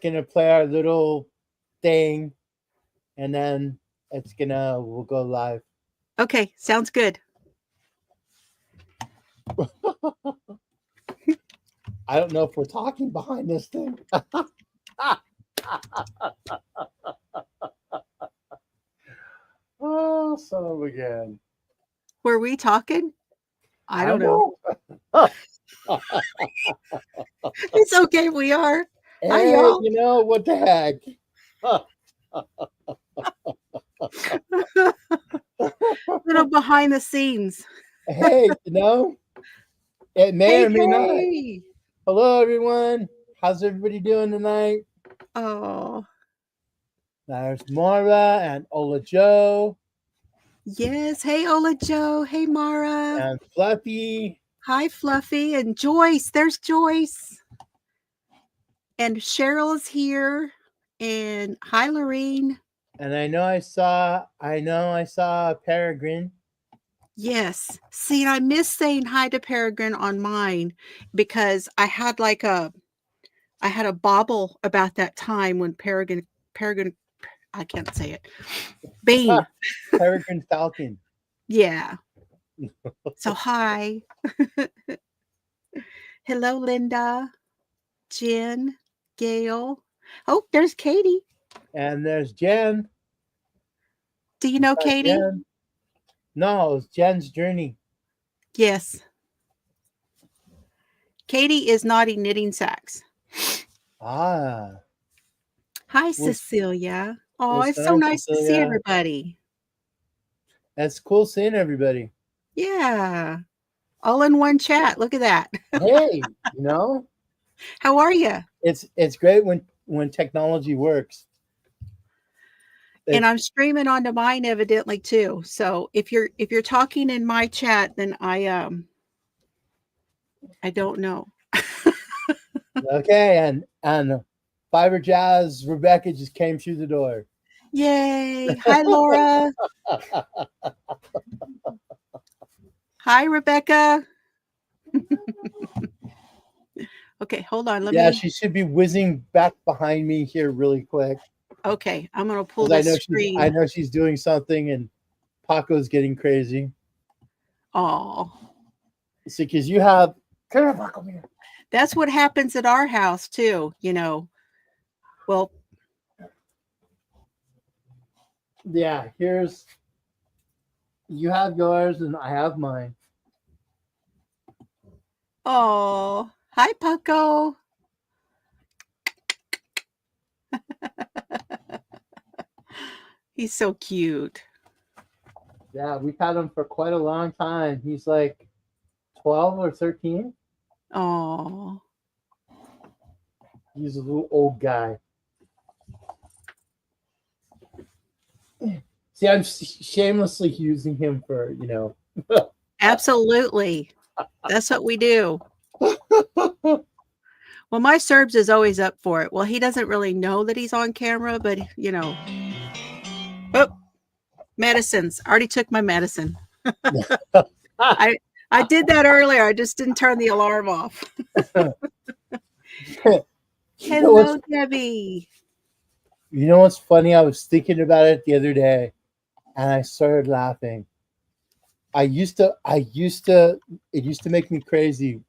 gonna play our little thing, and then we'll go live. Okay, sounds good. I don't know if we're talking behind this thing. Oh, son of a gun. Were we talking? I I don't don't know. know. It's okay. We are. Hi, Hey, y'all. what the heck? Little behind the scenes. Hey, it may Hey, or may not. hey. Hello, everyone. How's everybody doing tonight? Oh, There's Mara and Ola Joe yes. Hey, Ola Joe. Hey, Mara. and Fluffy. Hi, Fluffy. And Joyce. There's Joyce. And Cheryl is here. And hi, Lorene. And I know I saw Peregrine. Yes. See, I miss saying hi to Peregrine on mine because I had a bobble about that time when Peregrine, I can't say it. Bean. Peregrine Falcon. Yeah. So hi. Hello, Linda, Jen, Gail. Oh, there's Katie. And there's Jen. Do you know Katie? Jen. No, it's Jen's journey. Yes. Katie is Naughty Knitting Sacks. Ah. Hi, Cecilia. Oh, what's it's so going on, nice to see Cecilia? everybody. That's cool seeing everybody. Yeah. All in one chat. Look at that. Hey, How are you? it's great when technology works. And I'm streaming onto mine evidently too. So if you're talking in my chat, then I don't know. Okay, and Fiber Jazz Rebecca just came through the door. Yay. Hi, Laura. Hi, Rebecca. Okay, hold on. She should be whizzing back behind me here really quick. Okay, I'm gonna pull the screen. I know she's doing something, and Paco's getting crazy. Oh, see, because you have come here, Paco, here. That's what happens at our house too. Well, yeah. You have yours, and I have mine. Oh, hi, Paco. He's so cute. Yeah, we've had him for quite a long time. He's like 12 or 13. Oh. He's a little old guy. See, I'm shamelessly using him for, Absolutely. That's what we do. Well, my Serbs is always up for it. Well, he doesn't really know that he's on camera, but Oh, medicines. I already took my medicine. I did that earlier. I just didn't turn the alarm off. Hello, Debbie. You know what's funny? I was thinking about it the other day, and I started laughing. It used to make me crazy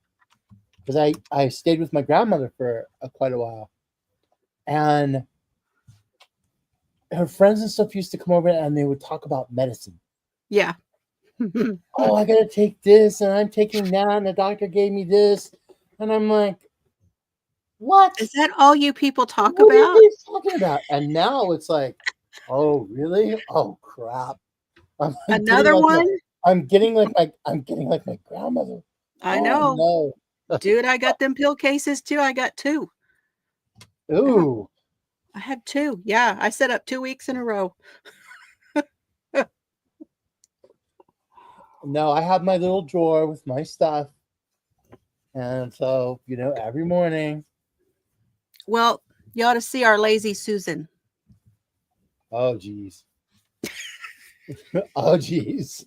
because I stayed with my grandmother for quite a while, and her friends and stuff used to come over and they would talk about medicine. Yeah. Oh, I gotta take this, and I'm taking that, and the doctor gave me this, and I'm like, what? Is that all you people talk what about? What are you talking about? And now it's like, oh, really? Oh, crap! Another one? I'm getting like my grandmother. I know. No. Dude, I got them pill cases too. I got 2. Ooh. I had 2. Yeah, I set up 2 weeks in a row. No, I have my little drawer with my stuff. And so, every morning. Well, you ought to see our lazy Susan. Oh, geez. Oh, geez.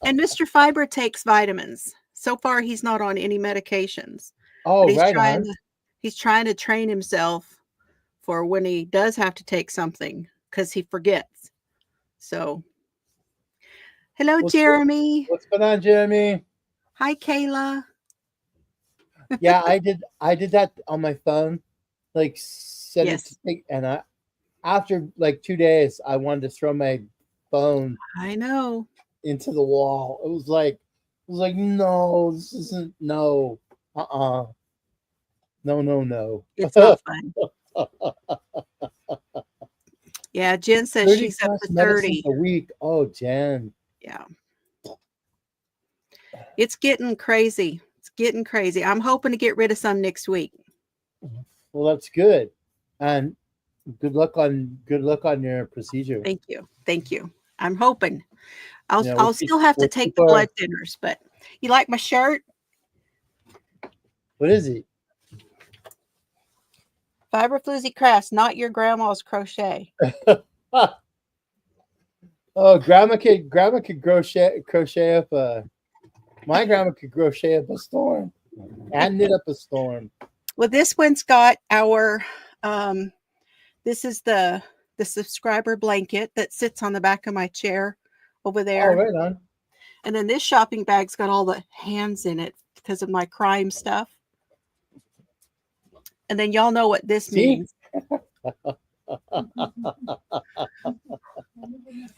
And Mr. Fiber takes vitamins. So far, he's not on any medications. Oh, but right on. He's trying to train himself for when he does have to take something because he forgets. So, hello, What's Jeremy. what's going on, Jeremy? Hi, Kayla. Yeah, I did that on my phone. Like set it to Yes, take, and I after like 2 days, I wanted to throw my phone I know. into the wall. It was like no, this isn't no. No, no, no. It's not fun. Yeah, Jen says 30 she's up plus to medicines 30. a week. Oh, Jen. Yeah, it's getting crazy. It's getting crazy. I'm hoping to get rid of some next week. Well, that's good. And good luck on your procedure. Thank you. Thank you. I'm hoping. I'll Yeah, I'll still have to we'll take keep the our blood thinners, but you like my shirt? what is it? Fiber Floozie Crafts, not your grandma's crochet. Oh, grandma could crochet up a my grandma could crochet up a storm and knit up a storm. Well, this one's got our this is the subscriber blanket that sits on the back of my chair over Oh, there. right on. And then this shopping bag's got all the hands in it because of my crime stuff. And then y'all know what this See? means.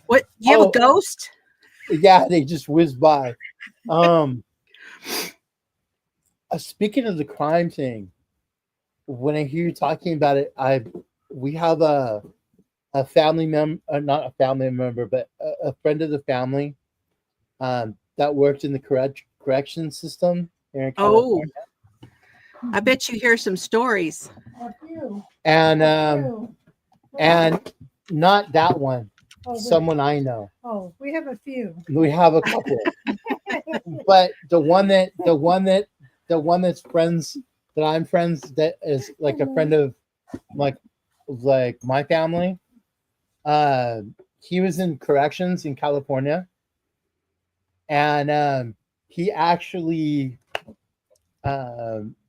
What, you have a Oh, ghost? yeah, they just whizzed by. Um, speaking of the crime thing, when I hear you talking about it, we have a family member, not a family member, but a friend of the family, that worked in the correction system here in Oh, California, I bet you hear some stories. and not that one, someone I know. Oh, we have a few. We have a couple, but the one that's friends that I'm friends that is like a friend of like my family. He was in corrections in California, and he actually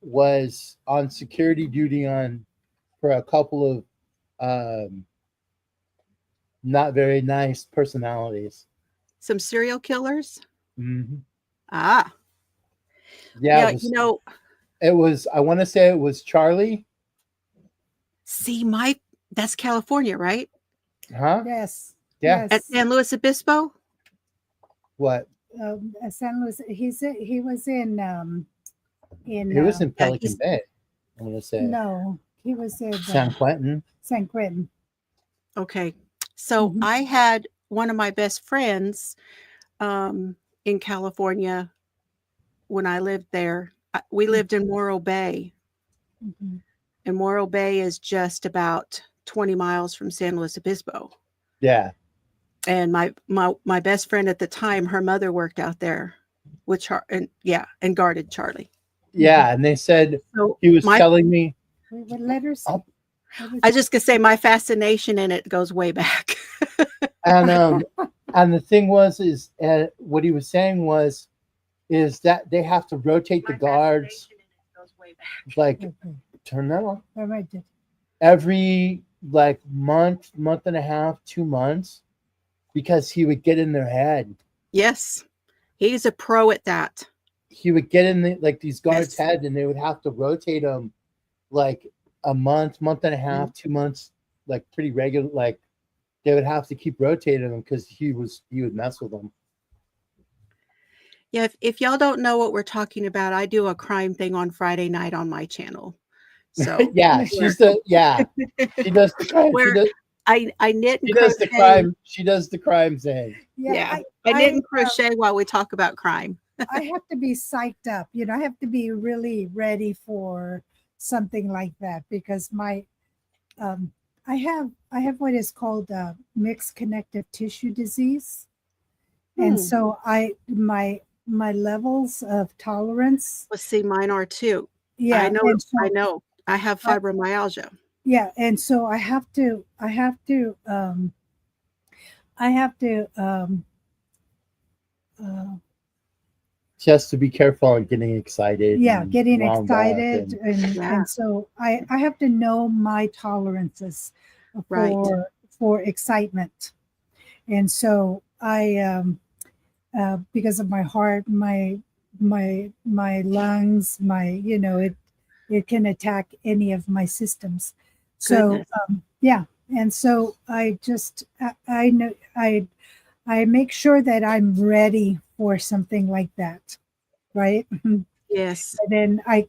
was on security duty for a couple of not very nice personalities. Some serial killers? Mhm. Ah, Yeah, yeah, you know, it was. I want to say it was Charlie, see, that's California, right? huh? Yes. Yeah. At Yes. San Luis Obispo? What? San Luis. He was in He was in Yeah, Pelican Bay. I'm gonna say no, he was in San Quentin. San Quentin. okay. So Mhm. I had one of my best friends in California when I lived there. We lived in Morro Bay, Mhm. and Morro Bay is just about 20 miles from San Luis Obispo. Yeah. And my best friend at the time, her mother worked out there with and guarded Charlie. Yeah, and they said So he was telling me. What letters? Oh. I just could say my fascination in it goes way back. And the thing was is what he was saying is that they have to rotate the guards, like turn that on, All right. every like month and a half, 2 months, because he would get in their head. Yes, he's a pro at that. He would get in these guards' Yes. head, and they would have to rotate them like a month and a half, 2 months, like pretty regular. Like they would have to keep rotating them because he would mess with them. Yeah, if y'all don't know what we're talking about, I do a crime thing on Friday night on my channel. So Yeah, she does the crime. where I knit and She does the crochet. crime. She does the crime thing. Yeah, I knit and crochet while we talk about crime. I have to be psyched up. I have to be really ready for something like that because I have what is called mixed connective tissue disease, and so my levels of tolerance. Let's see, mine are too. Yeah, I know. and so I know. I have fibromyalgia. yeah, and so I have to uh, just to be careful and getting excited. Yeah, and getting wound up excited, and Yeah. so I have to know my tolerances Right. for excitement, and so I because of my heart, my lungs, my it can attack any of my systems. So Goodness. yeah, and so I know I make sure that I'm ready for something like that, right? And Yes. then I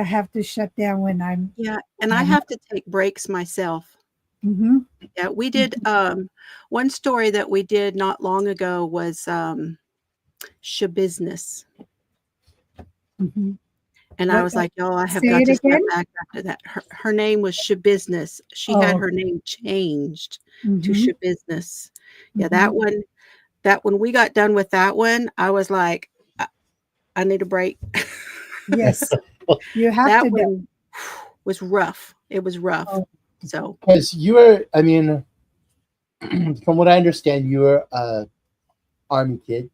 have to shut down when I'm. Yeah. And I have to take breaks myself. Mhm, Yeah. We did one story that we did not long ago was Shabusiness. mhm. And I What? was like, "Oh, I have Say got it to step again. back after that." Her name was Shabusiness. She had Oh, her name changed to mhm, Shabusiness. Yeah, mhm. that when we got done with that one, I was like, I need a break." Yes, you have That to know. one was rough. It was rough. Oh, So, Because you were, I mean, from what I understand, you were a army kid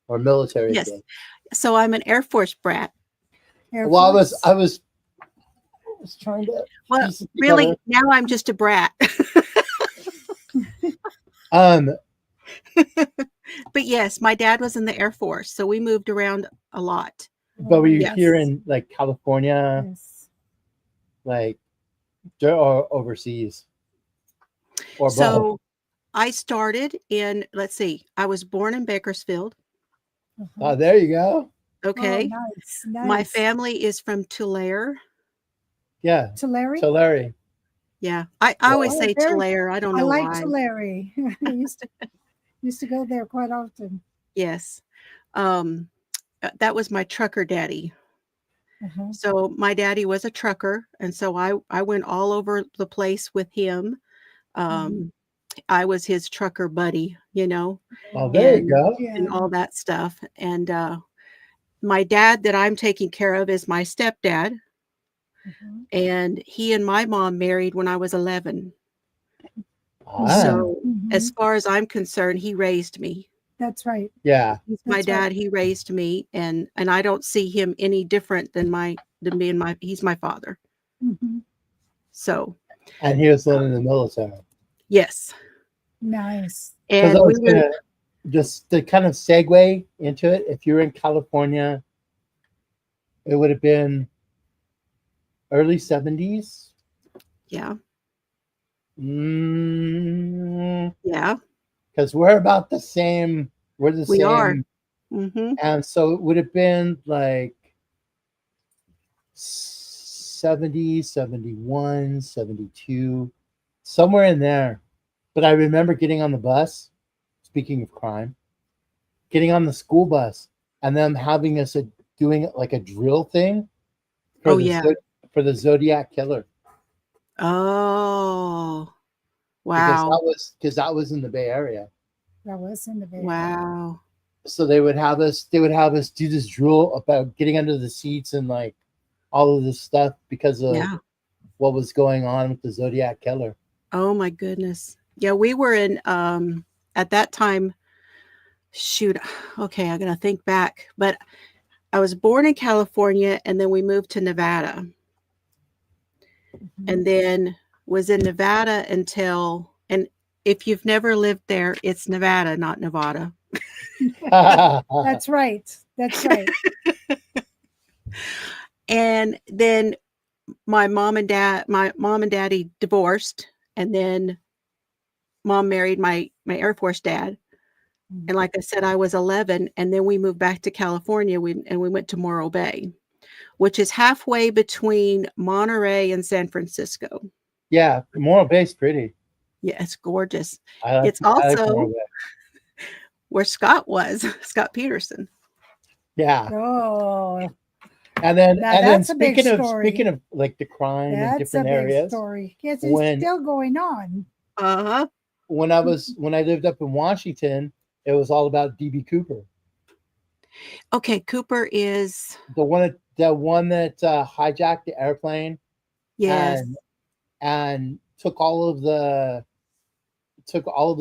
or military yes. kid. So I'm an Air Force brat. Air Well, Force. I was trying to Well, piece it together. really, now I'm just a brat. Um, But yes, my dad was in the Air Force, so we moved around a lot. but were you Yes. here in like California, Yes. like, or overseas, or both? So I started in, let's see, I was born in Bakersfield. Uh-huh. Oh, there you go. Oh, Okay. nice, My nice. family is from Tulare. Yeah, Tulare. Tulare. Yeah. I Yeah. always Oh, say very. Tulare. I don't I know like why. Tulare. I used to go there quite often. Yes. Um, that was my trucker daddy. Uh-huh. So my daddy was a trucker, and so I went all over the place with him. Um, I was his trucker buddy, Oh, there you and go. Yeah. all that stuff. And my dad that I'm taking care of is my stepdad, Uh-huh. and he and my mom married when I was 11. Ah, So as far as I'm concerned, he raised me. That's right. yeah. He's my That's right. dad. He raised me, and I don't see him any different than being he's my father. Hmm. So And he was still in the military. yes, Nice. Because I and we was were gonna just to kind of segue into it. If you were in California, it would have been early 70s. yeah, Because yeah, we're about the same. We're the we are. same. Mhm. And so it would have been like 70, 71, 72, somewhere in there. But I remember getting on the bus, speaking of crime, getting on the school bus and them having us doing like a drill thing for Oh, yeah. for the Zodiac killer. Oh, Because wow. that was in the Bay Area. That was in the Bay Area. Wow. So they would have us do this drill about getting under the seats and like all of this stuff because of Yeah. what was going on with the Zodiac killer. Oh my goodness. Yeah, we were in at that time, shoot, okay, I gotta think back. But I was born in California and then we moved to Nevada. Mhm. And then was in Nevada and if you've never lived there, it's Nevada, not Nevada. That's right. That's right. And then my mom and daddy divorced, and then mom married my Air Force dad. And like I said, I was 11, and then we moved back to California, we went to Morro Bay, which is halfway between Monterey and San Francisco. Yeah, Morro Bay's pretty. Yeah, it's gorgeous. I It's like Morro also Bay. where Scott was, Scott Peterson. Yeah. Oh, And now then that's a big speaking story. of like the crime in That's a different big areas, story. Yes, it's when still going on. Uh-huh. when I lived up in Washington, it was all about DB Cooper. Okay, Cooper is The one that hijacked the airplane yes. and took all of the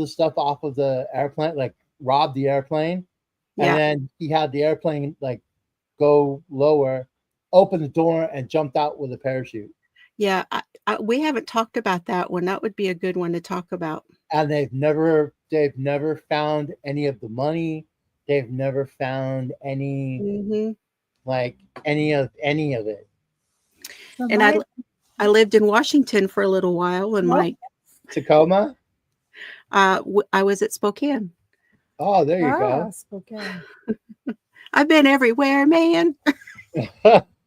stuff off of the airplane, like robbed the airplane and Yeah. then he had the airplane like go lower, opened the door, and jumped out with a parachute. Yeah. We haven't talked about that one. That would be a good one to talk about. And they've never found any of the money. They've never found any Hmm. like any of it. So And I lived in Washington for a little while, and Well, Tacoma. I was at Spokane. Oh, there you go. Spokane. I've been everywhere, man.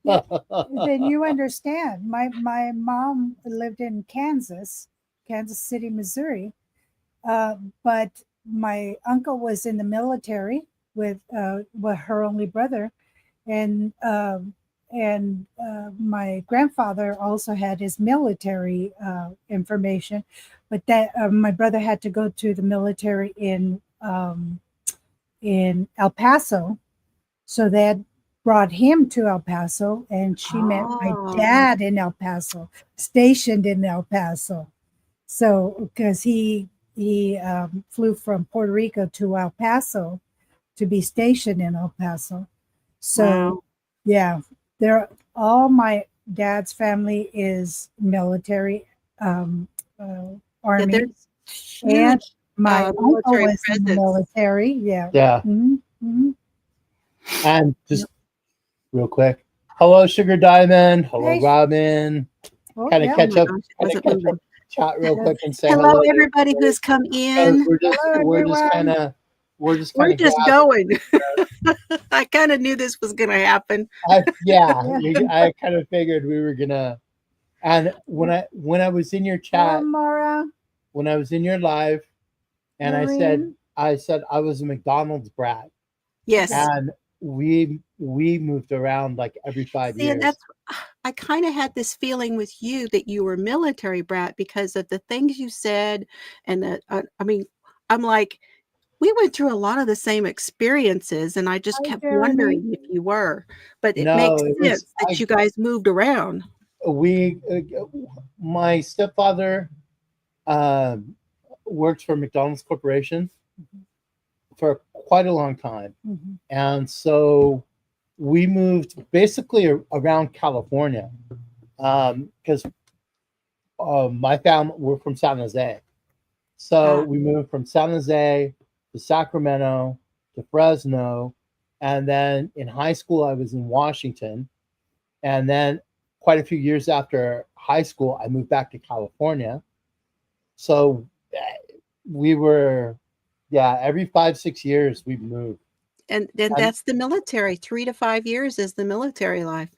Then you understand. My mom lived in Kansas City, Missouri, but my uncle was in the military with her only brother, and my grandfather also had his military information, but that my brother had to go to the military in El Paso, so that brought him to El Paso, and she met my Oh. dad in El Paso, stationed in El Paso. So because he flew from Puerto Rico to El Paso to be stationed in El Paso. So Wow. yeah, all my dad's family is military, Yeah, army, there's and huge my uncle military was in the presence. military. Yeah. Yeah. And just real quick, hello, Sugar Diamond. Hello, Hey. Robin. Oh, Kind of yeah. Oh catch my up. gosh, it Kind wasn't of catch moving. up. Chat real quick and say Hello, hello to everybody who's come in. We're just Hello, we're just everyone. kind of going. I kind of knew this was going to happen. Yeah, Yeah. I kind of figured we were gonna. And when I was in your Hello, chat, Mara. when I was in your live, and Maureen. I said I was a McDonald's brat, Yes. and we moved around like every 5 See, and years. I kind of had this feeling with you that you were military brat because of the things you said. And I mean, I'm like, we went through a lot of the same experiences, and I just Hi, kept Jeremy. wondering if you were. But it No, makes it was sense that you guys moved around. my stepfather worked for McDonald's Corporation for quite a long time, and so we moved basically around California because my family were from San Jose, so we moved from San Jose to Sacramento to Fresno, and then in high school I was in Washington, and then quite a few years after high school I moved back to California. So we were, yeah, every 5-6 years we moved. And that's the military. 3 to 5 years is the military life.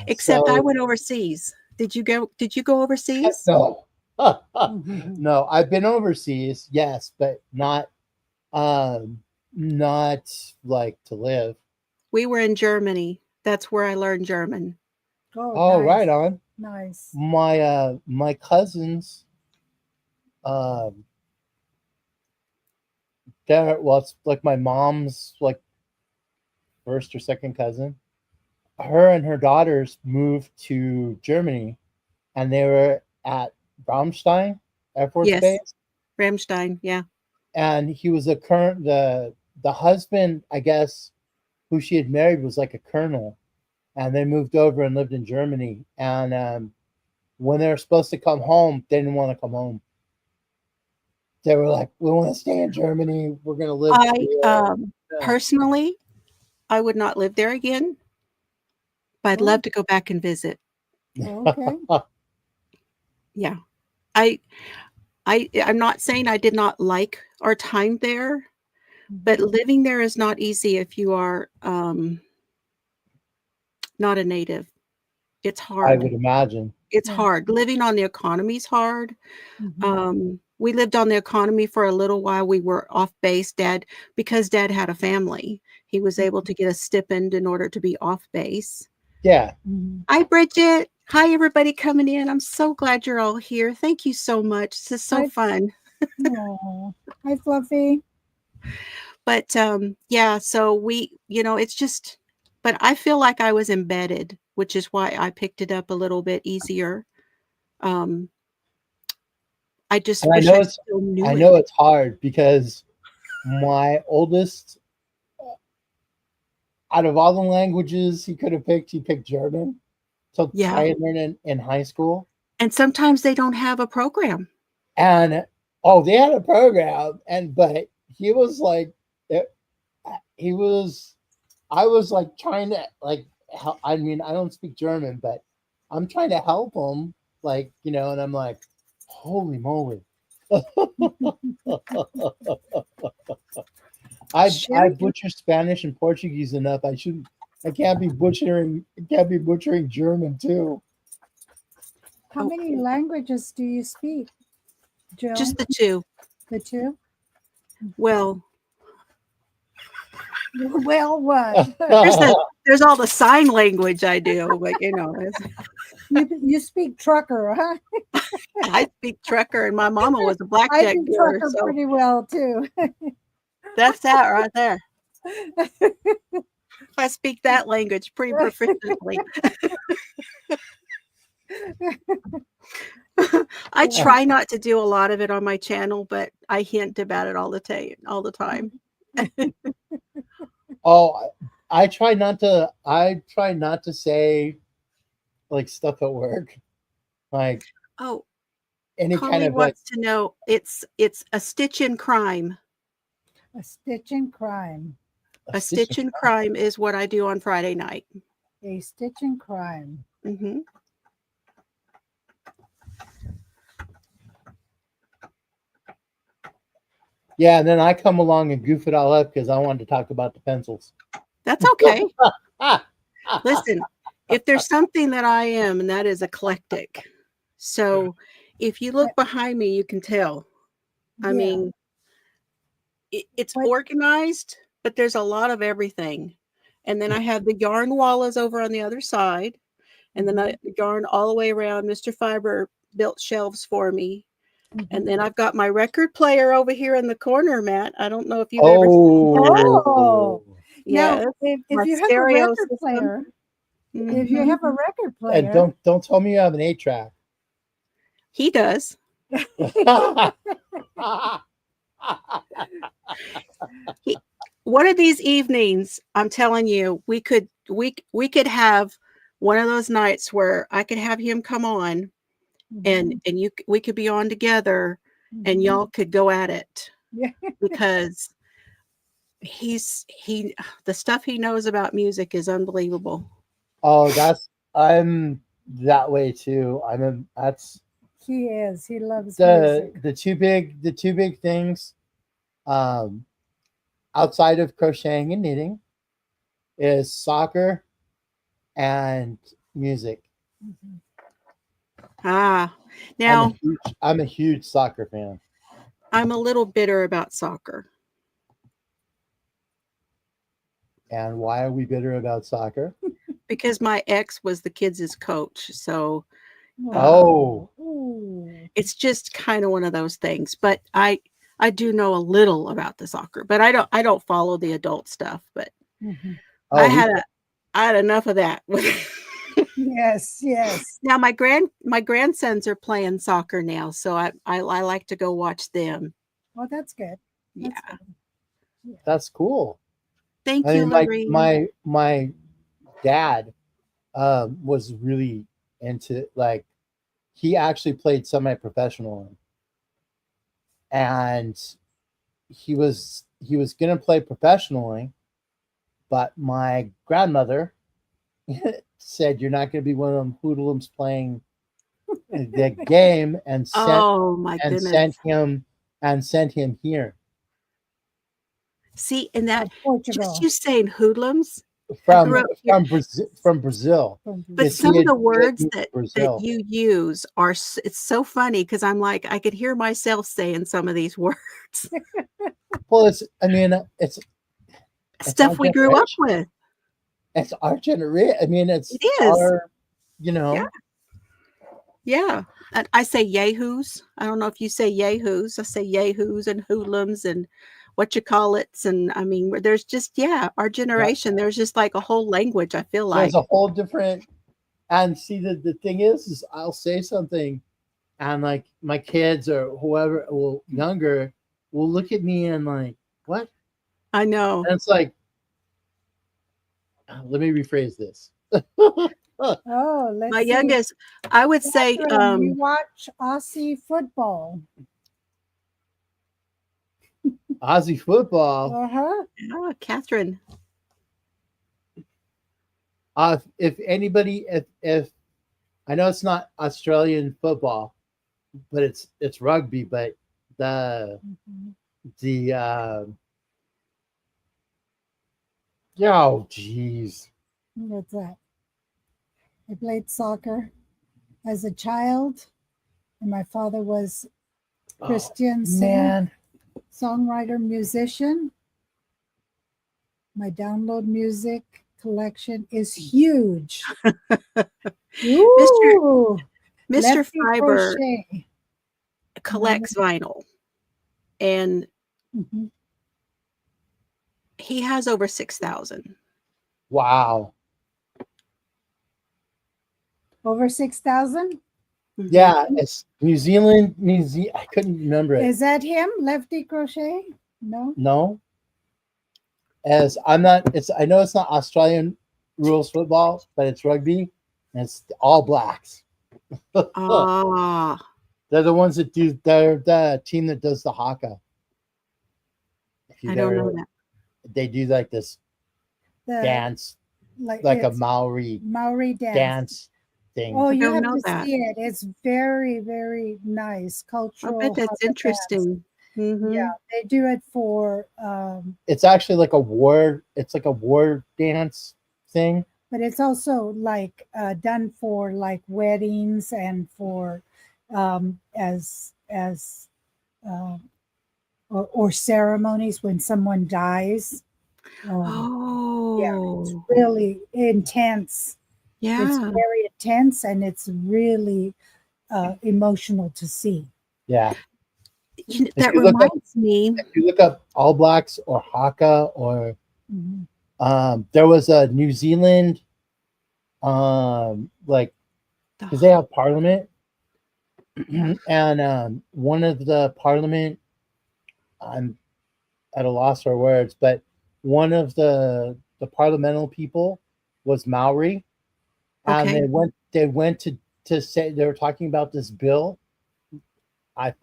Except So, I went overseas. Did you go overseas? no. No, I've been overseas, yes, but not like to live. We were in Germany. That's where I learned German. Oh, nice. right on. Nice. My cousins, it's like my mom's like first or second cousin. Her and her daughters moved to Germany, and they were at Ramstein Air Force Yes. Base. Ramstein, yeah. And he was the husband, I guess, who she had married was like a colonel, and they moved over and lived in Germany. And when they were supposed to come home, they didn't want to come home. They were like, "We want to stay in Germany. We're going to live." Personally, I would not live there again, but I'd love to go back and visit. Okay. Yeah. I'm not saying I did not like our time there, but living there is not easy if you are not a native. It's hard. I would imagine. It's hard. Living on the economy is hard. We lived on the economy for a little while. We were off base, because Dad had a family. He was able to get a stipend in order to be off base. Yeah. Hi, Bridget. Hi, everybody coming in. I'm so glad you're all here. Thank you so much. This is so fun. Hi, Fluffy. But yeah, so we, it's just, but I feel like I was embedded, which is why I picked it up a little bit easier. I just wish I still knew I it. know it's hard because my oldest out of all the languages he could have picked, he picked German to Yeah. try and learn in high school. And sometimes they don't have a program. And they had a program, but he was like, he was. I was like trying to like help. I mean, I don't speak German, but I'm trying to help him, like, and I'm like, holy moly. I Sure. butcher Spanish and Portuguese enough. I can't be butchering German too. How Oh. many languages do you speak, Jill? Just the two. The two? Well, Well, what? there's all the sign language I do, but You speak trucker, huh? I speak trucker, and my mama was a I blackjack do dealer, trucker so pretty well too. that's that right there. I speak that language pretty proficiently. I try not to do a lot of it on my channel, but I hint about it all the time. I try not to say like stuff at work, like Oh, any kind Carly of like wants to know it's a stitch in crime. A stitch in crime. A stitch in crime is what I do on Friday night. A stitch in crime. Mm-hmm. Yeah, and then I come along and goof it all up because I wanted to talk about the pencils. That's okay. Listen, if there's something that I am, and that is eclectic. So if you look behind me, you can tell. I mean, it's organized, but there's a lot of everything. And then I have the yarn wallas over on the other side. And then I yarn all the way around. Mr. Fiber built shelves for me. And then I've got my record player over here in the corner, Matt. I don't know if you've ever seen that. Oh, Yeah. now, if you have a stereo record system. player, if Mhm. you have a record player, And don't tell me you have an 8-track. He does. One of these evenings, I'm telling you, we could have one of those nights where I could have him come on, and we could be on together, and y'all could go at it, because the stuff he knows about music is unbelievable. Oh, I'm that way too. he is. He loves music. The two big things, outside of crocheting and knitting, is soccer and music. Now I'm a huge soccer fan. I'm a little bitter about soccer. And why are we bitter about soccer? Because my ex was the kids' coach, so it's just kind of one of those things. But I do know a little about the soccer, but I don't follow the adult stuff. But I had enough of that. Yes. Now my grandsons are playing soccer now, so I like to go watch them. Oh, that's good. That's cool. Thank you, Lorraine. My dad was really into, like, he actually played semi-professional, and he was gonna play professionally, but my grandmother said, "You're not gonna be one of them hoodlums playing the game," and sent him here. See, and that Portugal. just you saying hoodlums from Brazil. But some of the words that you use it's so funny, because I'm like, I could hear myself saying some of these words. Well, it's stuff we grew up with. It's our generation. I mean, it is our, Yeah. And I say yahoos. I don't know if you say yahoos. I say yahoos and hoodlums and what you call it. And I mean, there's just, our generation, there's just like a whole language, I feel like. There's a whole different, and see, the thing is I'll say something, and like my kids or whoever, younger, will look at me and like, what? I know. And it's like, let me rephrase this. Oh, let's My see. youngest, I would say, Catherine, you watch Aussie football. Aussie football. Uh-huh. oh, Catherine. If anybody, if I know it's not Australian football, but it's rugby. But the Mhm. the oh geez, What's that? I played soccer as a child, and my father was Christian singer, man, songwriter, musician. My download music collection is huge. Mr. Ooh, Mr. Lefty Fiber crochet. collects vinyl, and Mhm. he has over 6,000. wow, Over 6,000. Mhm. yeah, it's New Zealand. I couldn't remember it. Is that him, Lefty crochet? No. No, as I'm not. It's I know it's not Australian rules football, but it's rugby, and it's all blacks. Ah, They're the ones that do. They're the team that does the haka. If I you've don't ever, know that. they do like this The dance, like like a it's Maori Maori dance. dance thing. Oh, I you don't have know to that. see it. It's very, very nice I cultural. bet that's haka dance. interesting. Mhm. Yeah, they do it for, It's actually like a war. It's like a war dance thing. but it's also like done for like weddings and for as or ceremonies when someone dies. Yeah, it's Oh, really intense. It's yeah. very intense and it's really emotional to see. Yeah. That you look up, reminds me. if you look up All Blacks or haka, or Mhm. there was a New Zealand, like because they have parliament, and one of the parliament, I'm at a loss for words, but one of the parliamental people was Maori, and Okay. they went to say they were talking about this bill. I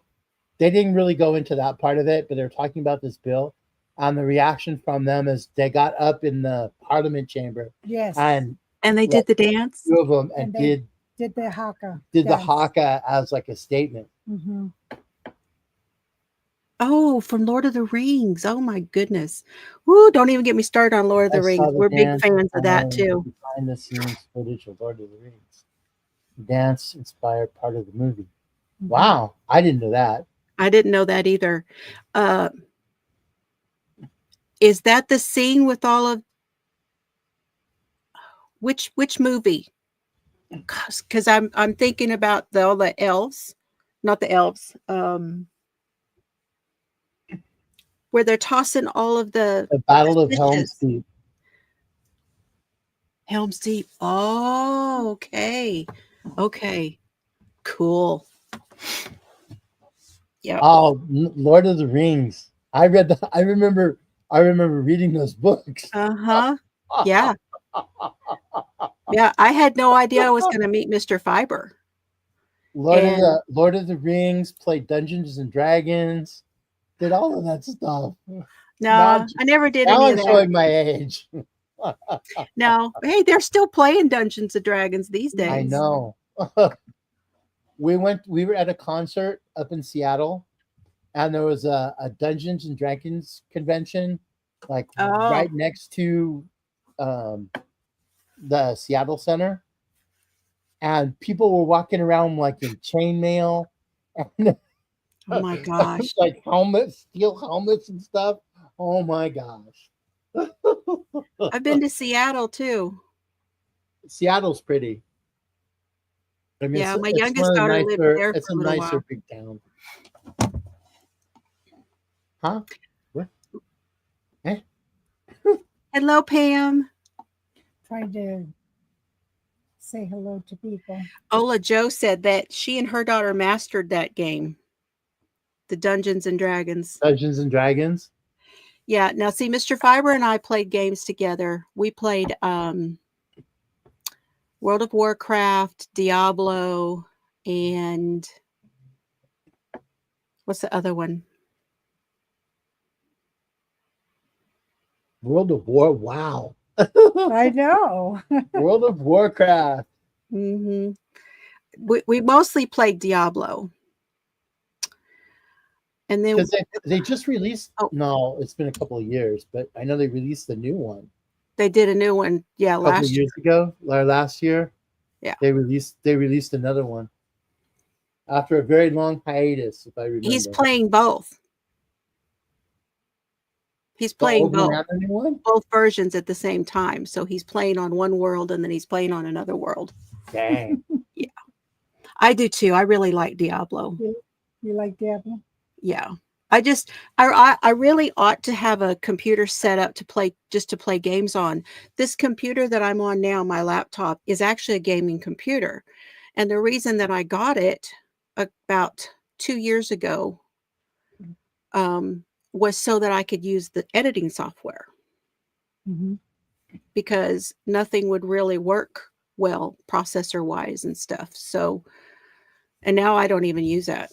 They didn't really go into that part of it, but they were talking about this bill, and the reaction from them is they got up in the parliament chamber Yes. and And they like did the dance. two of them and And they did the haka. did the dance. haka as like a statement. Mhm. Oh, from Lord of the Rings. Oh my goodness. Woo, don't even get me started on Lord of I the Rings. saw the We're big dance fans of that too. behind the scenes footage of Lord of the Rings. Dance inspired part of the movie. Mhm. Wow, I didn't know that. I didn't know that either. Uh, is that the scene with all of which movie? Because I'm thinking about all the elves, not the elves. Where they're tossing all of the The Battle of Helm's fishes. Deep. Helm's Deep. Oh, okay. Okay. Cool. Yep. Oh, Lord of the Rings. I read the. I remember reading those books. Uh-huh. Yeah. Yeah. I had no idea I was gonna meet Mr. Fiber. And Lord of the Rings, played Dungeons and Dragons, did all of that stuff. Now, no, I never did now any I'm of that. showing my age. No. Hey, they're still playing Dungeons and Dragons these days. I know. We were at a concert up in Seattle, and there was a Dungeons and Dragons convention, like Oh, right next to the Seattle Center, and people were walking around like in chainmail and oh my gosh. like helmets, steel helmets and stuff. Oh my gosh. I've been to Seattle too. Seattle's pretty. I mean, Yeah, my it's one youngest of the daughter lived nicer. there It's for a a little nicer while. big town. Huh? What? Eh? Hello, Pam. Trying to say hello to people. Ola Joe said that she and her daughter mastered that game, the Dungeons and Dragons. Dungeons and Dragons. Yeah. Now, see, Mr. Fiber and I played games together. We played World of Warcraft, Diablo, and what's the other one? World of War. Wow. I know. World of Warcraft. Hmm. We mostly played Diablo. And then Because they just released. Oh. No, it's been a couple of years, but I know they released a new one they did a new one. Yeah, a couple of last year. years ago, or last year. Yeah. They released another one after a very long hiatus, if I remember. He's playing both. He's The playing old one both. and the new one. Both versions at the same time. So he's playing on one world and then he's playing on another world. Dang. Yeah. I do too. I really like Diablo. You like Diablo? Yeah. I really ought to have a computer set up to play games on. This computer that I'm on now, my laptop, is actually a gaming computer. And the reason that I got it about 2 years ago was so that I could use the editing software. Mm-hmm. Because nothing would really work well processor wise and stuff. So, and now I don't even use that.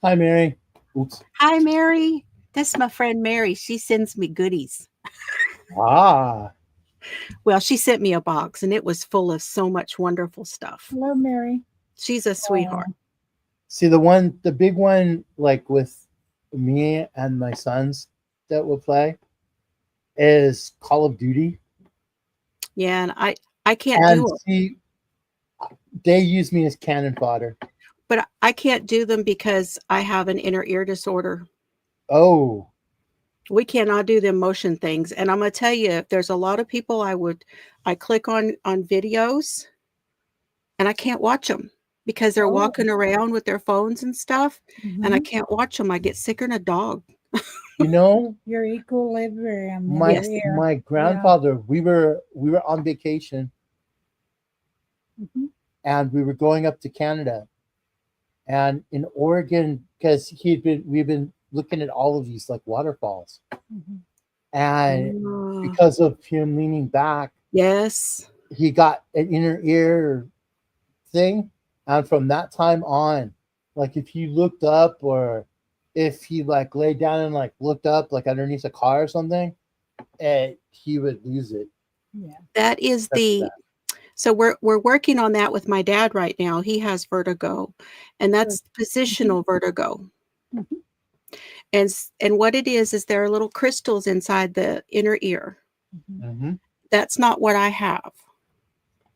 Hi, Mary. Oops. Hi, Mary. That's my friend Mary. She sends me goodies. Ah. Well, she sent me a box and it was full of so much wonderful stuff. Hello, Mary. She's a sweetheart. See the big one, like with me and my sons that will play, is Call of Duty. Yeah, and I can't And do it. see, they use me as cannon fodder. But I can't do them because I have an inner ear disorder. Oh. We cannot do them motion things. And I'm going to tell you, if there's a lot of people I click on videos and I can't watch them because they're walking around with their phones and stuff. Mm-hmm. And I can't watch them. I get sicker than a dog. You know, Your equilibrium. my grandfather, we were on vacation, Mm-hmm. and we were going up to Canada, and in Oregon, because we've been looking at all of these like waterfalls, Mm-hmm. and because of him leaning back, Yes, he got an inner ear thing, and from that time on, like if you looked up, or if he like laid down and like looked up like underneath a car or something, he would lose it. Yeah. that is so we're working on that with my dad right now. He has vertigo, and that's positional vertigo. Mm-hmm. And what it is there are little crystals inside the inner ear. Mm-hmm. That's not what I have.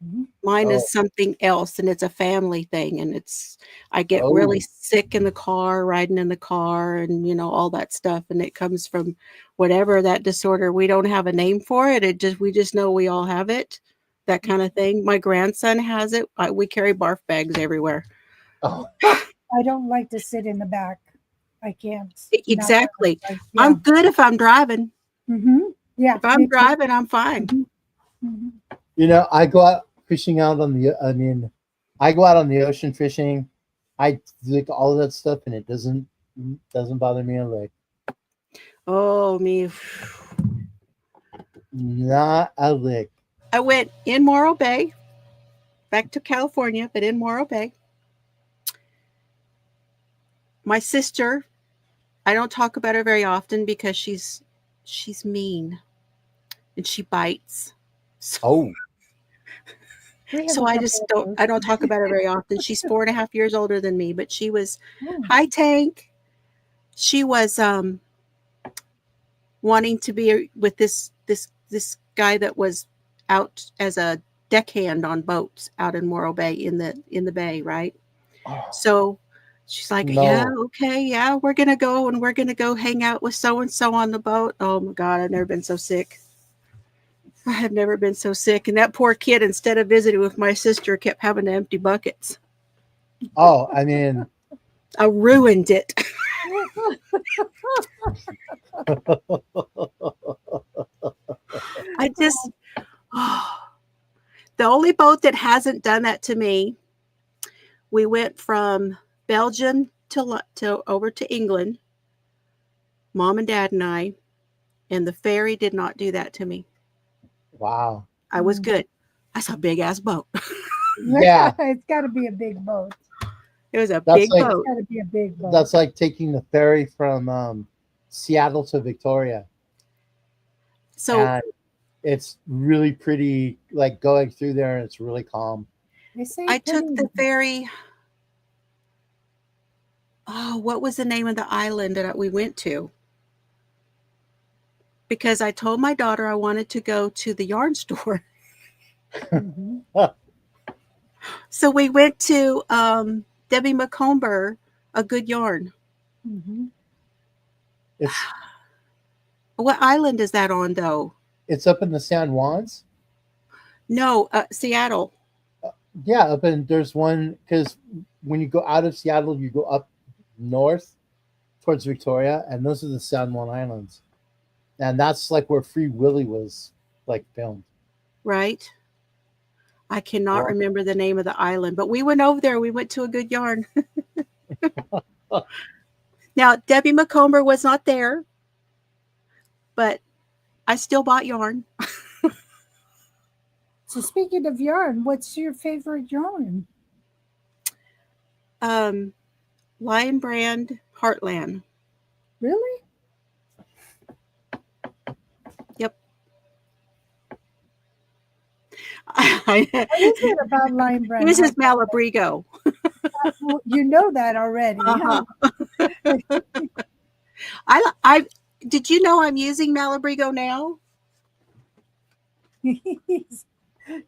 Mm-hmm. Mine is something else, and it's a family thing, and I get really sick in the car, riding in the car, and all that stuff, and it comes from whatever that disorder. We don't have a name for it. We just know we all have it, that kind of thing. My grandson has it. We carry barf bags everywhere. Oh. I don't like to sit in the back. I can't. Exactly. I'm good if I'm driving. Mm-hmm. Yeah. If I'm driving, I'm fine. Mm-hmm. I go out fishing out on I go out on the ocean fishing. I like all of that stuff, and it doesn't bother me a lick. Oh, me. Not a lick. I went in Morro Bay, back to California, but in Morro Bay. My sister, I don't talk about her very often because she's mean and she bites. So I don't talk about her very often. She's 4.5 years older than me, but she was, hi Tank. She was wanting to be with this guy that was out as a deckhand on boats out in Morro Bay in the bay, right? So she's like, yeah, okay, yeah, we're gonna go and we're gonna go hang out with so and so on the boat. Oh my God, I've never been so sick. I have never been so sick. And that poor kid, instead of visiting with my sister, kept having to empty buckets. Oh, I mean, I ruined it. The only boat that hasn't done that to me, we went from Belgium to over to England. Mom and Dad and I, and the ferry did not do that to me. Wow. I was good. I saw a big ass boat. Yeah. It's got to be a big boat. It was a That's big like- boat. Got to be a big boat. That's like taking the ferry from Seattle to Victoria. So And it's really pretty, like going through there, and it's really calm. They say I took pretty- the ferry. Oh, what was the name of the island that we went to? Because I told my daughter I wanted to go to the yarn store. Mhm. So we went to Debbie McComber, A Good Yarn. Mhm. It's What island is that on, though? it's up in the San Juans. No, Seattle. Yeah, up in there's one because when you go out of Seattle, you go up north towards Victoria, and those are the San Juan Islands, and that's like where Free Willy was like filmed. Right? I cannot Wow. remember the name of the island, but we went over there. We went to A Good Yarn. Now, Debbie McComber was not there, but I still bought yarn. So speaking of yarn, what's your favorite yarn? Lion Brand Heartland. Really? Yep. What is it about Lion Brand? This is Malabrigo. Well, you know that already. Uh-huh. Huh? I did you know I'm using Malabrigo now?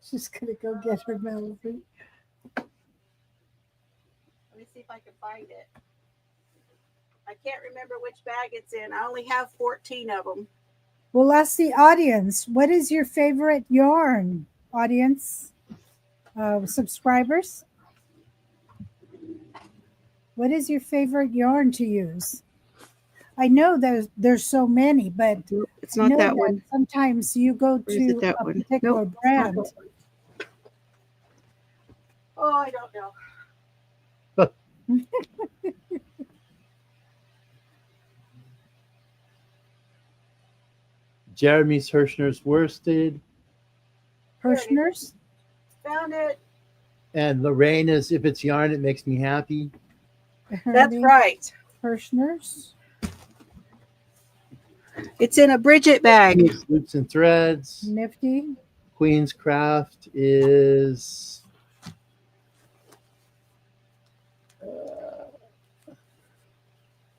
She's gonna go get her melody. Let me see if I can find it. I can't remember which bag it's in. I only have 14 of them. Well, ask the audience. What is your favorite yarn, audience? Subscribers? What is your favorite yarn to use? I know there's so many, but Nope, it's I not know that one. sometimes you go Or is it to that a one? particular Nope, it's not brand. that one. Oh, I don't know. Jeremy's Hirschner's worsted, Hirschner's? Found it. and Lorraine is if it's yarn, it makes me happy. That's right. Hirschner's. It's in a Bridget bag. It's Loops and Threads. Nifty. Queen's Craft is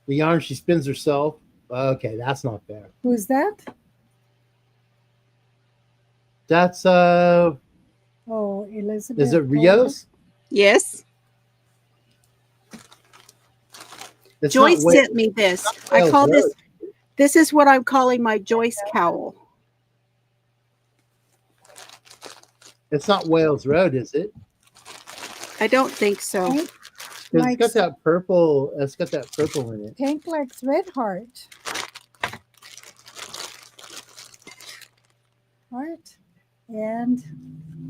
the yarn she spins herself. Okay, that's not fair. Who's that? That's Oh, Elizabeth. is it Rios? Yes. It's Joyce not sent me this. I Wales call Road. this is what I'm calling my Joyce cowl. It's not Wales Road, is it? I don't think so. Tank 'Cause likes, it's got that purple. It's got that purple in it. Tank likes Red Heart. Heart and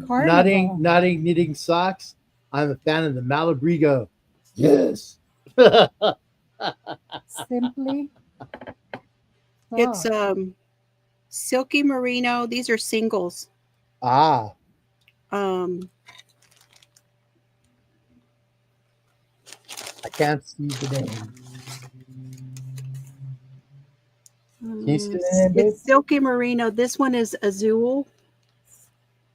Carnival. Nodding, knitting socks. I'm a fan of the Malabrigo. Yes. Simply. It's Soft. silky merino. These are singles. Ah, Um, I can't see the name. you see the name, babe? it's silky merino. This one is azul.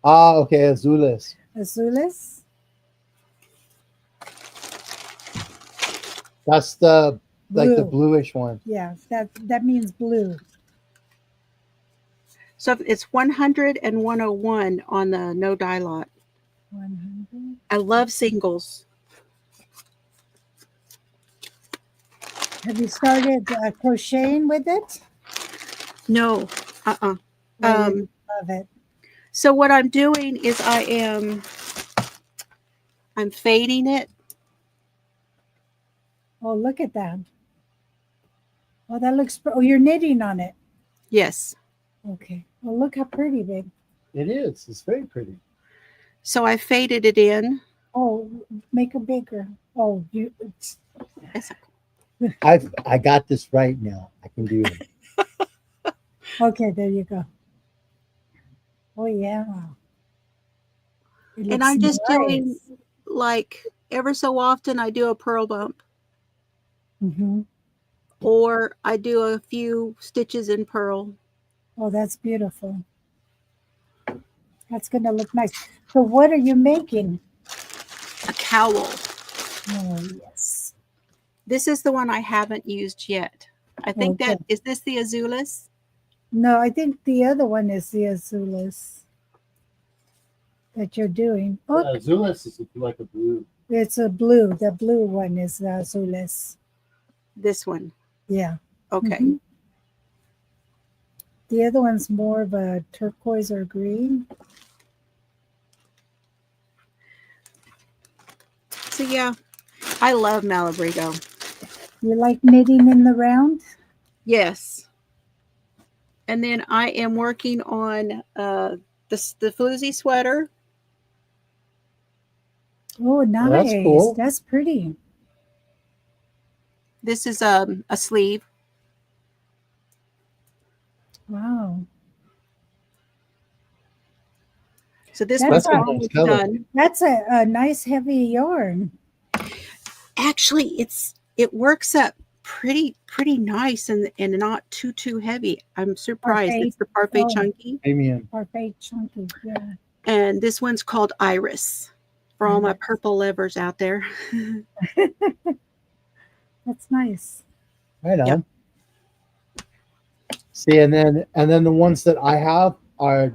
Ah, okay, Azules. Azules. That's the like the Blue. bluish one. Yeah, that means blue. So it's 100 and 101 on the no dye lot. 100. I love singles. Have you started crocheting with it? No, Or Um, you love it. So what I'm doing is I'm fading it. Oh, look at that. Oh, that looks. Oh, you're knitting on it. Yes. Okay. Well, look how pretty, babe. It is. It's very pretty. So I faded it in. Oh, make it bigger. Oh, you. It's, It's- I got this right now. I can do it. Okay, there you go. Oh yeah. It And looks I'm just doing nice. like ever so often I do a pearl bump Hmm. or I do a few stitches in pearl. Oh, that's beautiful. That's gonna look nice. So what are you making? A cowl. Oh yes. This is the one I haven't used yet. I think Okay. that is this the Azulis? No, I think the other one is the Azulis that you're doing. Oh, Zulus is like a blue. it's a blue. The blue one is the Azulis. This one. Yeah. Okay. Mhm. The other one's more of a turquoise or green. So yeah, I love Malabrigo. You like knitting in the round? Yes. And then I am working on the floozy sweater. Oh, That's nice. cool. That's pretty. This is a sleeve. Wow. So this That's one's That's a a nice almost color. done. that's a nice heavy yarn. Actually, it works up pretty nice and not too heavy. I'm surprised. Parfait. It's the Parfait Oh, Chunky. Premium. parfait chunky. Yeah. And this one's called Iris for all my Iris. purple lovers out there. That's nice. Right on. Yep. See, and then the ones that I have are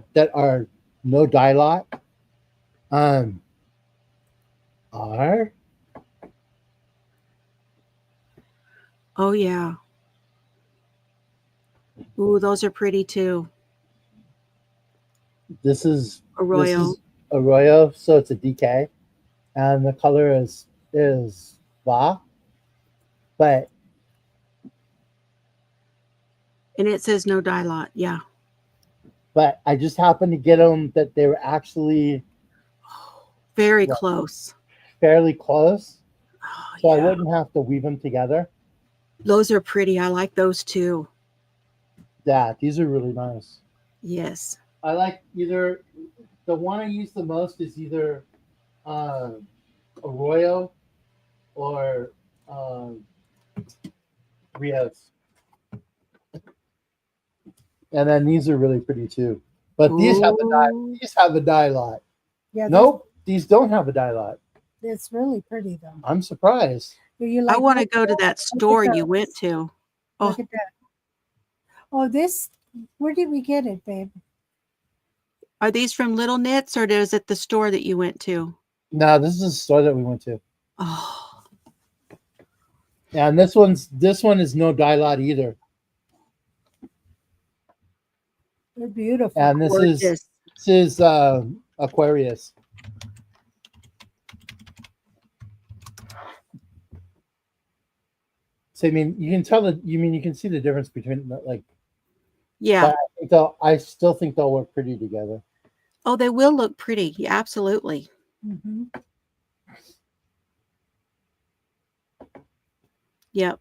no dye lot. Are Oh yeah. Ooh, those are pretty too. this is Arroyo. Arroyo, so it's a DK, and the color is Va, but And it says no dye lot. Yeah. I just happened to get them that they were actually Very What? close. fairly close, Oh, so I yeah. wouldn't have to weave them together. Those are pretty. I like those too. Yeah, these are really nice. Yes. I like either the one I use the most is either uh, Arroyo or Rios, and then these are really pretty too. But these have a dye. Ooh. These have a dye lot. Yeah. Nope, these don't have a dye lot. It's really pretty though. I'm surprised. Do you I like? want to go to that store you those. went to. Oh, Look at that. Oh, this. Where did we get it, babe? are these from Little Knits or is it the store that you went to? No, this is a store that we went to, Oh, and this one is no dye lot either. They're beautiful. And gorgeous. this is Aquarius. So I mean, you can tell that. You can see the difference between like. Yeah. But I still think they'll work pretty together. Oh, they will look pretty. Yeah, absolutely. Hmm. Yep.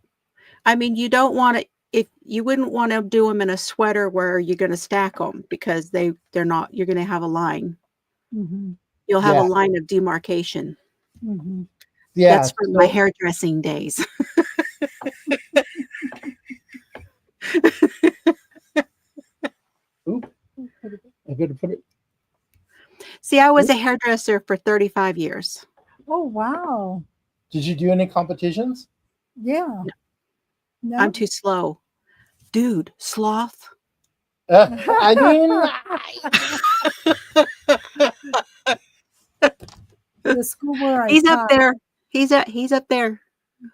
I mean, you don't want to, if you wouldn't want to do them in a sweater where you're going to stack them because they're not, you're going to have a line. Hmm. You'll have a Yeah. line of demarcation. Hmm. Yeah, That's from my hairdressing days. Oop, I better put it. See, I was a hairdresser for 35 years. Oh wow. Did you do any competitions? Yeah. No. I'm too slow. Dude, sloth. I mean, The school where I He's up taught, there. He's up there.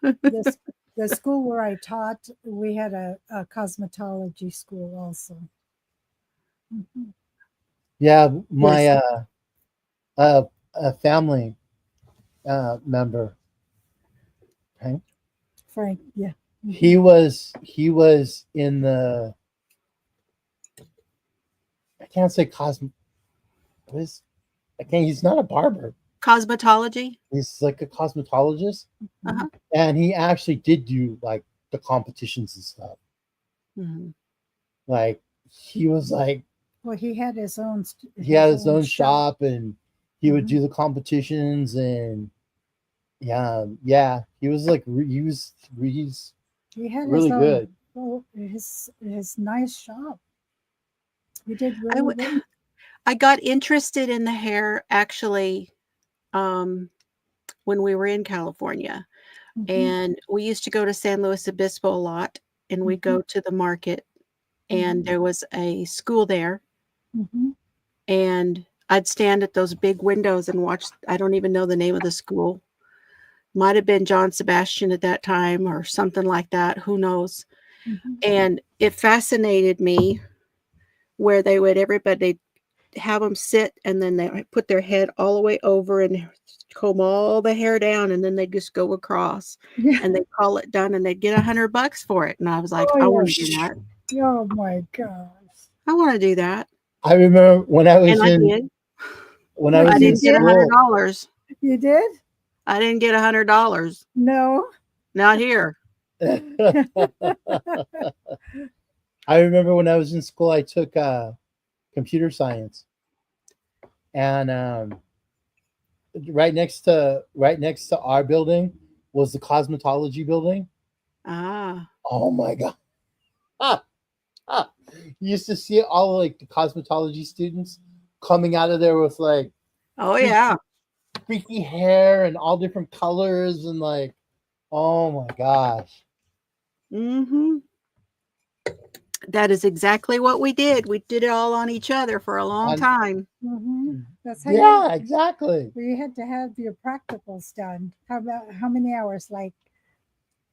the school where I taught, we had a cosmetology school also. Mhm. yeah, my Yes. a family member, okay? Frank, yeah. He was in the, I can't say cosmo. He's not a barber. Cosmetology. He's like a cosmetologist, Uh-huh. and he actually did do like the competitions and stuff. Mhm. Like he was like Well, he had his own. he had his own shop, and he would Mhm. do the competitions, and yeah, he was like he's He had really his own. good. Oh, his nice shop. He did I really w- well. I got interested in the hair actually um, when we were in California, Mhm. and we used to go to San Luis Obispo a lot, and we'd go to the market, and there was a school there, Mhm. and I'd stand at those big windows and watch. I don't even know the name of the school. Might have been John Sebastian at that time or something like that. Who knows? Mhm. And it fascinated me where they would everybody have them sit and then they put their head all the way over and comb all the hair down and then they just go across Yeah. and they call it done and they'd get $100 for it. And I was like, Oh I yeah. want to do that. Oh my gosh. I want to do that. I remember when I And was I in did. when I What I was you in didn't get did? school. $100. You did? I didn't get $100. No. Not here. I remember when I was in school, I took computer science, and right next to our building was the cosmetology building. Ah. Oh my god! Ah, ah. You used to see all like the cosmetology students coming out of there with like Oh freaky, yeah. freaky hair and all different colors and like, oh my gosh! Mm-hmm. That is exactly what we did. We did it all on each other for a long On, time. Mhm. That's how yeah, exactly. you had to have your practicals done. How many hours? Like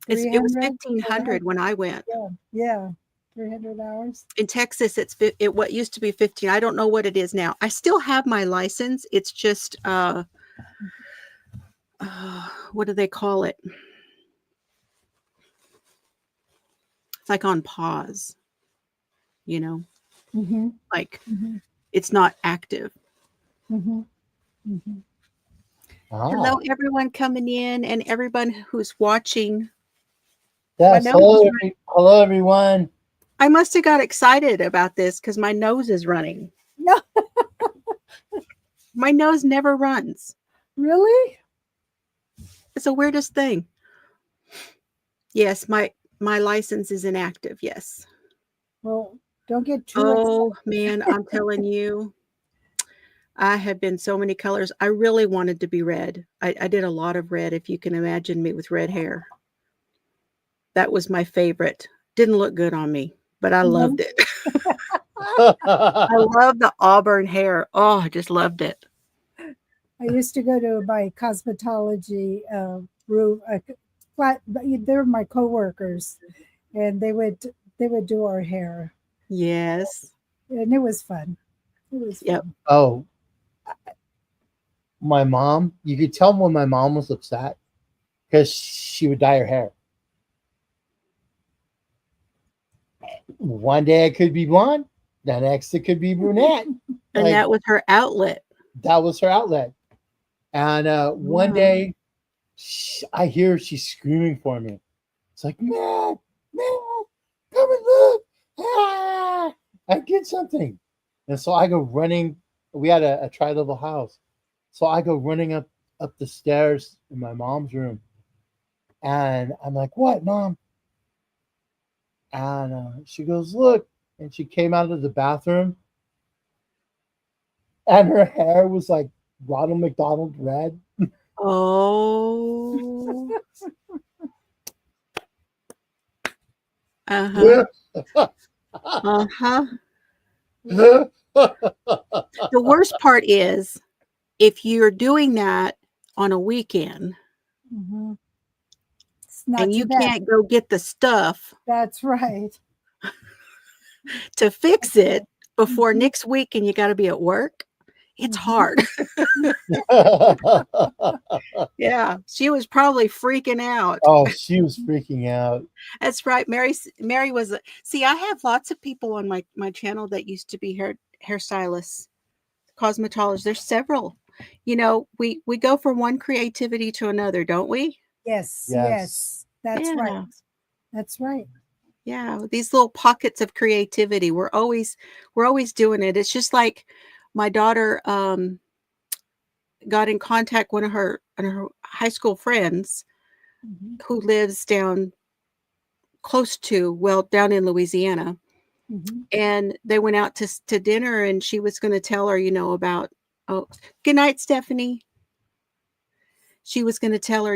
It was 300? 1,500 when I went. Yeah. Yeah. 300 hours. In Texas, it what used to be 15. I don't know what it is now. I still have my license. It's just what do they call it? It's like on pause, you know, Mm-hmm. like Mm-hmm. it's not active. Mm-hmm. Mm-hmm. Hello, Ah, everyone coming in and everyone who's watching. My yes. nose is running. Hello, everyone. I must have got excited about this because my nose is running. No, My nose never runs. really? It's the weirdest thing. Yes, my license is inactive. Yes. Well, don't get too excited. Oh man, I'm telling you, I have been so many colors. I really wanted to be red. I did a lot of red, if you can imagine me with red hair. That was my favorite. Didn't look good on me, but I No. loved it. I love the auburn hair. Oh, I just loved it. I used to go to my cosmetology room. They're my coworkers, and they would do our hair, Yes. and it was fun. It was Yep. fun. Oh, my mom. You could tell when my mom was upset because she would dye her hair. One day it could be blonde, the next it could be brunette. And Like that was her outlet. that was her outlet. And one Mhm. day, I hear she's screaming for me. It's like, man, come and look! Ah, I did something. And so I go running. We had a tri-level house, so I go running up the stairs in my mom's room, and I'm like, "What, mom?" And she goes, "Look," and she came out of the bathroom, and her hair was like Ronald McDonald red. Oh. Uh-huh. Uh-huh. The worst part is if you're doing that on a weekend Mhm. It's not and too you bad. can't go get the stuff That's right. to fix it before Mhm. next week and you got to be at work, it's Mhm. hard. Yeah, she was probably freaking out. Oh, she was freaking out. That's right. Mary was see, I have lots of people on my channel that used to be hairstylists, cosmetologists. There's several. we go from one creativity to another, don't we? Yes, Yes. yes. That's Yeah. right. That's right. Yeah, these little pockets of creativity. We're always doing it. It's just like my daughter got in contact with one of her high school friends Mhm, who lives down down in Louisiana. mhm. And they went out to dinner, and she was going to tell her, about, oh, good night, Stephanie. She was going to tell her,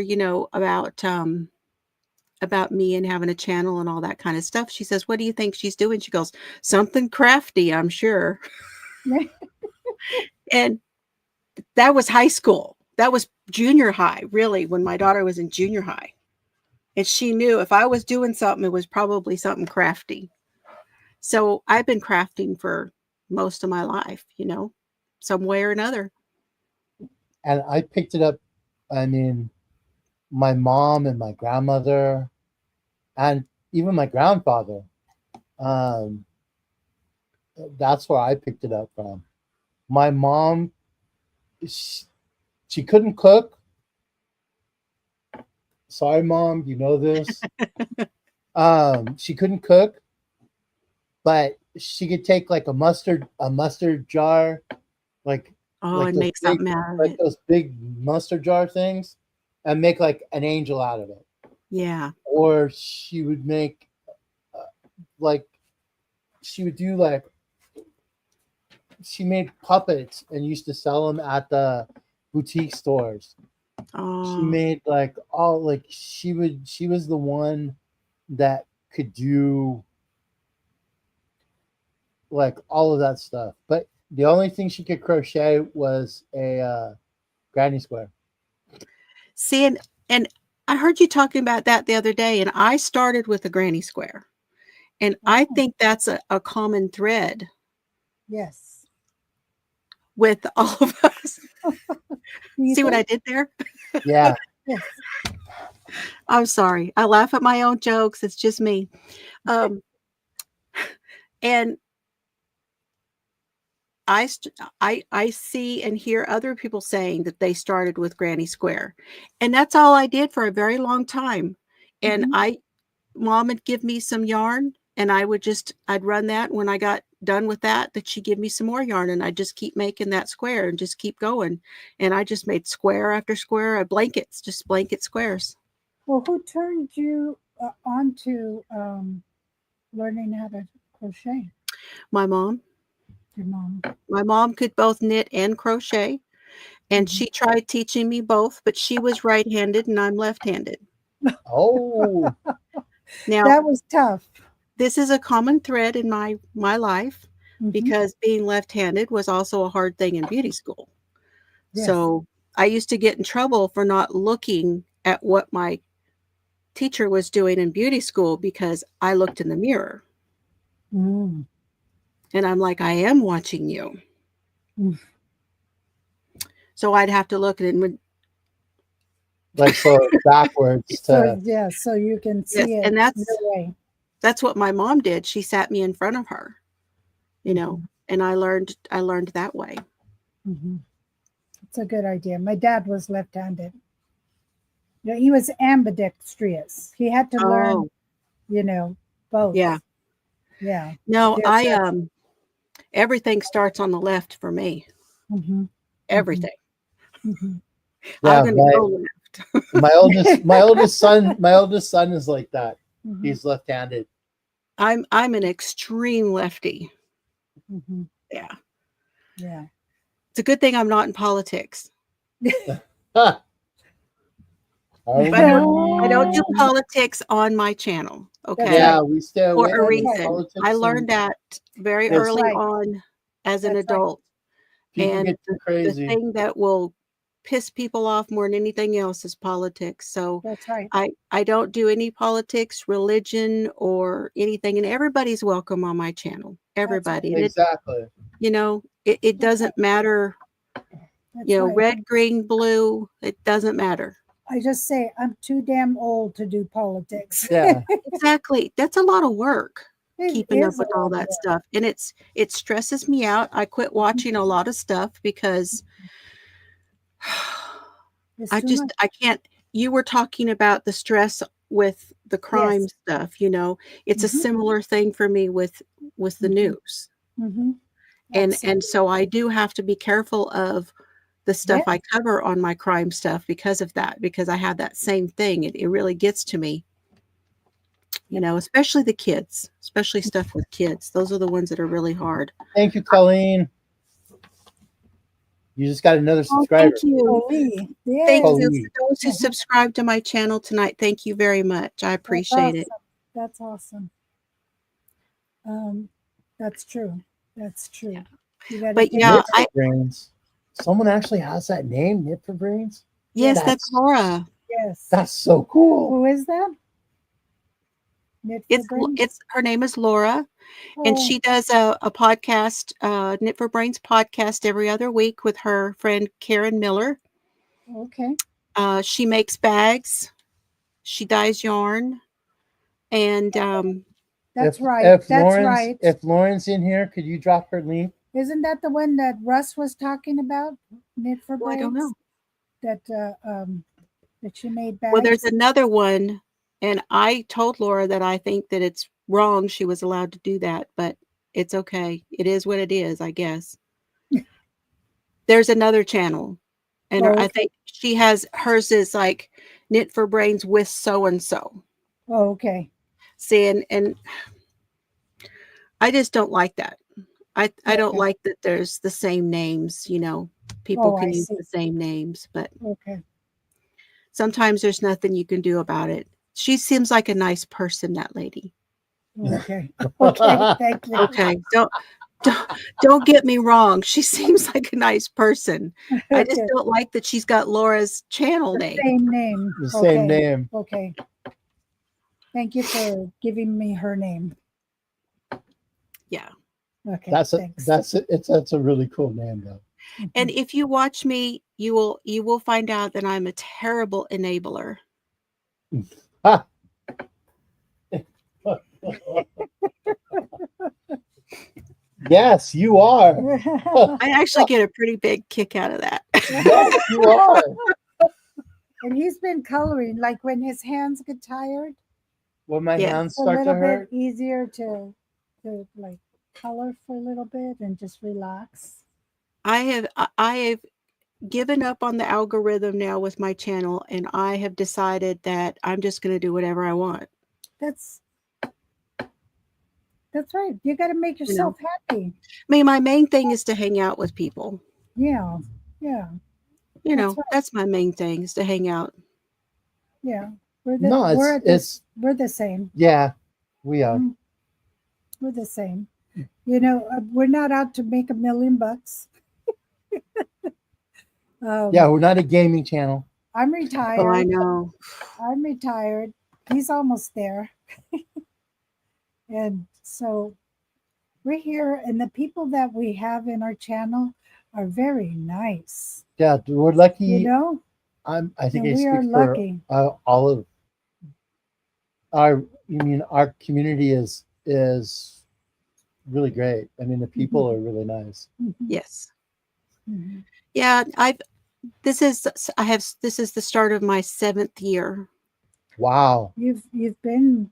about me and having a channel and all that kind of stuff. She says, "What do you think she's doing?" She goes, "Something crafty, I'm sure." And that was high school. That was junior high, really, when my daughter was in junior high. And she knew if I was doing something, it was probably something crafty. So I've been crafting for most of my life, some way or another. And I picked it up. I mean, my mom and my grandmother, and even my grandfather. Um, that's where I picked it up from. My mom, she couldn't cook. Sorry, mom, you know this. She couldn't cook, but she could take like a mustard jar, like Oh, like and those make big something out of like it. those big mustard jar things, and make like an angel out of it. Yeah. Or she would make uh, like she would do like she made puppets and used to sell them at the boutique stores. She Oh, made like all like she was the one that could do like all of that stuff. But the only thing she could crochet was a granny square. see, and I heard you talking about that the other day, and I started with a granny square. And I Oh, think that's a common thread yes. with all of us. Do you See what I think? did there? Yeah, Yes. I'm sorry. I laugh at my own jokes. It's just me. Um, and I see and hear other people saying that they started with granny square, and that's all I did for a very long time. And Mhm. mom would give me some yarn, and I'd run that. When I got done with that she'd give me some more yarn, and I'd just keep making that square and just keep going. And I just made square after square of blankets, just blanket squares. Well, who turned you on to learning how to crochet? My mom. Your mom. My mom could both knit and crochet, and Mhm. she tried teaching me both, but she was right-handed and I'm left-handed. oh, Now, That was tough. this is a common thread in my life Mhm. because being left-handed was also a hard thing in beauty school. Yes. So, I used to get in trouble for not looking at what my teacher was doing in beauty school because I looked in the mirror, Mm. and I'm like, "I am watching you." Mm. So, I'd have to look at it and like so backwards So to yeah, so you can yes, see it and your way. that's what my mom did. She sat me in front of her, Mhm. and I learned that way. Mhm. It's a good idea. My dad was left-handed. Yeah, he was ambidextrous. He had to learn, Oh, you know, both. yeah. Yeah. No, Yeah. everything starts on the left for me. Mm-hmm. Everything. Mm-hmm. I'm yeah. gonna go left. My oldest son is like that. Mm-hmm. He's left-handed. I'm an extreme lefty. Mm-hmm. Yeah. Yeah. It's a good thing I'm not in politics. Huh. But I don't do Oh, politics on my channel, That's okay? yeah, right. we stay For away a That's from right. reason. I politics and learned that very That's because early right. on as an That's right. adult. people And get too the crazy. thing that will piss people off more than anything else is politics. So That's right. I don't do any politics, religion, or anything, and everybody's welcome on my channel. That's right. Everybody. And Exactly. it That's right. doesn't matter, That's right. red, green, blue, it doesn't matter. I just say I'm too damn old to do politics. Yeah. Exactly. That's a lot of work, It keeping up is a with all lot of that work. stuff. And it stresses me out. I quit watching a lot of stuff because It's I too just much. I can't. You were talking about the stress with the crime Yes. stuff, you know. It's a Mhm. similar thing for me with the Mhm. news. Mm-hmm. And so I do have to be careful of the stuff Yes. I cover on my crime stuff because of that, because I have that same thing. It really gets to me, you know, especially the kids, especially stuff with kids. Those are the ones that are really hard. Thank you, Colleen. You just got another Oh, subscriber. thank you. Holy. Thank Yes. you Colleen. for those who subscribed to my channel tonight. Thank you very much. I That's appreciate awesome. it. That's awesome. That's true. That's true. You got to But take yeah, Knit for Brains. Someone actually has that name, Knit for Brains? yes, that's That's Laura. Yes. that's so cool. Who is that? Knit for Brains? It's her name is Laura, and Oh, she does a podcast, Knit for Brains podcast every other week with her friend Karen Miller. okay. She makes bags, she dyes yarn, and That's right. If That's Lauren's right. if Lauren's in here, could you drop her link? Isn't that the one that Russ was talking about? Knit for well, I don't Brains? know. That she made Well, there's bags? another one, and I told Laura that I think that it's wrong she was allowed to do that, but it's okay. It is what it is, I guess. There's another channel, and Oh, I okay. think she has hers is like Knit for Brains with so and so. Oh, okay. See, and I just don't like that. I don't Okay. like that there's the same names, you know. People Oh, can I use see. the same names, but Okay. sometimes there's nothing you can do about it. She seems like a nice person, that lady. Okay. Okay. Thank you. Okay, don't don't get me wrong. She seems like a nice person. I just Okay. don't like that she's got Laura's channel name. Same name. The same name. Okay. Thank you for giving me her name. Yeah. Okay. That's Thanks. that's a really cool name though. And if you watch me, you will find out that I'm a terrible enabler. Ah. Yes, you are. I actually get a pretty big kick out of that. Yes, you are. And he's been coloring, like when his hands get tired, When my Yes. hands it's a start to little hurt. bit easier to like color for a little bit and just relax. I have given up on the algorithm now with my channel, and I have decided that I'm just going to do whatever I want. That's right. You got to make yourself happy. I mean, my main thing is to hang out with people. Yeah. Yeah. You That's know, right. that's my main thing, is to hang out. Yeah. No, We're the same. yeah, we are. Mm, We're the same. You know, we're not out to make $1 million. Yeah, we're not a gaming channel. I'm Oh, I retired. know. I'm retired. He's almost there. And so we're here, and the people that we have in our channel are very nice. Yeah, we're lucky. You know, I think and I we are speak for lucky. all of our. You mean our community is really great. I mean, the people are really nice. Mhm, Yes. mhm. Yeah, this is the start of my 7th year. Wow. You've been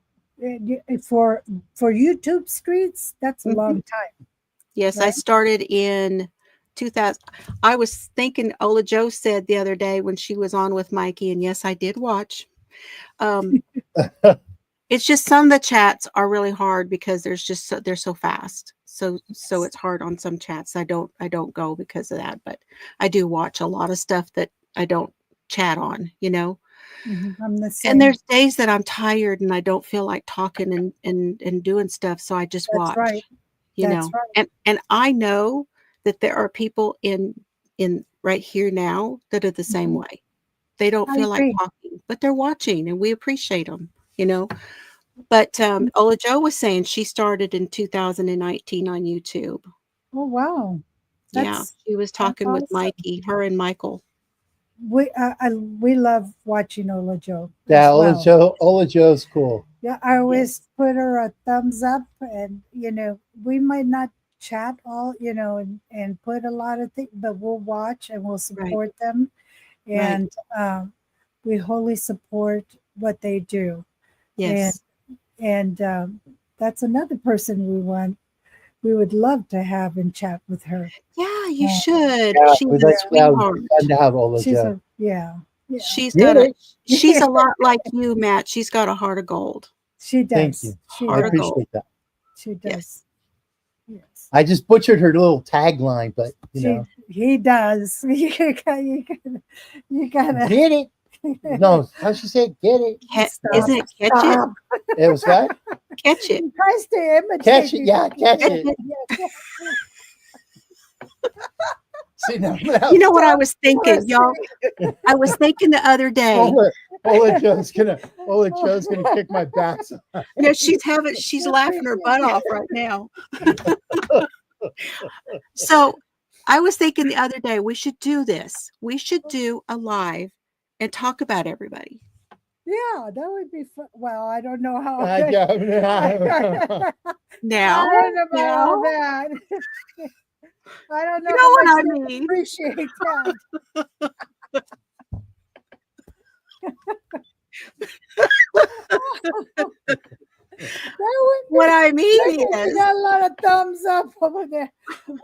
for YouTube streets. That's a Mhm. long time. Yes, I Right. started in 2000. I was thinking, Ola Joe said the other day when she was on with Mikey, and yes, I did watch. It's just some of the chats are really hard because they're so fast. So it's hard on some chats. I don't go because of that, but I do watch a lot of stuff that I don't chat on, you know. I'm the same. And there's days that I'm tired and I don't feel like talking and doing stuff, so I just That's watch. right. You That's know, right. and I know that there are people in right here now that are the same Mhm. way. They don't I feel like agree. talking, but they're watching, and we appreciate them, you know. But Ola Jo was saying she started in 2019 on YouTube. Oh wow, Yeah, she was that's talking with awesome. Mikey, her and Michael. We love watching Ola Jo. Yeah, as well. Ola Joe's cool. Yeah, I always Yes. put her a thumbs up, and we might not chat all, and put a lot of things, but we'll watch and we'll Right. support them. and we wholly support what they do. Yes. And that's another person we would love to have and chat with her. Yeah, you should. Yeah, She's we'd a like that would sweetheart. be fun to have Ola She's Jo. yeah. She's Get got a it? she's a lot like you, Matt. She's got a heart of gold. She does. Thank you. She I Heart of does. gold. appreciate that. She does. Yes. I just butchered her little tagline, but He does. You gotta get it. No, how she say it? Get it? Isn't it catch Stop. It was what? it? Catch it. He tries to imitate Catch it, you. yeah, catch it. Yeah. See, now, You know what I was thinking, y'all? I was thinking the other day. Ola Jo's gonna kick my backside. Yeah, she's laughing her butt off right now. So I was thinking the other day, we should do this. We should do a live and talk about everybody. Yeah, that would be fun. Well, I don't know how. I don't know. Now, I don't know about all that. I don't know. you know how what I much you mean? appreciate that. What I mean You is, got a lot of thumbs up over there.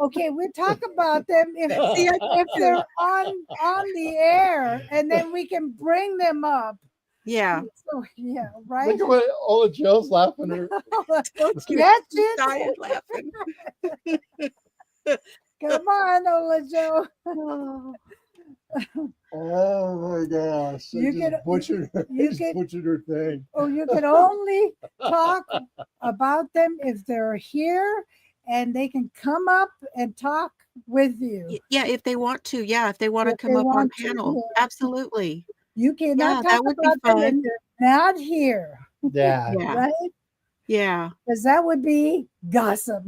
Okay, we talk about them if they're on the air, and then we can bring them up. yeah. So yeah, right. Look at what Ola Jo's laughing at. Catch it. Dying laughing. Come on, Ola Jo. Oh my gosh! Butchered her. Butchered her thing. Oh, you can only talk about them if they're here, and they can come up and talk with you. Yeah, if they want to. Yeah, if they want to If come they up on want to, panel. yeah. Absolutely. You cannot Yeah, talk that would be about them if fun. they're not here, Yeah. Yeah. right? Yeah. Because that would be gossip.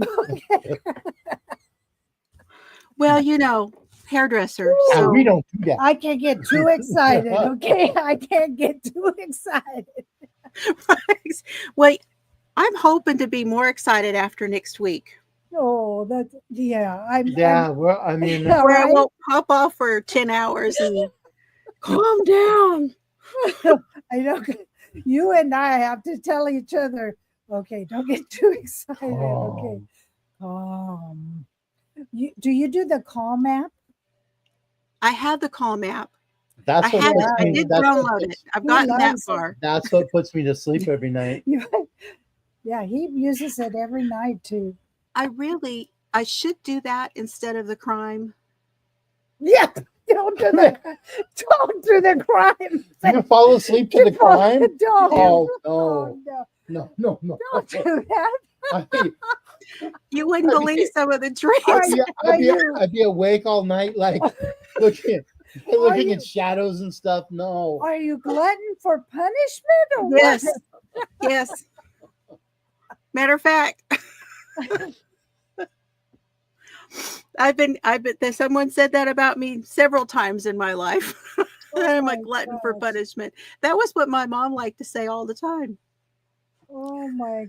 Well, hairdresser. And So we don't do that. I can't get too excited, okay? I can't get too excited. well, I'm hoping to be more excited after next week. Oh, that's yeah. Yeah. Well, I mean, Yeah, Where I right? won't pop off for 10 hours and calm down. I know you and I have to tell each other, okay, don't get too excited. Okay. Do you do the calm app? I have the Calm app. that's I what have puts it. I me. did That's what download it. puts, I've He gotten that loves it. far. that's what puts me to sleep every night. Yeah, he uses it every night too. I should do that instead of the crime. Yeah, don't do the don't do the crime. You fall asleep to the crime? Don't. Oh Oh, no, no. no. Don't do that. You wouldn't I mean, believe some of the dreams. I'd be awake all night, like looking at shadows and stuff. No. Are you glutton for punishment or what? Yes. Yes. Matter of fact, someone said that about me several times in my life. I'm a my glutton for gosh. punishment. That was what my mom liked to say all the time. Oh my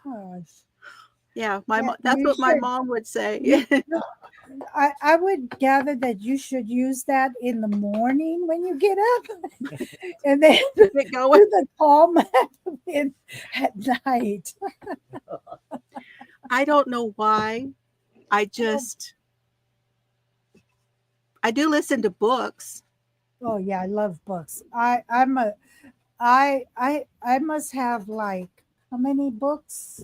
gosh. Yeah, Yeah, that's you what my should- mom would say. I would gather that you should use that in the morning when you get up, and then Keep it do going. the calm at night. I don't know why. I do listen to books. Oh yeah, I love books. I must have like how many books?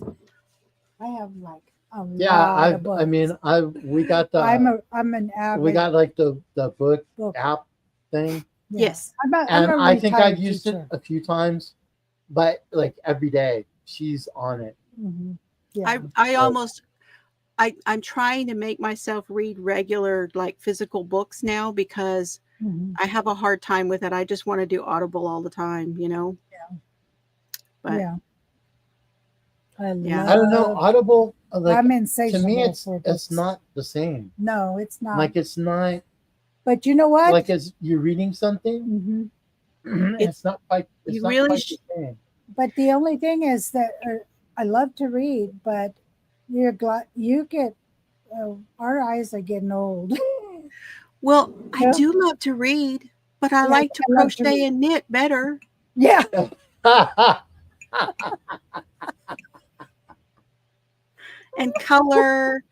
I have like a lot of books. We got the I'm an avid we got like the book book. app thing, Yeah. Yes. I'm a I think I've retired used teacher. it a few times, but like every day she's on it. Mhm. Yeah. I'm trying to make myself read regular like physical books now because Mhm. I have a hard time with it. I just want to do Audible all the time, Yeah. But yeah. I don't know. Audible, like I'm to insatiable me, it's for books. not the same. No, it's not. Like it's not but you know what? like as you're reading something. Mhm. It's not quite. It's you not really quite sh- the same. But the only thing is that I love to read, but our eyes are getting old. well, I Yeah. do love to read, But I Yeah, like to I love to crochet read. and knit better, Yeah. and color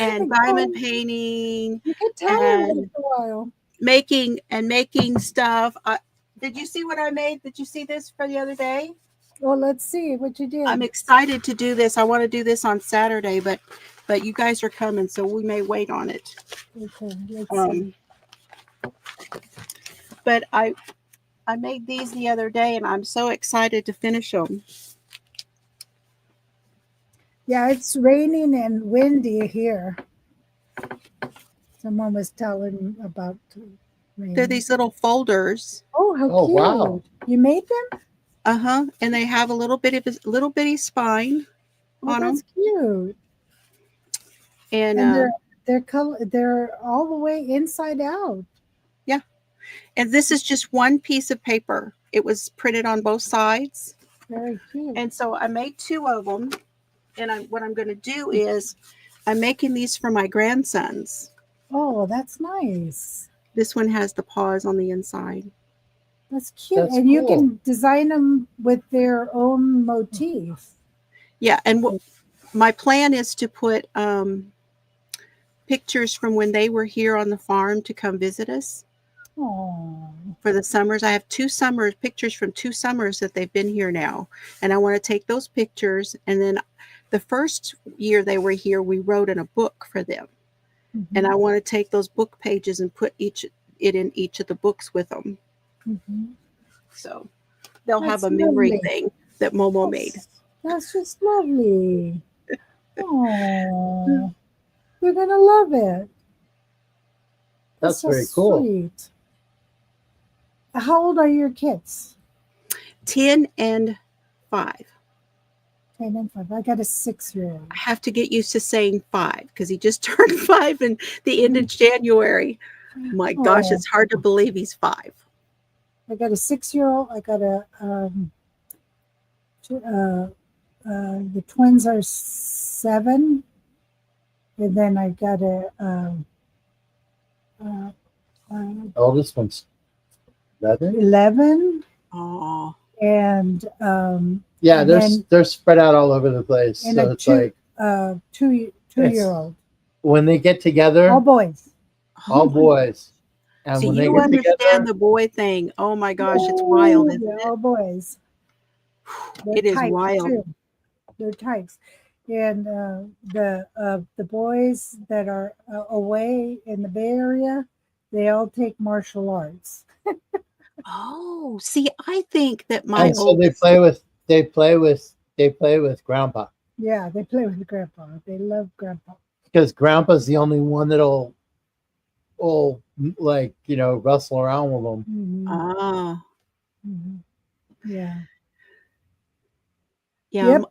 and diamond Oh, painting you get tired after and a while. making stuff. Did you see what I made? Did you see this for the other day? Well, let's see what you did. I'm excited to do this. I want to do this on Saturday, but you guys are coming, so we may wait on it. Okay, let's see. But I made these the other day, and I'm so excited to finish them. Yeah, it's raining and windy here. Someone was telling about rain. They're these little folders. Oh, how Oh, cute! wow. You made them? And they have a little bitty spine Oh, on that's them, cute. and And they're color. They're all the way inside out. yeah. And this is just one piece of paper. It was printed on both sides, Very cute. and so I made two of them. And what I'm going to do is I'm making these for my grandsons. Oh, that's nice. This one has the paws on the inside. That's cute. That's And you cool. can design them with their own motif. Yeah, and my plan is to put pictures from when they were here on the farm to come visit us Oh, for the summers. I have pictures from 2 summers that they've been here now, and I want to take those pictures. And then the first year they were here, we wrote in a book for them, and I want to take those book pages and put it in each of the books with them. So they'll have a memory thing that Momo made. That's just lovely. Oh, you're gonna love it. That's so very cool. Sweet. How old are your kids? 10 and 5. 10 and 5. I got a 6-year-old. I have to get used to saying 5 because he just turned 5 in the end of January. My gosh, it's hard to believe he's 5. I got a 6-year-old. I got the twins are 7, and then I got Oldest one's 11. 11, Oh, and Yeah, and they're spread out all over the place. and So a it's like 2-year-old. when they get together, All boys. all boys. And so when they you get understand together, the boy thing. Oh my gosh, it's wild, isn't Yeah, it? all boys. They're It is types, wild. too. They're types, and the boys that are away in the Bay Area, they all take martial arts. Oh, see, I think that my and so oldest, they play with grandpa, Yeah, they play with grandpa. They love grandpa. because grandpa's the only one that'll like, wrestle around with them. Mhm, ah, mhm. Yeah. yeah, Yep.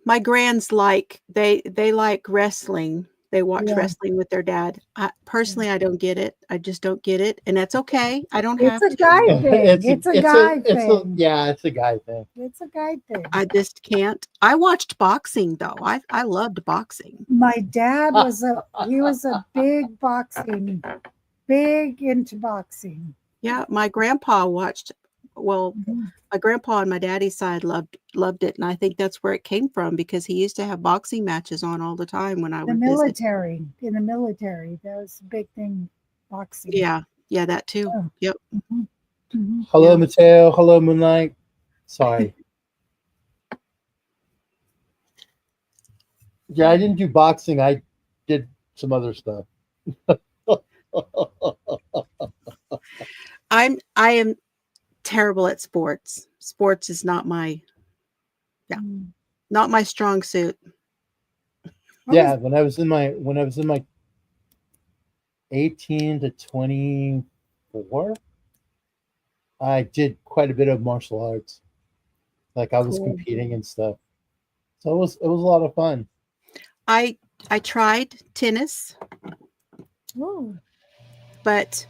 my grands they like wrestling. They watch Yeah. wrestling with their dad. Personally, I don't get it. I just don't get it, and that's okay. I don't It's have a to. guy thing. It's a guy it's a thing. yeah, it's a guy thing. It's a guy thing. I just can't. I watched boxing though. I loved boxing. My dad was a big into boxing. Yeah, my grandpa watched. Well, Mhm. my grandpa on my daddy's side loved it, and I think that's where it came from because he used to have boxing matches on all the time when I The would visit. military, in the military, that was a big thing, boxing. Yeah, that too. Oh. Yep. Mhm. Mhm. Hello, Yeah. Mateo. Hello, Moonlight. Sorry. Yeah, I didn't do boxing. I did some other stuff. I am terrible at sports. Sports is not my Mm. strong suit. Yeah, when I was in my 18 to 24, I did quite a bit of martial arts. Like I was Cool. competing and stuff. So it was a lot of fun. I tried tennis, Oh, but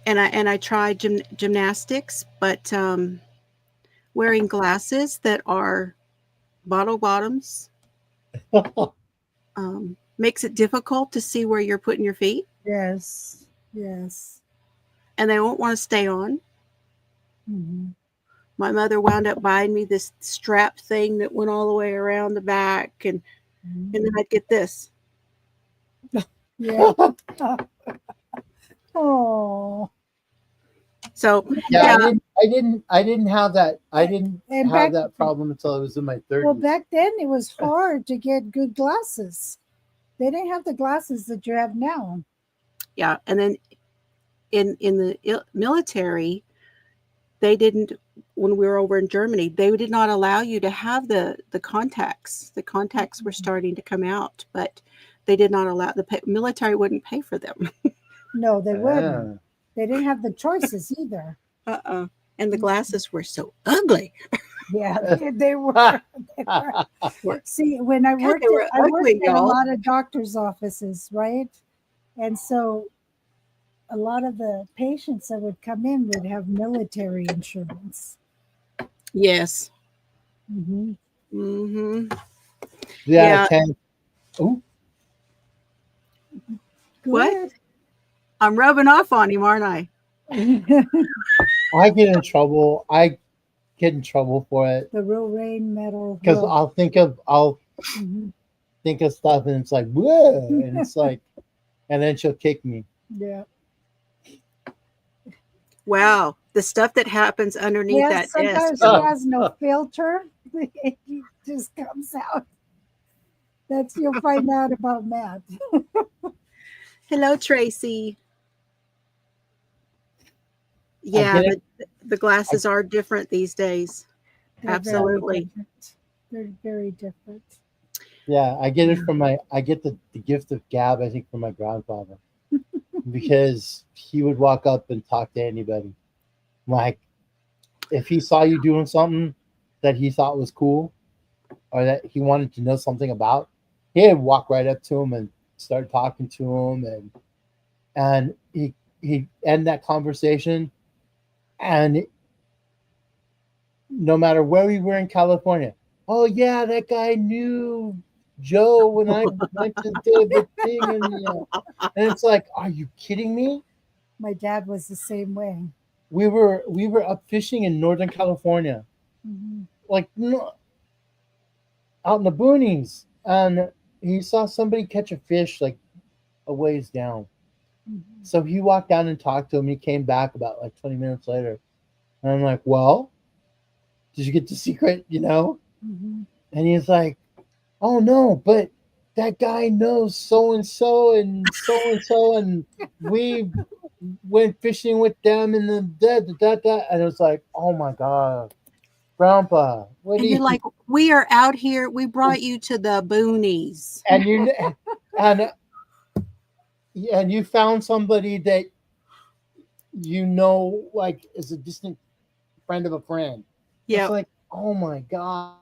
and I tried gymnastics, but wearing glasses that are bottle bottoms makes it difficult to see where you're putting your feet. yes, yes. and they won't want to stay on. Mhm. My mother wound up buying me this strap thing that went all the way around the back, and then I'd get this. Yeah. Oh. So Yeah, yeah, I didn't have that. I didn't And have back that problem until I was in my 30s. well, back then it was hard to get good glasses. They didn't have the glasses that you have now. yeah, and then in the military, they didn't. When we were over in Germany, they did not allow you to have the contacts. The contacts were starting to come out, but they did not allow military wouldn't pay for them. No, they wouldn't. Ah. They didn't have the choices either. And the glasses were so ugly. Yeah, they were. They were. See, when I God, worked, they were I worked ugly, in a y'all. lot of doctors' offices, right? And so a lot of the patients that would come in would have military insurance. Yes. Mm-hmm. Mm-hmm. Yeah, Yeah. Ooh, What? I'm rubbing off on him, aren't I? I get in trouble. I get in trouble for it The real rain metal. because rope. I'll Mhm. think of stuff and it's like whoa, and it's like, and then she'll kick me. Yeah. Wow. The stuff that happens underneath Yeah, that sometimes desk. she has no filter. It just comes out. That's you'll find out about Matt. Hello, Tracy. I Yeah, get it. the glasses are different these days. They're Absolutely. Very different. They're very different. Yeah, I get it from I get the gift of gab, I think, from my grandfather. Because he would walk up and talk to anybody. Like, if he saw you doing something that he thought was cool or that he wanted to know something about, he'd walk right up to him and start talking to him, and he'd end that conversation, and no matter where we were in California, oh yeah, that guy knew Joe when I went to the thing, and it's like, are you kidding me? My dad was the same way. We were up fishing in Northern California, Mhm. like no, out in the boonies, and he saw somebody catch a fish like a ways down. Mhm. So he walked down and talked to him. He came back about like 20 minutes later, and I'm like, "Well, did you get the secret?" Mhm. And he's like, "Oh no, but that guy knows so and so and so and so, and we went fishing with them and the da. And it was like, oh my god, Grandpa, what do And you're you like, we are out here. We brought you to the boonies. and you and and you found somebody that like is a distant friend of a friend. It's Yeah. like, oh my god.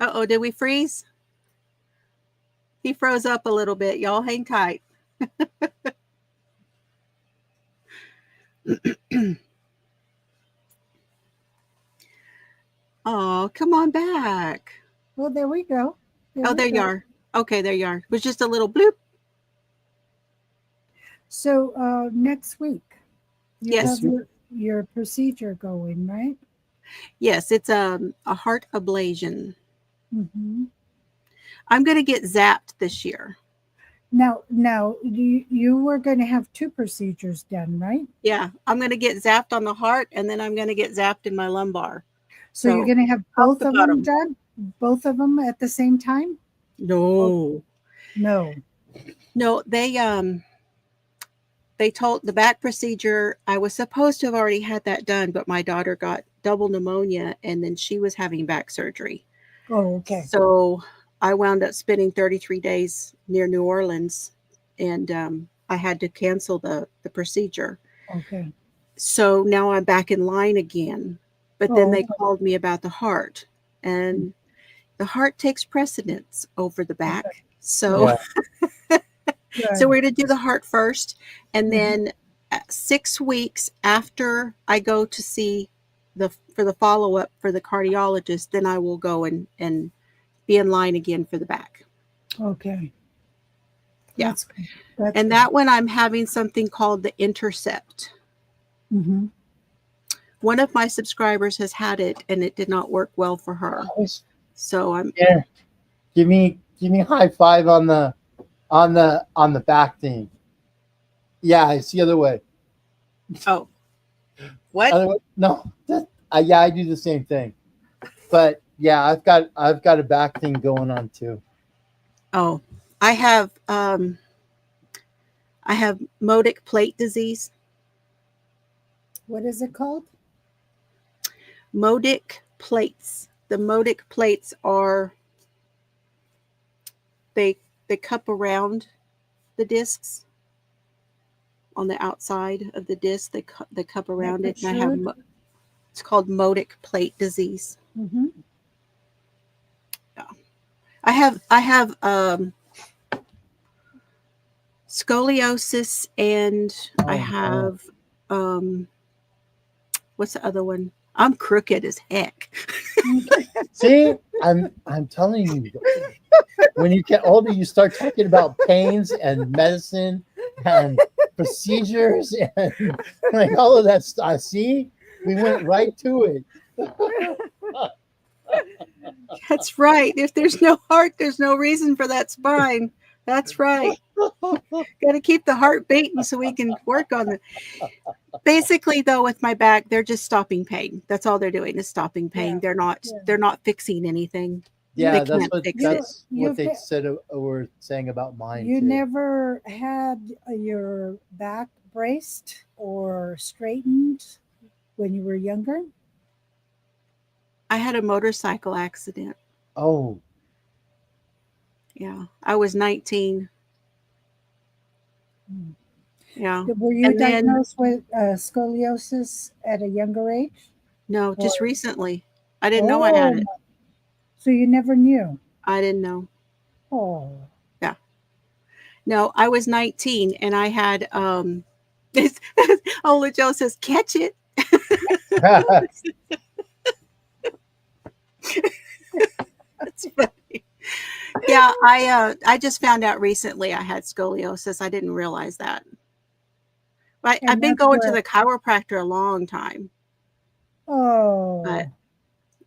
Uh-oh, did we freeze? He froze up a little bit. Y'all hang tight. Oh, come on back. Well, there we go. Oh, there you are. Okay, there you are. It was just a little bloop. So next week, you Yes. have your procedure going, right? Yes, it's a heart ablation. Mm-hmm. I'm going to get zapped this year. Now, you were going to have 2 procedures done, right? Yeah, I'm going to get zapped on the heart, and then I'm going to get zapped in my lumbar. So you're going to have both of them done? Both of them at the same time? No. No. No, they told the back procedure, I was supposed to have already had that done, but my daughter got double pneumonia and then she was having back surgery. Oh, okay. So I wound up spending 33 days near New Orleans, and I had to cancel the procedure. Okay. So now I'm back in line again. But then they called me about the heart, and the heart takes precedence over the back. Okay. So, Yeah. so we're going to do the heart first. And then 6 weeks after I go to see for the follow-up for the cardiologist, then I will go and be in line again for the back. Okay. Yeah. That's And that one I'm having something called the Intercept. Mm-hmm. One of my subscribers has had it and it did not work well for her. So I'm Here, give me a high five on the back thing. Yeah, it's the other way. oh. What? Other way. No, yeah, I do the same thing. But yeah, I've got a back thing going on too. Oh. I have Modic plate disease. What is it called? Modic plates. The Modic plates are they cup around the discs on the outside of the disc. They cup around it. And I have it's called Modic plate disease. Mm-hmm. Yeah. I have scoliosis and I have what's the other one? I'm crooked as heck. See, I'm telling you, when you get older, you start talking about pains and medicine and procedures and like all of that stuff. See, we went right to it. That's right. If there's no heart, there's no reason for that spine. That's right. Got to keep the heart beating so we can work on it. Basically, though, with my back, they're just stopping pain. That's all they're doing is stopping pain. Yeah. They're not fixing anything. Yeah, They that's can't fix what they said were saying about mine. You too. never had your back braced or straightened when you were younger? I had a motorcycle accident. Oh, Yeah, I was 19. Yeah. Were you And then- diagnosed with scoliosis at a younger age? No, just recently. I didn't know I had it. So you never knew? I didn't know. Oh. No, I was 19 and I had Ola Joe says, catch it. That's funny. Yeah, I just found out recently I had scoliosis. I didn't realize that. But And I've been that's going to where- the chiropractor a long time. Oh. But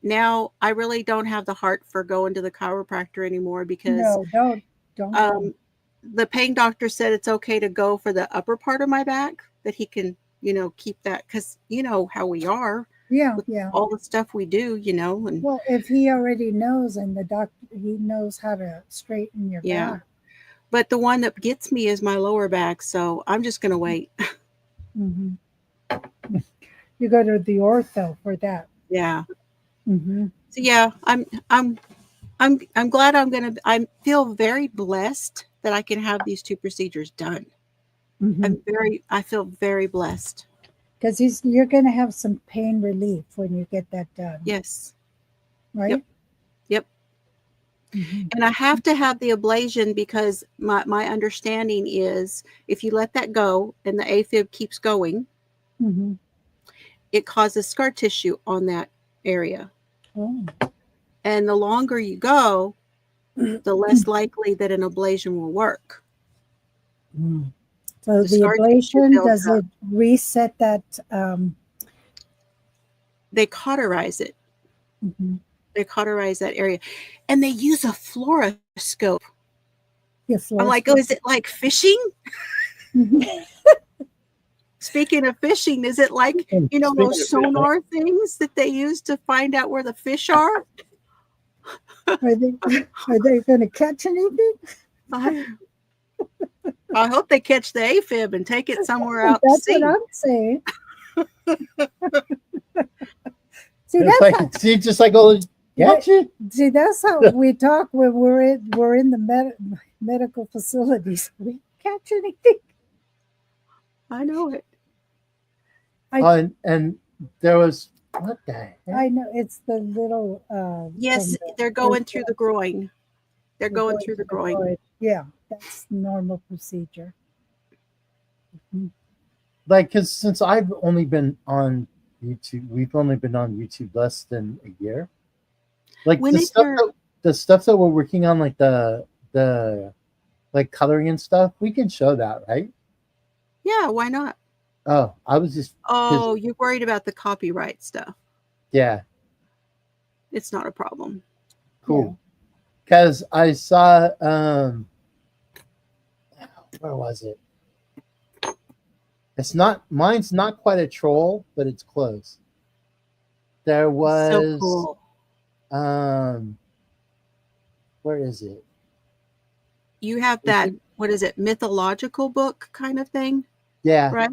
now I really don't have the heart for going to the chiropractor anymore because No, don't. the pain doctor said it's okay to go for the upper part of my back, that he can, keep that, because you know how we are, Yeah, with yeah. all the stuff we do, and Well, if he already knows and the doctor, he knows how to straighten your Yeah. back. but the one that gets me is my lower back, so I'm just gonna wait. Hmm. You go to the ortho for that. Yeah. Hmm. So yeah, I'm glad I feel very blessed that I can have these two procedures done. I feel very blessed. Because you're going to have some pain relief when you get that done. Yes. Right? Yep. Mhm. And I have to have the ablation because my understanding is if you let that go and the AFib keeps going, Mhm. it causes scar tissue on that area. Oh. And the longer you go, the less likely that an ablation will work. Mm. So The the scar tissue ablation, builds does up. it reset that? They cauterize it. Mhm. They cauterize that area. And they use a fluoroscope. Yeah, I'm like, oh, is it like fishing? Mhm. Speaking of fishing, is it like, Speaking of those fishing. sonar things that they use to find out where the fish are? Are they going to catch anything? I hope they catch the AFib and take it somewhere out to That's sea. what I'm saying. See, It's that's like just like all gotcha. See, that's how we talk when we're in the medical facilities. We catch anything. I know it. And there was what the heck? I know it's the little. Yes, from they're going through the groin. They're going through the groin. Yeah, that's normal procedure. Like, because since I've only been on YouTube, we've only been on YouTube less than a year. Like When the is stuff your- that, the stuff that we're working on, like the like coloring and stuff, we can show that, right? Yeah, why not? Oh, I was just Oh, you're worried about the copyright stuff. yeah, It's not a problem. cool. Because I saw where was it? It's not mine's not quite a troll, but it's close. There So was cool. where is it? You have that, what is it, mythological book kind of thing, Yeah. right?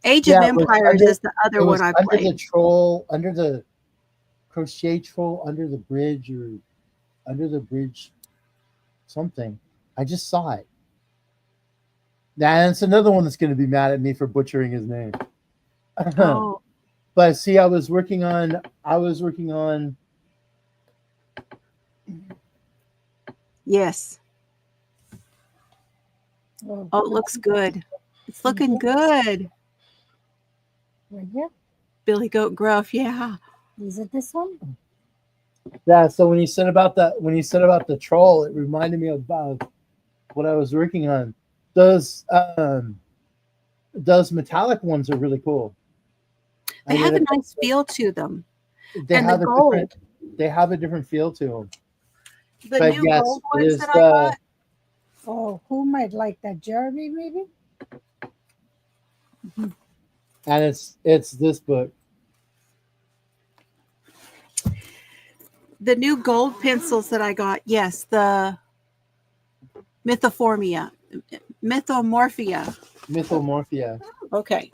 Age Yeah, of it was Empires under is the other it was one I under the played. troll, under the crochet troll, under the bridge or under the bridge something. I just saw it. That's another one that's going to be mad at me for butchering his name. Oh, But see, I was working on yes. Oh, Oh, it looks good. It's looking good. right here. Billy Goat Gruff, yeah. Is it this one? yeah. So when you said about the troll, it reminded me about what I was working on. Those metallic ones are really cool. They have a nice feel to them. They And have the a gold, different they have a different feel to them. the But new yes, gold it ones is that I got, Oh, who might like that? Jeremy, maybe? and it's this book. the new gold pencils that I got, yes, the Mythomorphia. Mythomorphia. Okay.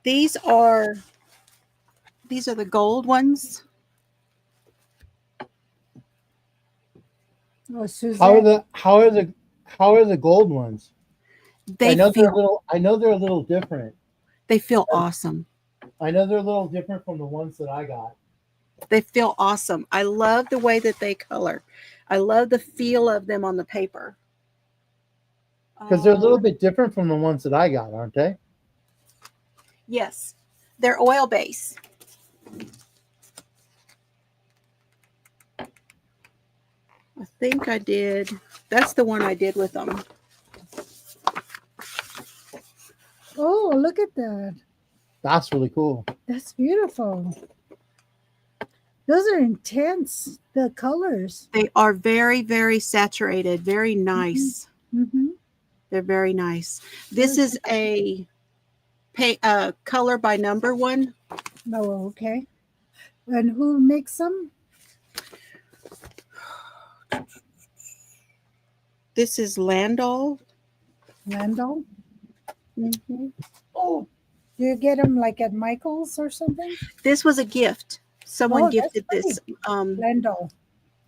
These are the gold ones. Oh, Suzanne. How are the gold ones? They I know they're a feel little different. they feel awesome. I know they're a little different from the ones that I got. They feel awesome. I love the way that they color. I love the feel of them on the paper. Because they're a little bit different from the ones that I got, aren't they? Yes, they're oil base. I think I did. That's the one I did with them. Oh, look at that. That's really cool. That's beautiful. Those are intense, the colors. They are very, very saturated, very nice. Mm-hmm. They're very nice. This is a color by number one. Oh, okay. And who makes them? This is Landau. Landau? Mm-hmm. Oh, do you get them like at Michael's or something? This was a gift. Someone Oh, that's gifted this. Landau.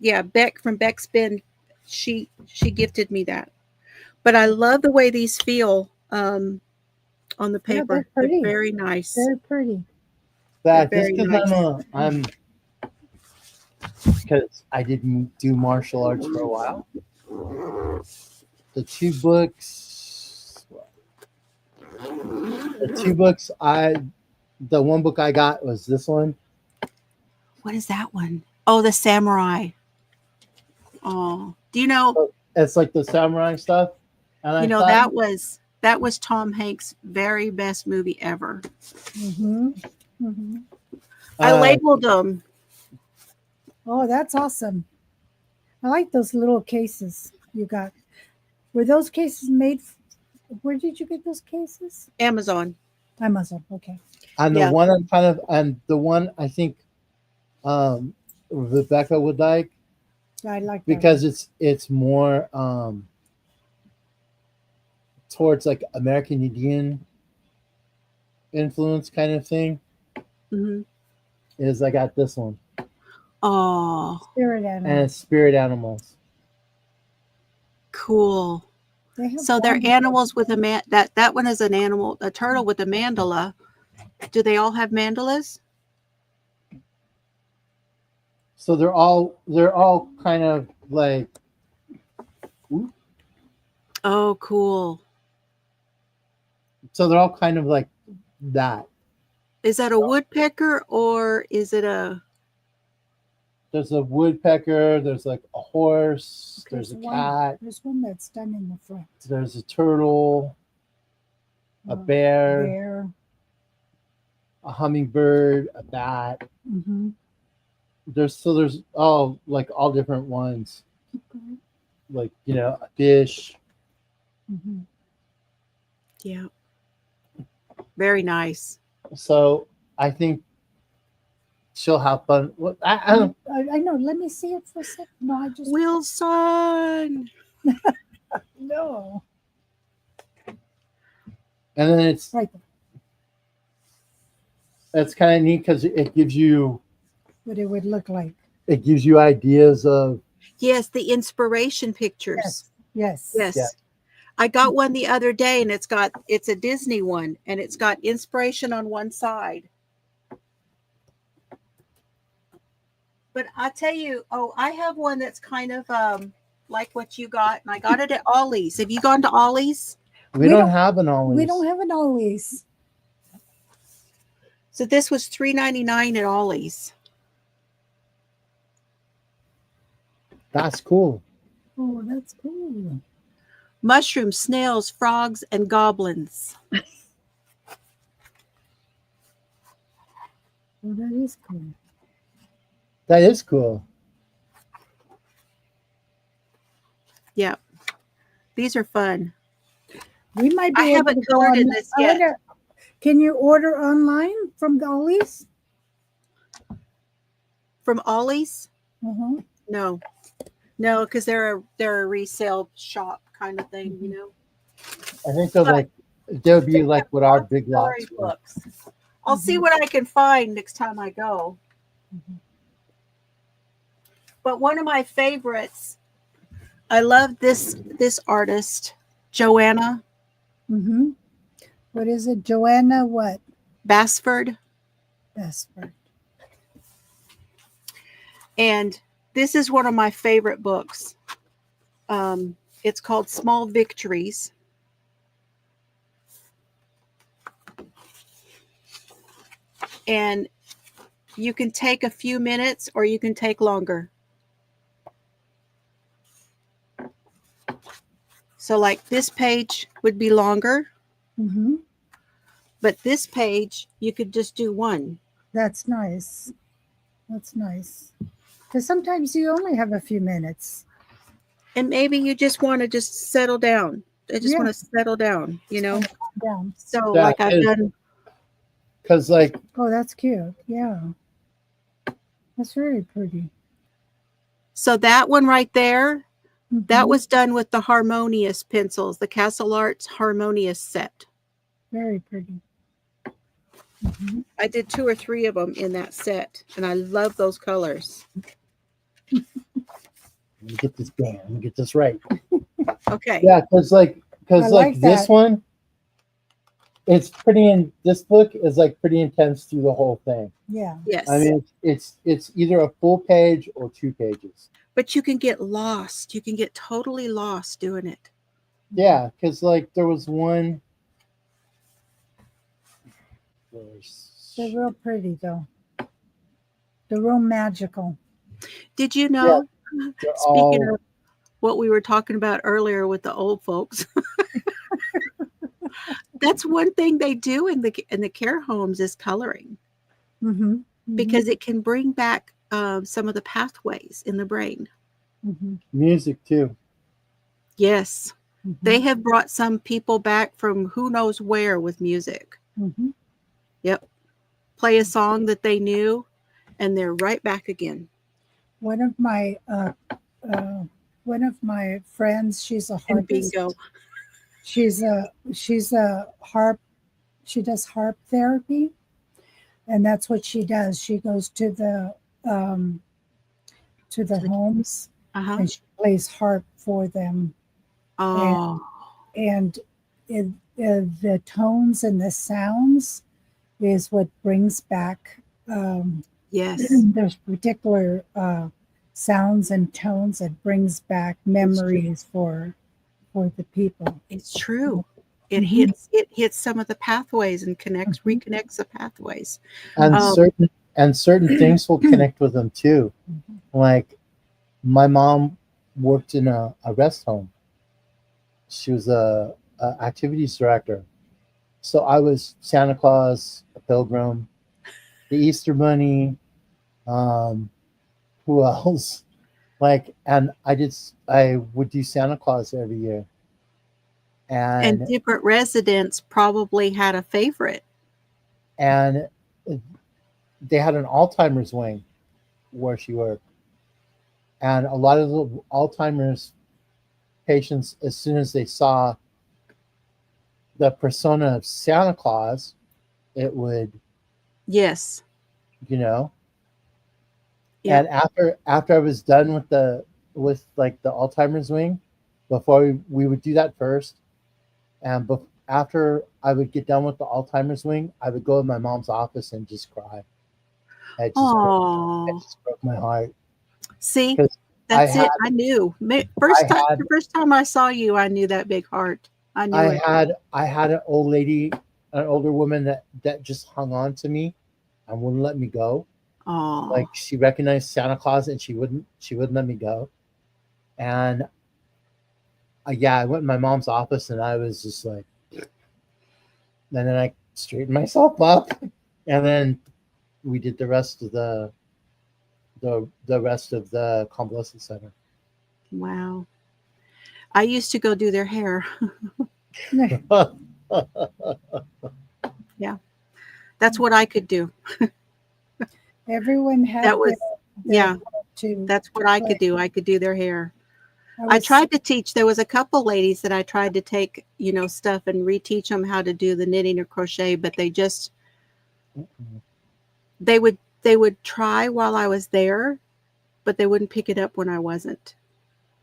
Yeah, Beck from Beck's Bin. She gifted me that. But I love the way these feel on the Yeah, paper. they're They're pretty. very nice. Very pretty. That They're just very because nice. I'm because I didn't do martial arts for a while. The two books the one book I got was this one. What is that one? Oh, the samurai. Oh, do you know? It's like the samurai stuff. And I thought, that was Tom Hanks' very best movie ever. Mm-hmm. Mm-hmm. I labeled them. Oh, that's awesome. I like those little cases you got. Were those cases made? Where did you get those cases? Amazon. Amazon. Okay. and the Yeah. one and the one I think Rebecca would like I like that. because it's more towards like American Indian influence kind of thing. Mm-hmm. Is I got this one Oh, Spirit animal. and it's spirit animals. cool. They have So they're one- animals with a that one is an animal, a turtle with a mandala. Do they all have mandalas? So they're all kind of like Oh, cool. so they're all kind of like that. Is that a woodpecker or is it a there's a woodpecker, there's like a horse, there's a one, cat, there's one that's done in the front. there's a turtle, a bear, Bear. a hummingbird, a bat. Mm-hmm. There's like all different ones. Like, a fish. Mm-hmm. Yeah. Very nice. So I think she'll have fun. Well, I don't. I know. Let me see it for a second. No, I just Wilson. no. And then it's Right there. that's kind of neat because it gives you What it would look like. ideas of. Yes, the inspiration pictures. Yes. Yes. Yeah. I got one the other day and it's a Disney one and it's got inspiration on one side. But I tell you, I have one that's kind of like what you got, and I got it at Ollie's. Have you gone to Ollie's? We don't have an always. We don't have an always. So this was $3.99 at Ollie's. That's cool. Oh, that's cool. Mushrooms, snails, frogs, and goblins. Oh, that is cool. That is cool. Yeah. These are fun. We might be I able haven't to go colored in on- this I yet. wonder, can you order online from Ollie's? From Ollie's? Uh-huh. No, because they're a resale shop kind of thing, you know. I think they'll be like what our big lots Story were. books. I'll see what I can find next time I go. Mhm. But one of my favorites, I love this artist, Joanna Mm-hmm. What is it? Joanna what? Basford. Basford. And this is one of my favorite books. It's called Small Victories. And you can take a few minutes or you can take longer. So like this page would be longer, Mm-hmm. but this page you could just do one. That's nice. That's nice. Because sometimes you only have a few minutes. And maybe you just want to just settle down. I just Yeah. want to settle down, you know? Down. So That like I've is- done, Because like Oh, that's cute. Yeah. That's very pretty. so that one right there, that Mhm. was done with the Harmonious pencils, the Castle Arts Harmonious set. Very pretty. Mhm. I did 2 or 3 of them in that set, and I love those colors. let me get this down. Let me get this right. Okay. Yeah, because I like this that. one, it's pretty. This book is like pretty intense through the whole thing. Yeah. Yes. I mean, it's either a full page or 2 pages. But you can get lost. You can get totally lost doing it. Yeah, because like there was one. They're real pretty though. They're real magical. Did you know, They're speaking all- of what we were talking about earlier with the old folks, that's one thing they do in the care homes is coloring, Mm-hmm. because it can bring back some of the pathways in the brain. Mm-hmm. music too. Yes, they have brought some people back from who knows where with music. Mm-hmm. Play a song that they knew, and they're right back again. One of my friends, she's a And harpist. bingo. She's a harp. She does harp therapy, and that's what she does. She goes to the homes Uh-huh. and she plays harp for them. Oh, And the tones and the sounds is what brings back. yes. There's particular sounds and tones that brings back memories for the people. It's true. It Mhm. hits some of the pathways and reconnects the pathways. And Oh. certain things will connect with them too. Like my mom worked in a rest home. She was a activities director. So I was Santa Claus, a pilgrim, the Easter Bunny. Um, who else? Like, and I would do Santa Claus every year, And and different residents probably had a favorite. and they had an Alzheimer's wing where she worked, and a lot of the Alzheimer's patients, as soon as they saw the persona of Santa Claus, it would, Yes. you know. Yeah. And after I was done with like the Alzheimer's wing, before we would do that first, and after I would get done with the Alzheimer's wing, I would go in my mom's office and just cry. It just broke, it Oh, just broke my heart see, because I that's had it. I knew. I First time, had the first time I saw you, I knew that big heart. I knew it. I had an old lady, an older woman that just hung on to me and wouldn't let me go. Like Oh, she recognized Santa Claus and she wouldn't let me go. And yeah, I went in my mom's office and I was just like, and then I straightened myself up, and then we did the rest of the rest of the convalescent center. wow. I used to go do their hair. Yeah, that's what I could do. Everyone had That was, their yeah, to that's what I play. could do. I could do their hair. I I was tried to teach. There was a couple ladies that I tried to take, stuff and reteach them how to do the knitting or crochet, but they would try while I was there, but they wouldn't pick it up when I wasn't,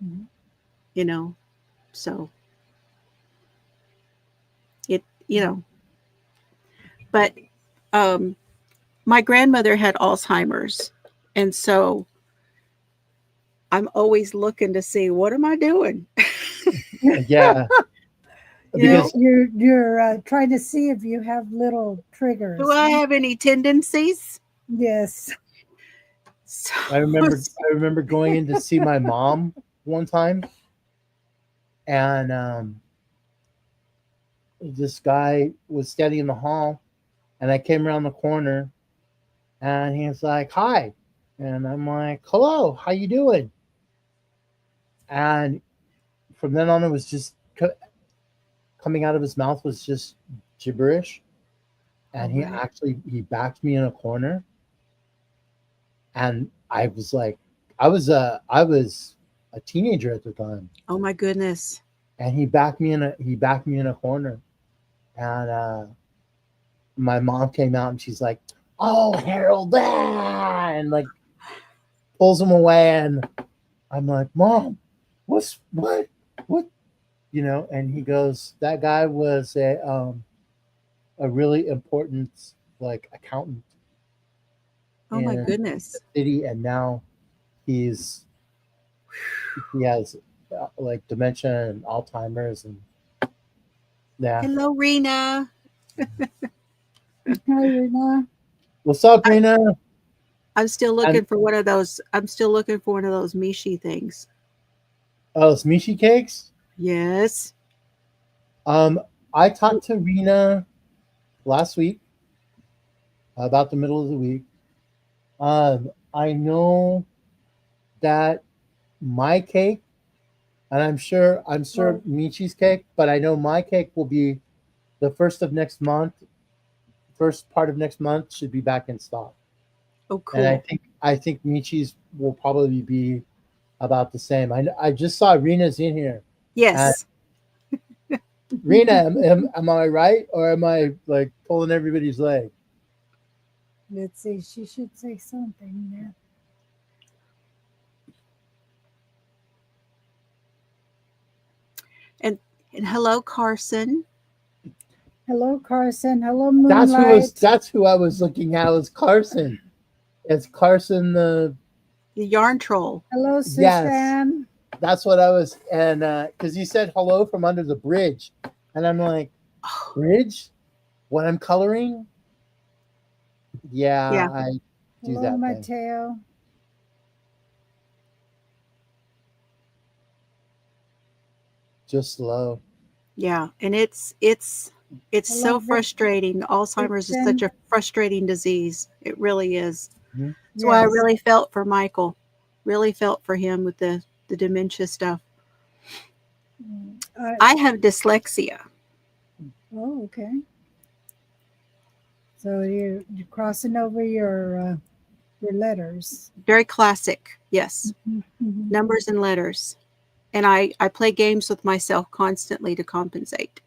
Mhm. you know. So it, you know, but um my grandmother had Alzheimer's, and so I'm always looking to see what am I doing? Yeah, You know, because You're trying to see if you have little triggers. do I have any tendencies? Yes. So, I remember going in to see my mom one time, and this guy was standing in the hall, and I came around the corner, and he was like, "Hi," and I'm like, "Hello, how you doing?" And from then on, it was just coming out of his mouth was just gibberish, and he right. actually he backed me in a corner, and I was like, I was a teenager at the time, Oh my goodness. and he backed me in a corner, and my mom came out and she's like, "Oh, Harold," and like pulls him away, and I'm like, "Mom, what?" And he goes, "That guy was a really important like accountant Oh my in the goodness. city, and now he's he has like dementia and Alzheimer's, and yeah." Hello, Rena. Hi, Rena. What's up, I, Rena? I'm still And looking for one of those. I'm still looking for one of those Mishi things. oh, it's Mishi cakes. Yes. Um, I talked to Rena last week about the middle of the week. I know that my cake, and I'm sure Oh, Michi's cake, but I know my cake will be the first of next month. First part of next month should be back in stock, Oh, and I cool. think I think Michi's will probably be about the same. I just saw Rena's in here, and Yes. Rena, am I right or am I like pulling everybody's leg? let's see. She should say something there. And and hello, Carson, Hello, Carson. Hello, That's who was Moonlight. that's who I was looking at. Was Carson? It's Carson the the yarn troll. Hello, yes. Susan. That's what I was, and because you said hello from under the bridge, and I'm like, Oh, bridge? What I'm coloring? Yeah, yeah. I do Hello, that thing. Mateo. just slow. Yeah, and it's I so love it. frustrating. Alzheimer's is such a frustrating disease. It really is. Mhm. That's why I Yes. really felt for Michael. Really felt for him with the dementia stuff. I have dyslexia. Oh, okay. So you're crossing over your letters. Very classic. Yes. Mhm. Numbers and letters. And I play games with myself constantly to compensate.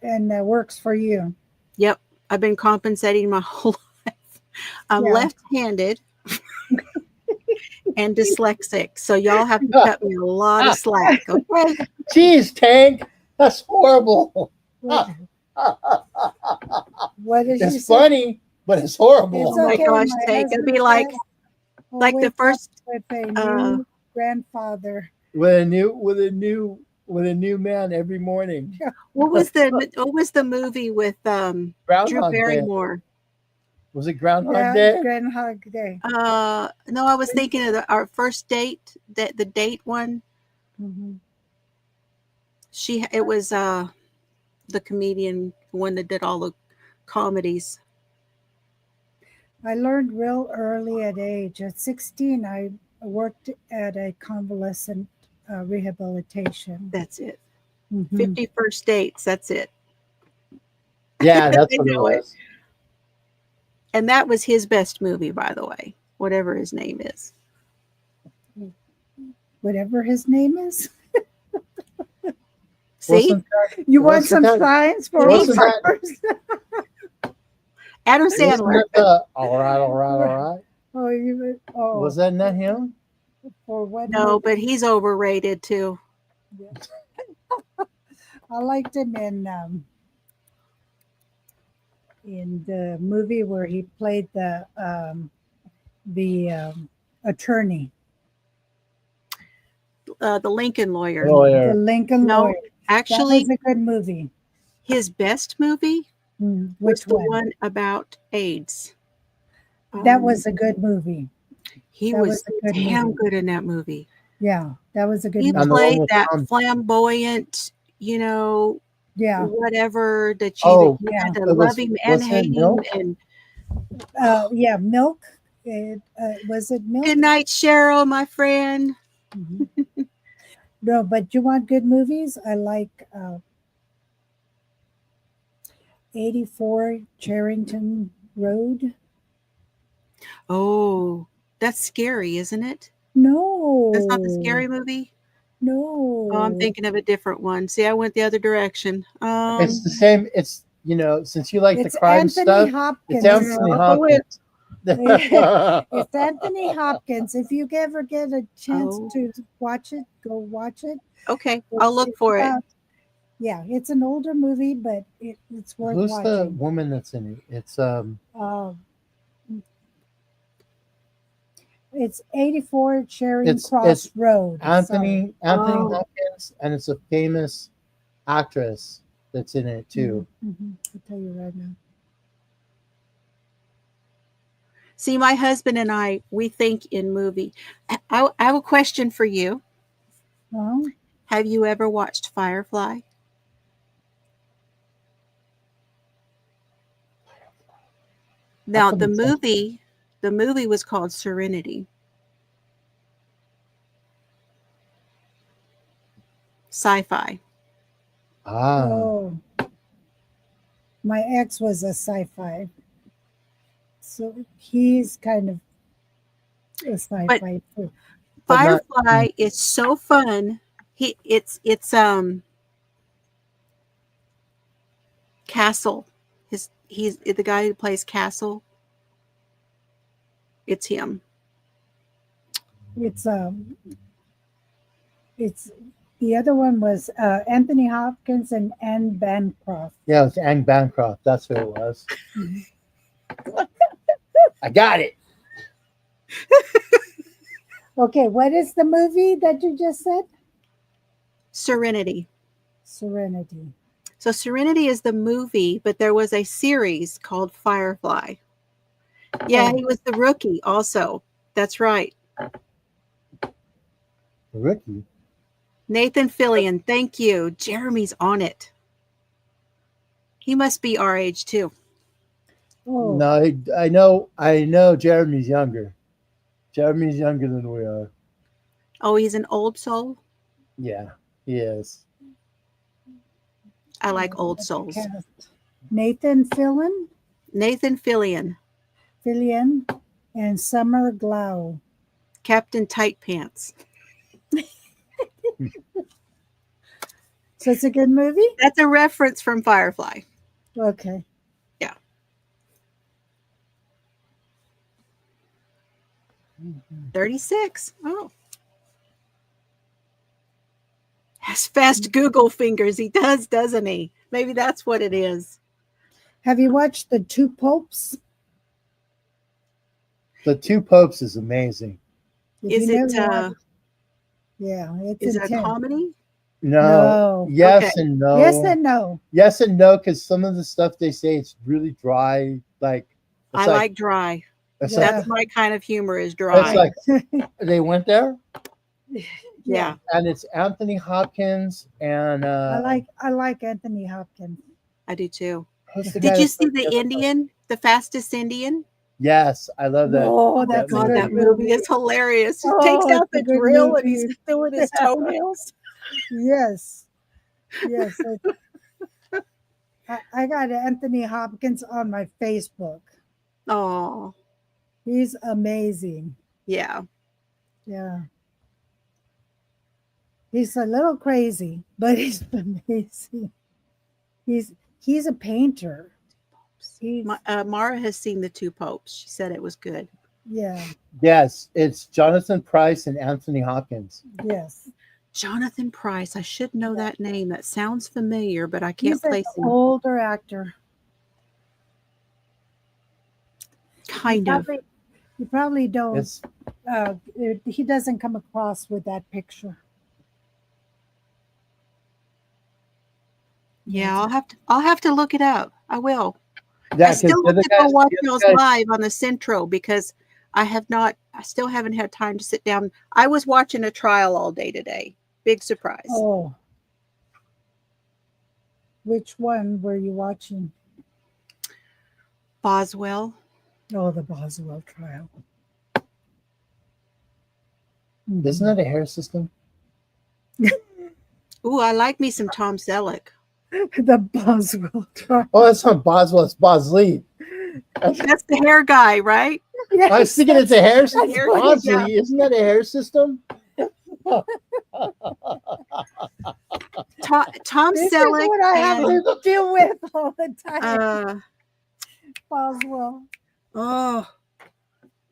And that works for you. Yep. I've been compensating my whole life. I'm Yeah. left-handed and dyslexic. So y'all have to cut me a lot of slack. Okay. Jeez, Tank, that's horrible. What, what did you It's say? funny, but it's horrible. It's Oh my okay. gosh, my Tank. It'd be husband like says, like the wake up first with a uh new grandfather. with a new man every morning. what was the movie with Drew Groundhog Day. Barrymore? Was it Groundhog Yeah, Day? Groundhog Day. No, I was thinking of our first date, the date one. Mhm. It was the comedian one that did all the comedies. I learned real early at age. At 16, I worked at a convalescent rehabilitation. That's it. Mhm. 50 First Dates. That's it. Yeah, that's I what it know it. was. And that was his best movie, by the way, whatever his name is. Whatever his name is. See, Wasn't You want Wasn't some that- signs for wasn't that- Alzheimer's? Adam Wasn't Sandler. that the all right? Oh, Was that not him? for what? No, movie? but he's overrated too. I liked him in the movie where he played the attorney, The Lincoln Lawyer. the Lawyer. Lincoln No, Lawyer. actually, That was a good movie. his best movie was Which the one? one about AIDS. That was a good movie. He that was was a good damn movie. good in that movie. Yeah, that was a good He movie. And the one played with that Tom- flamboyant, Yeah, whatever that Oh, you had to it was- love him and was it hate him. Milk? And yeah, Milk. Was it Milk? good night, Cheryl, my friend. Mhm. No, but you want good movies? I like 84 Charrington Road. Oh, that's scary, isn't it? No, That's not the scary movie. No, Oh, I'm thinking of a different one. See, I went the other direction. It's the same. It's since you like It's the crime Anthony stuff, Hopkins. it's Anthony I'll go with- Hopkins. It's Anthony Hopkins. If you ever get a chance Oh. to watch it, go watch it. Okay, I'll look It's for it. about- Yeah, it's an older movie, but it's worth Who's the watching. woman that's in it? It's 84 Charing It's Cross Road. Anthony Oh. Hopkins, and it's a famous actress that's in it too. I'll tell you right now. See, my husband and I, we think in movie. I have a question for you. Well, Have you ever watched Firefly? Now, come the it's- movie was called Serenity. Sci-fi. oh, my ex was a sci-fi, so he's kind of a sci-fi too. But not- Firefly is so fun. It's Castle. He's the guy who plays Castle. It's him. It's the other one was Anthony Hopkins and Anne Bancroft. Yeah, it's Anne Bancroft. That's who it was. I got it. Okay, what is the movie that you just said? Serenity. Serenity. So Serenity is the movie, but there was a series called Firefly. Yeah, Oh. he was the rookie also. That's right. Rookie. Nathan Fillion, thank you. Jeremy's on it. He must be our age too. Oh, No, I know Jeremy's younger. Jeremy's younger than we are. Oh, he's an old soul. Yeah, he is. I like old that's souls. cast. Nathan Nathan Fillion, Fillion, and Summer Glau. Captain Tight Pants. So it's a good movie? That's a reference from Firefly. Okay. 36. Oh. Has fast Google fingers. He does, doesn't he? Maybe that's what it is. Have you watched The Two Popes? The Two Popes is amazing. If Is you it never watched- yeah, it's is it a intense. comedy? No, No. yes Okay. and no. Yes and no. Yes and no, because some of the stuff they say it's really dry. Like I it's like dry. it's Yeah. That's my kind of humor is it's dry. like they went there, Yeah. and it's Anthony Hopkins and I like Anthony Hopkins. I do too. who's the guy Did you that see plays the other part? Indian, the fastest Indian? Yes, I love that. Oh, Oh that's a God, good that movie is hilarious. He Oh, takes out it's a the good drill and movie. he's doing his toenails. Yes. Yes. I got Anthony Hopkins on my Facebook. Oh, He's amazing. yeah. Yeah. He's a little crazy, but he's amazing. He's a painter. He's, Mara has seen The Two Popes. She said it was good. yeah, Yes, it's Jonathan Pryce and Anthony Hopkins. yes. Jonathan Pryce. I should know that name. That sounds familiar, but I can't He's an place him. older actor. Kind of. You probably don't. It's He doesn't come across with that picture. Yeah, I'll have to look it up. I will. yeah, I still the have other to go guys- watch the other those guys- live on the Centro because I still haven't had time to sit down. I was watching a trial all day today. Big surprise. Oh. Which one were you watching? Boswell. Oh, the Boswell trial. Isn't that a hair system? Ooh, I like me some Tom Selleck. The Boswell trial. Oh, that's not Boswell. It's Bosley. That's the hair guy, right? Yes, I was thinking it's a hair system. hair- Bosley, yeah. isn't that a hair system? Tom this Selleck is what I have and to deal with all the time. uh, Boswell.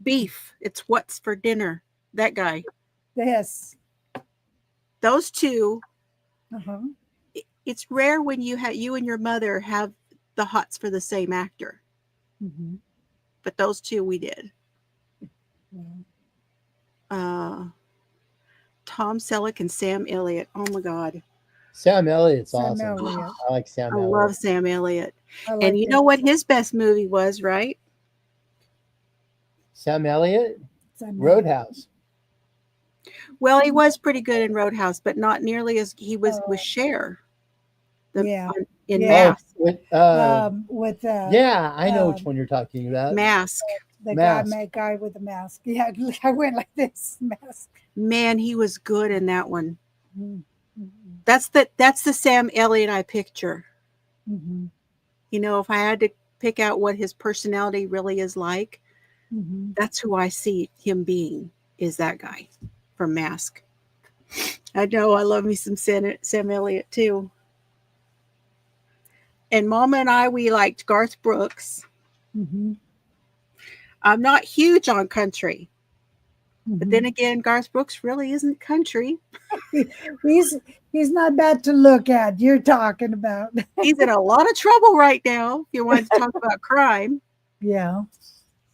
beef. It's what's for dinner. That guy. Yes. Those two. Uh-huh. It's rare when you and your mother have the hots for the same actor, Mm-hmm. but those two we did. Yeah. Tom Selleck and Sam Elliott. Oh my God, Sam Elliott's Sam awesome. Elliott. I like Sam I Elliott. love Sam Elliott. I like And you it. know what his best movie was, right? Sam Elliott, Sam Elliott. Roadhouse. Well, he was pretty good in Roadhouse, but not nearly as he was with Oh. Cher. Yeah. In Yeah. Mask. Yeah, I know which one you're talking about. Mask. The Mask. guy with the mask. Yeah, I went like this. Mask. Man, he was good in that one. Mm-hmm. That's the Sam Elliott I picture. Mm-hmm. You know, if I had to pick out what his personality really is like, Mm-hmm. that's who I see him being, is that guy from Mask. I know I love me some Sam Elliott too. And Mama and I, we liked Garth Brooks. Mm-hmm. I'm not huge on country, but Mm-hmm. then again, Garth Brooks really isn't country. He's not bad to look at. You're talking about. He's in a lot of trouble right now. If you want to talk about crime. Yeah.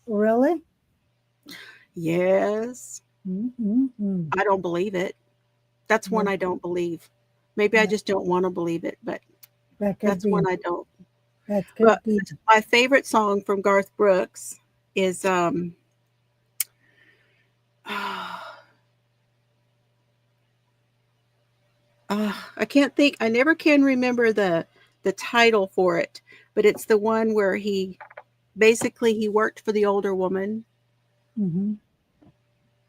Really? Yes. Mm-hmm. I don't believe it. That's one Yeah. I don't believe. Maybe I Yeah. just don't want to believe it, but That could that's be. one I don't. That could But be. my favorite song from Garth Brooks is I can't think. I never can remember the title for it, but it's the one where he worked for the older woman, Mm-hmm.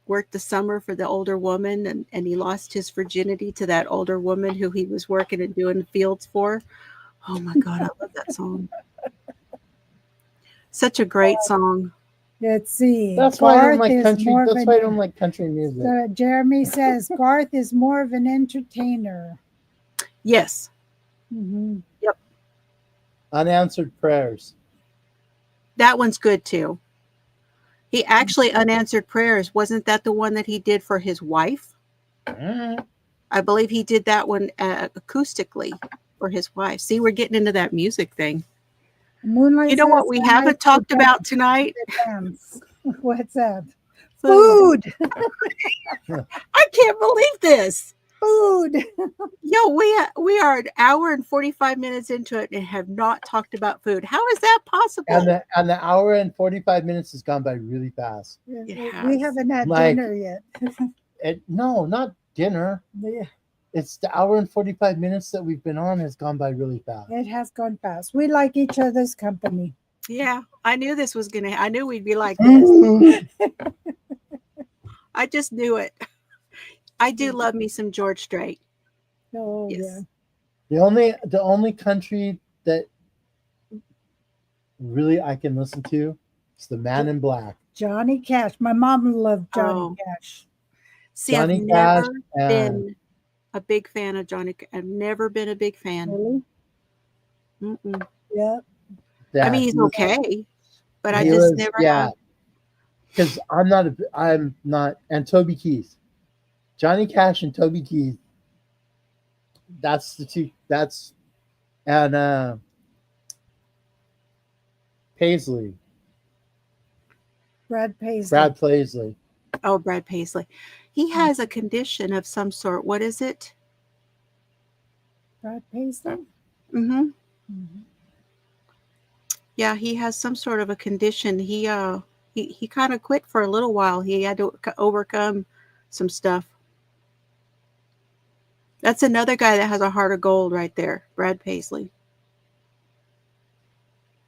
worked the summer for the older woman, and he lost his virginity to that older woman who he was working and doing fields for. Oh my God, I love that song. Such a great song. Let's see. That's why I don't Garth like is country. more of That's an- why I don't like country music. Jeremy says Garth is more of an entertainer. Yes. Mm-hmm. Unanswered prayers. That one's good too. He actually unanswered prayers. Wasn't that the one that he did for his wife? Mm. I believe he did that one acoustically for his wife. See, we're getting into that music thing. Moonlight. You know what says, we "I haven't like talked to about tonight? dance." What's that? Food. Food. I can't believe this. Food. Yo, we are an hour and 45 minutes into it and have not talked about food. How is that possible? And the hour and 45 minutes has gone by really fast. Yes. We haven't had Like- dinner yet. No, not dinner. Yeah, It's the hour and 45 minutes that we've been on has gone by really fast. it has gone fast. We like each other's company. Yeah, I knew this was gonna. I knew we'd be like this. I just knew it. I do love me some George Strait. Oh Yes. yeah. The only country that really I can listen to is the Man in Black. Johnny Cash. My mom loved Johnny Oh. Cash. See, Johnny I've Cash never and- been a big fan of Johnny. I've never been a big fan. Really? Mm-mm. Yeah. I mean, he's okay, but I he just was- never. yeah. have. Because I'm not, and Toby Keith, Johnny Cash and Toby Keith. That's the two. And Paisley, Brad Paisley. Brad Paisley. Oh, Brad Paisley. He has a condition of some sort. What is it? Brad Paisley. Mm-hmm. Mhm. Yeah, he has some sort of a condition. He kind of quit for a little while. He had to overcome some stuff. That's another guy that has a heart of gold right there, Brad Paisley.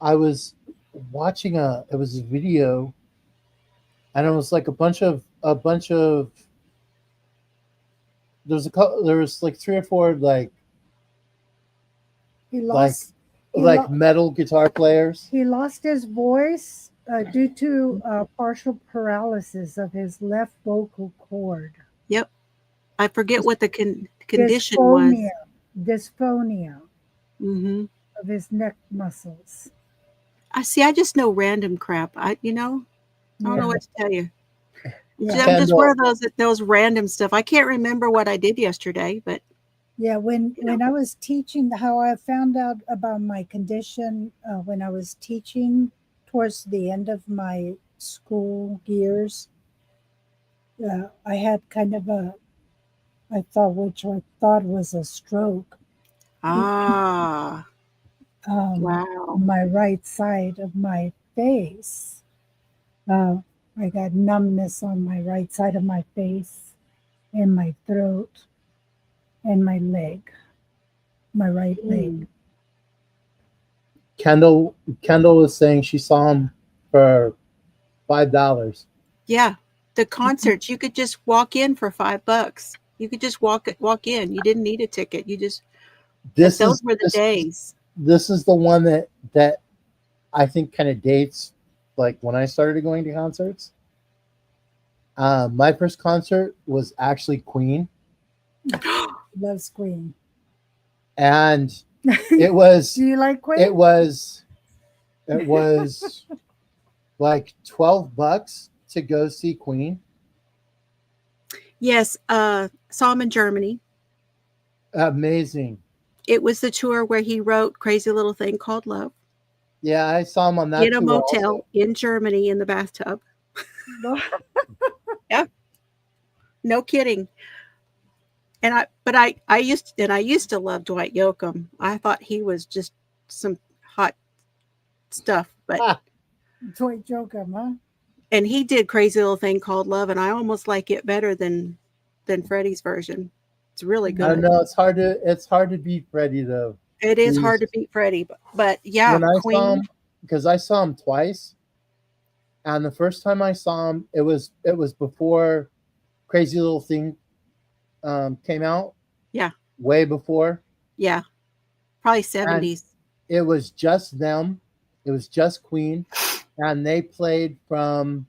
I was watching it was a video, and it was like a bunch of there was like 3 or 4 He lost. He like lo- metal guitar players. He lost his voice due to partial paralysis of his left vocal cord. Yep. I forget what the condition was. Dysphonia Mm-hmm. of his neck muscles. I just know random crap. I don't know what to tell you. Yeah. I'm just one of those random stuff. I can't remember what I did yesterday, but Yeah, when I was teaching, how I found out about my condition when I was teaching towards the end of my school years, I had kind of I thought was a stroke. wow. On my right side of my face. I got numbness on my right side of my face, and my throat, and my leg, my right leg. Kendall was saying she saw him for $5. Yeah, the concerts you could just walk in for $5. You could just walk in. You didn't need a ticket. You just those were the days. This is the one that I think kind of dates like when I started going to concerts. My first concert was actually Queen, Loves Queen. and it was Do you like Queen? it was like $12 to go see Queen. Yes, saw him in Germany. Amazing. It was the tour where he wrote "Crazy Little Thing Called Love" Yeah, I saw him on that in a tour motel also. in Germany in the bathtub. No kidding. And I used to love Dwight Yoakam. I thought he was just some hot stuff, but Toy Joker, huh? and he did "Crazy Little Thing Called Love," and I almost like it better than Freddie's version. It's really I don't good. know. It's hard to beat Freddie though. It is hard to He's- beat Freddie, but yeah, When I saw Queen. him, because I saw him twice, and the first time I saw him, it was before Crazy Little Thing came out. Yeah. Way before, Yeah, probably and 70s. it was just them. It was just Queen, and they played from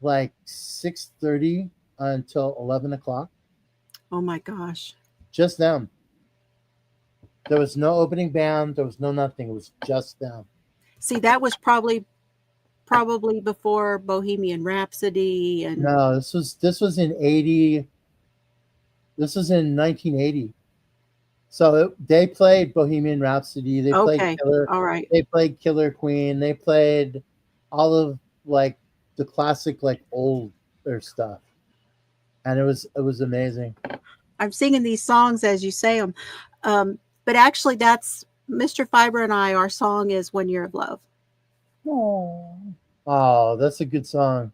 like 6:30 until 11 o'clock. Oh my gosh. Just them. There was no opening band. There was no nothing. It was just them. See, that was probably before Bohemian Rhapsody and No, this was in 80. This was in 1980. So they played Bohemian Rhapsody. They played okay. Killer. All right. They played Killer Queen. They played all of like the classic like older stuff, and it was amazing. I'm singing these songs as you say them. But actually that's Mr. Fiber and I, our song is One Year of Love. Oh, Oh, that's a good song.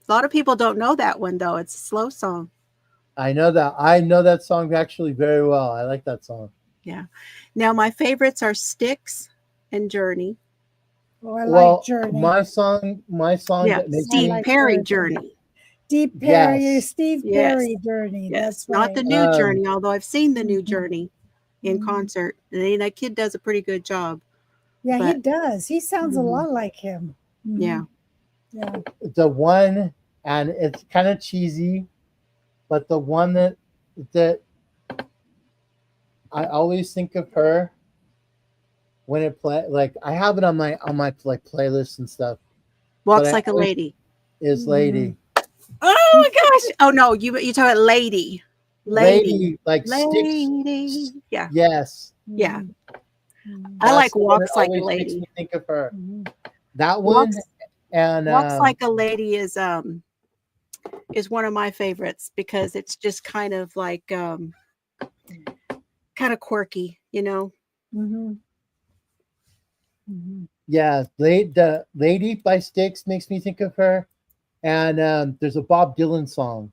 A lot of people don't know that one though. It's a slow song. I know that. I know that song actually very well. I like that song. Yeah. Now my favorites are Styx and Journey. oh, I Well, like Journey. my song Yeah. that makes Steve me like Perry Journey. Journey. Steve Perry, Yes. Steve Yes. Perry Journey. Yes. That's Not right. the new Journey, although I've seen the new Mhm. Journey in Mhm. concert. And that kid does a pretty good job. Yeah, he but- does. He sounds a Mhm. lot like him. Mhm. Yeah. Yeah. the one, and it's kind of cheesy, but the one that I always think of her when it play. Like I have it on my like playlist and stuff. Walks But I like a always- lady. Is Lady. Oh my gosh. Oh no, you talk about lady. Lady. Like Lady. sticks. Yeah. Yes. Yeah. Mhm. Mhm. I like That's the one Walks that Like a always makes Lady. me think of her. Mhm. That one Walks, and Walks Like a Lady is one of my favorites because it's just kind of like kind of quirky, you know. Mhm. Mhm. yeah, the Lady by Styx makes me think of her. And there's a Bob Dylan song.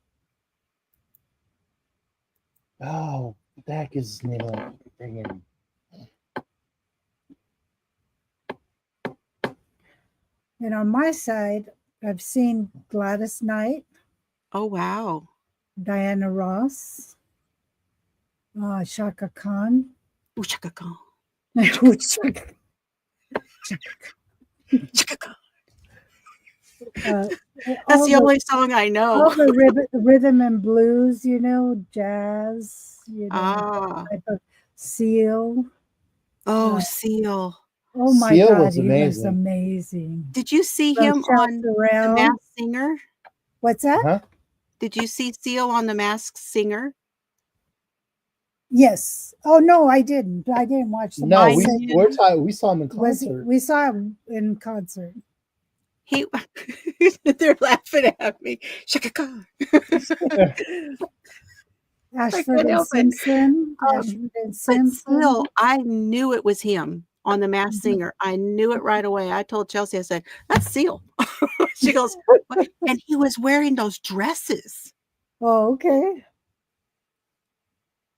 Oh, what the heck is his name? Dang it. And on my side, I've seen Gladys Knight, Oh wow. Diana Ross, Shaka Khan. Ooh, chaka Khan. Shaka- Chaka Khan. uh, That's all the only song I know. all the rhythm and blues, jazz, Ah. type of Seal. Oh, Yeah. Seal. Oh my Seal God, was he was amazing. amazing. Did you see From him on Shouts The Around. Masked Singer? What's that? Huh? Did you see Seal on The Masked Singer? Yes. Oh no, I didn't. I didn't watch the No, I we Masked knew- we saw him in Was concert. we saw him in concert. He they're laughing at me. Shaka Khan. Ashford and help it. Simpson. Ashford and But Simpson. still, I knew it was him on The Masked Mhm. Singer. I knew it right away. I told Chelsea, I said, that's Seal. She goes, "What?" And he was wearing those dresses. Oh, okay.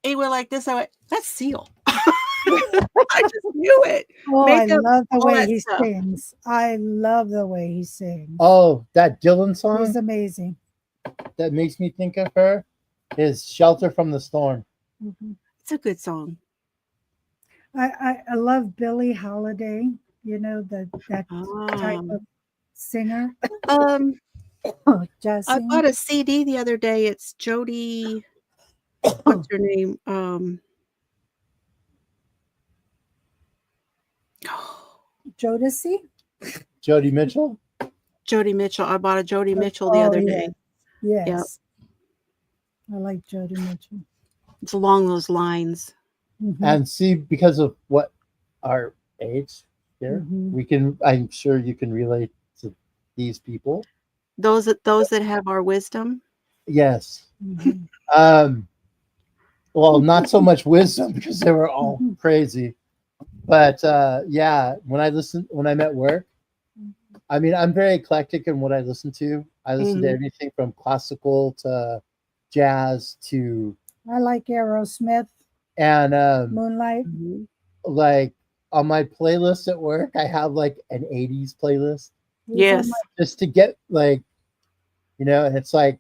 He went like this. I went, that's Seal. I just knew it. Oh, I Makeup, love the all way that he stuff. sings. I love the way he sings. Oh, that Dylan song He's amazing. that makes me think of her is "Shelter from the Storm." Mhm. It's a good song. I love Billie Holiday. That type Ah. of singer. Jazz I singer. bought a CD the other day. It's Jody. What's her name? Jodeci. Jody Mitchell. Jody Mitchell. I bought a Jody Mitchell the Oh, other yeah. day. Yes. I like Jody Mitchell. It's along those lines. Mhm. And see, because of what our age here, Mhm. I'm sure you can relate to these people. Those that have our wisdom. Yes. Mhm. Well, not so much wisdom because they were all Mhm. crazy. But yeah, when I'm at work, I mean, I'm very eclectic in what I listen to. I listen to Mhm. everything from classical to jazz to I like Aerosmith, and Moonlight. Mhm. like on my playlist at work, I have like an 80s playlist These are Yes. just to get like, and it's like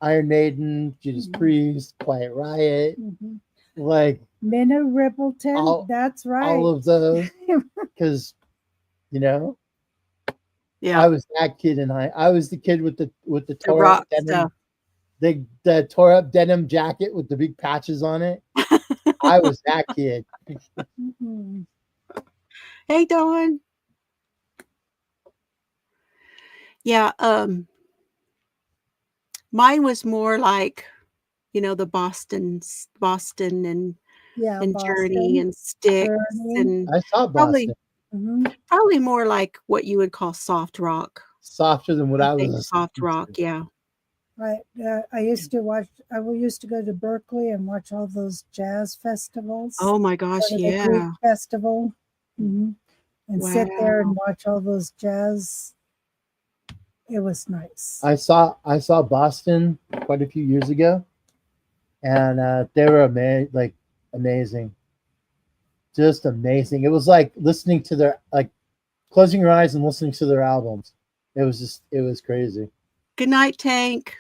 Iron Maiden, Judas Mhm. Priest, Quiet Riot, Mhm. like Minna Rippleton. all That's right. all of those because Yeah. I was that kid in high. I was the kid with the The tore up rock denim, stuff. the tore up denim jacket with the big patches on it. I was that kid. Mhm. Hey, Dawn. Yeah. Mine was more like, the Boston Yeah, and Journey Boston. and Styx Journey. and I saw probably Boston probably more like what you would call soft rock. softer than what I I was think listening soft rock. to. Yeah. I used to watch. I used to go to Berkeley and watch all those jazz festivals. Oh my gosh. Go to the Greek Yeah. festival, and sit there and Wow. watch all those jazz. It was nice. I saw Boston quite a few years ago, and they were amazing, just amazing. It was like listening to their closing your eyes and listening to their albums. It was crazy. Good night, Tank.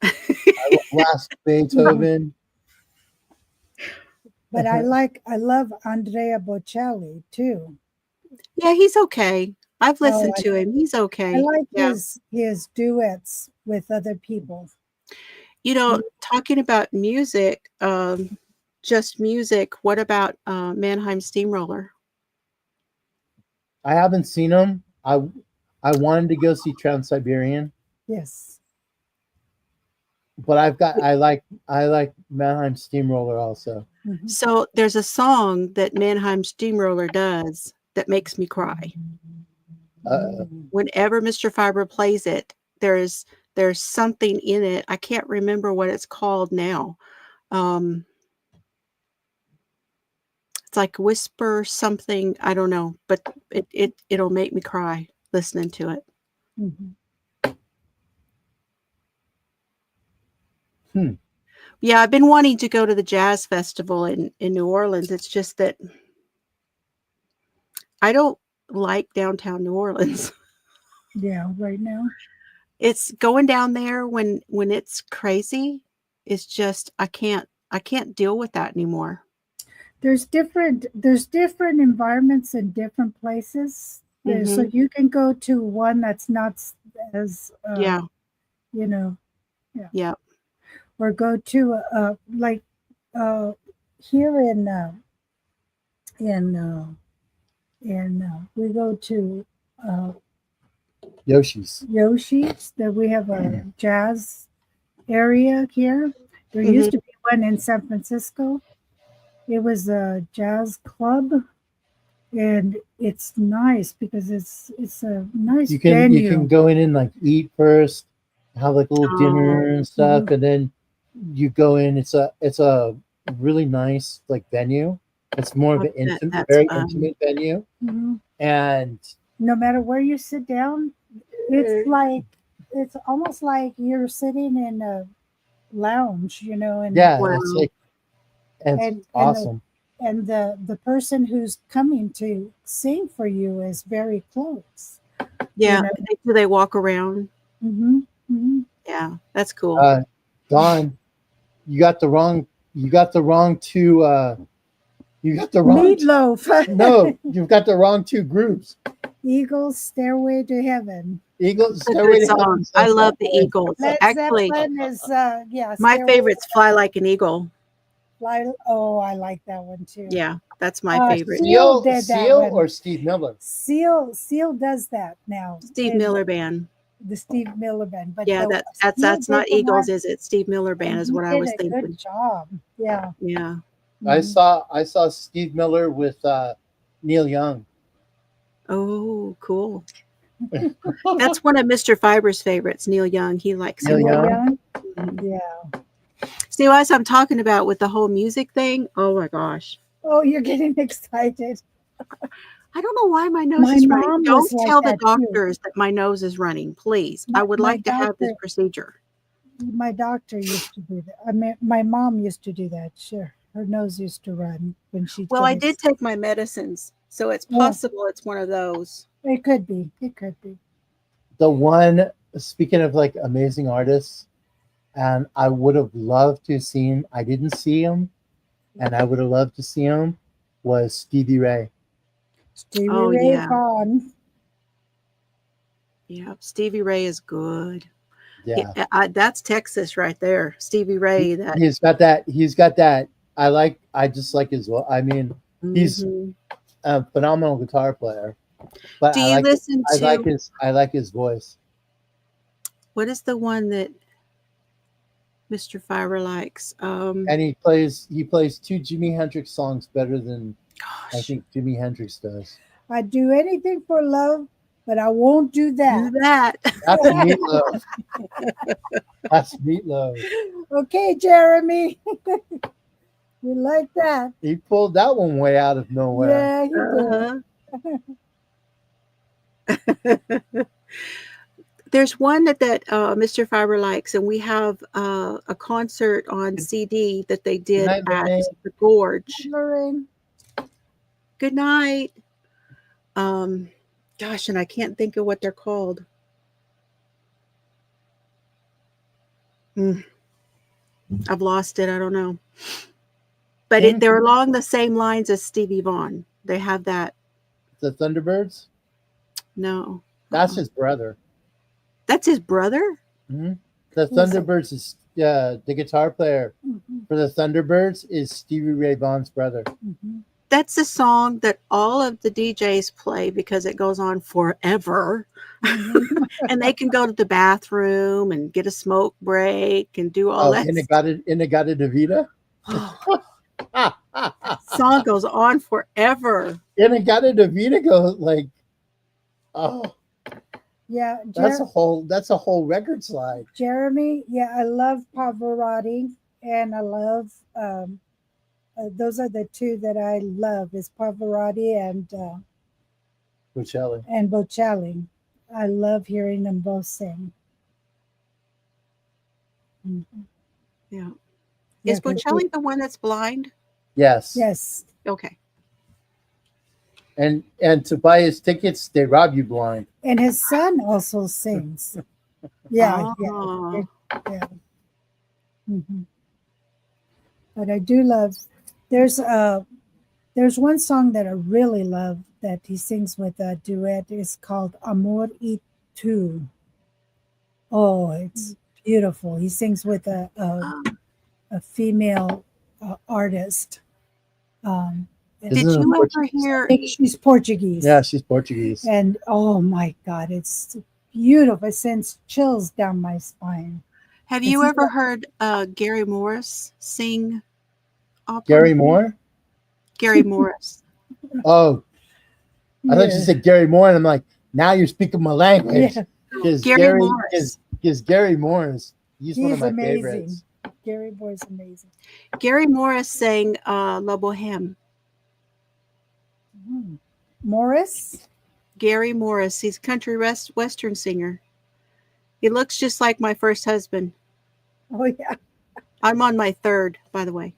I last Beethoven. But I love Andrea Bocelli too. Yeah, he's okay. I've Oh, listened to him. He's I okay. like Yeah. his duets with other people. Talking about music, just music, what about Mannheim Steamroller? I haven't seen them. I wanted to go see Trans Siberian, Yes. but I like Mannheim Steamroller also. Mhm. So there's a song that Mannheim Steamroller does that makes me cry. Whenever Mr. Fiber plays it, there's something in it. I can't remember what it's called now. It's like whisper something. I don't know, but it'll make me cry listening to it. Mhm. Yeah, I've been wanting to go to the jazz festival in New Orleans. It's just that I don't like downtown New Orleans. Yeah, right now. It's going down there when it's crazy. It's just I can't deal with that anymore. There's different environments in different places. So Mhm. you can go to one that's not as Yeah. yeah, Yeah. or go to like here we go to Yoshi's, that we have a jazz area here. There used to be one in San Francisco. It was a jazz club, and it's nice because it's a nice You can venue. go in and like eat first, have like a little dinner and stuff, and then you go in. It's a really nice like venue. It's more of an very intimate venue, and no matter where you sit down, it's almost like you're sitting in a lounge, and yeah, Wow. it's like it's awesome. And the person who's coming to sing for you is very close. Yeah. Do they walk around? Mm-hmm. Mm-hmm. Yeah, that's cool. Dawn, you got the wrong two. You got the wrong Meatloaf. No, you've got the wrong two groups. Eagles, Stairway to Heaven. Eagles, It's a Stairway good to Heaven. song. I love the Eagles. Led Actually, Zeppelin is my Stairway favorite's to Fly Like an Eagle. Fly. Oh, I like that one too. Yeah, that's my favorite. Seal did that Seal one. or Steve Miller? Seal does that now. Steve Miller Band. The Steve Miller Band. But Yeah, that's not Eagles, is it? Steve Miller Band is what I was thinking. Good job. Yeah. Yeah. I saw Steve Miller with Neil Young. Oh, cool. That's one of Mr. Fiber's favorites, Neil Young. He likes Neil him. Young? Yeah. See, as I'm talking about with the whole music thing, oh my gosh. Oh, you're getting excited. I don't know why my nose My is running. mom Don't was like tell the that too. doctors that my nose is running, please. I would My like to have this doctor- procedure. My doctor used to do that. I mean, my mom used to do that. Sure, her nose used to run when she. Well, I did take my medicines, so it's Yeah. possible it's one of those. It could be. It could be. The one, speaking of like amazing artists, and I would have loved to have seen, I didn't see him, and I would have loved to see him, was Stevie Ray. Stevie Oh, Ray yeah. Vaughan. Yeah, Stevie Ray is good. Yeah. That's Texas right there. Stevie Ray. That. He's got that. He's got that. I just like his. I mean, he's Mhm. a phenomenal guitar player. But Do you listen to I like his voice. what is the one that Mr. Fiber likes? And he plays 2 Jimi Hendrix songs better than I Gosh, think Jimi Hendrix does. I'd do anything for love, but I won't do do that. that. That's Meatloaf. That's Meatloaf. Okay, Jeremy. We like that. He pulled that one way out of nowhere. Yeah, you did. Uh-huh. There's one that Mr. Fiber likes, and we have a concert on CD that they did night, at Lorraine. the Gorge. Lorraine. Good night. Gosh, and I can't think of what they're called. I've lost it. I don't know. But they're along the same lines as Stevie Vaughan. They have that. The Thunderbirds. No. That's his brother. That's his brother? Mm-hmm. The Thunderbirds is the guitar player for the Thunderbirds is Stevie Ray Vaughan's brother. Mm-hmm. That's a song that all of the DJs play because it goes on forever. Mm-hmm. And they can go to the bathroom and get a smoke break and do all that. Inagata Davida. Song goes on forever. Inagata Davida goes like, Yeah, that's a whole record slide. Jeremy. Yeah, I love Pavarotti, and I love those are the two that I love is Pavarotti and Bocelli. I love hearing them both sing. Mm-hmm. Yeah. Is Bocelli the one that's blind? Yes. Yes. Okay. And to buy his tickets, they rob you blind. And his son also sings. Yeah. Mm-hmm. But I do love. There's one song that I really love that he sings with a duet. It's called Amor y Tu. Oh, it's beautiful. He sings with a female artist. Did you ever hear? I think she's Portuguese. Yeah, she's Portuguese. And oh my God, it's beautiful. It sends chills down my spine. Have you ever heard Gary Morris sing opera? Gary Moore? Gary Morris. Oh, I thought you said Gary Moore, and I'm like, now you're speaking my language. Because Gary Morris. Because Gary Morris, he's one of my amazing. favorites. Gary Moore's amazing. Gary Morris sang La Boheme. Morris? Gary Morris. He's a country western singer. He looks just like my first husband. Oh, yeah. I'm on my third, by the way.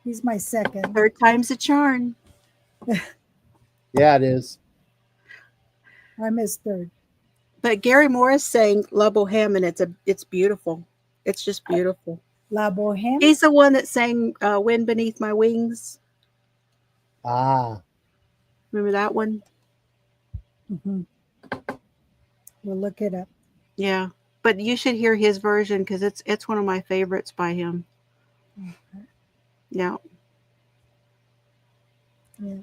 He's my second. Third time's a charm. Yeah, it is. I'm his third. But Gary Morris sang La Boheme, and it's beautiful. It's just beautiful. La Boheme? He's the one that sang Wind Beneath My Wings. Ah. Remember that one? Mm-hmm. We'll look it up. Yeah. But you should hear his version because it's one of my favorites by him. Okay. Yeah. Yeah.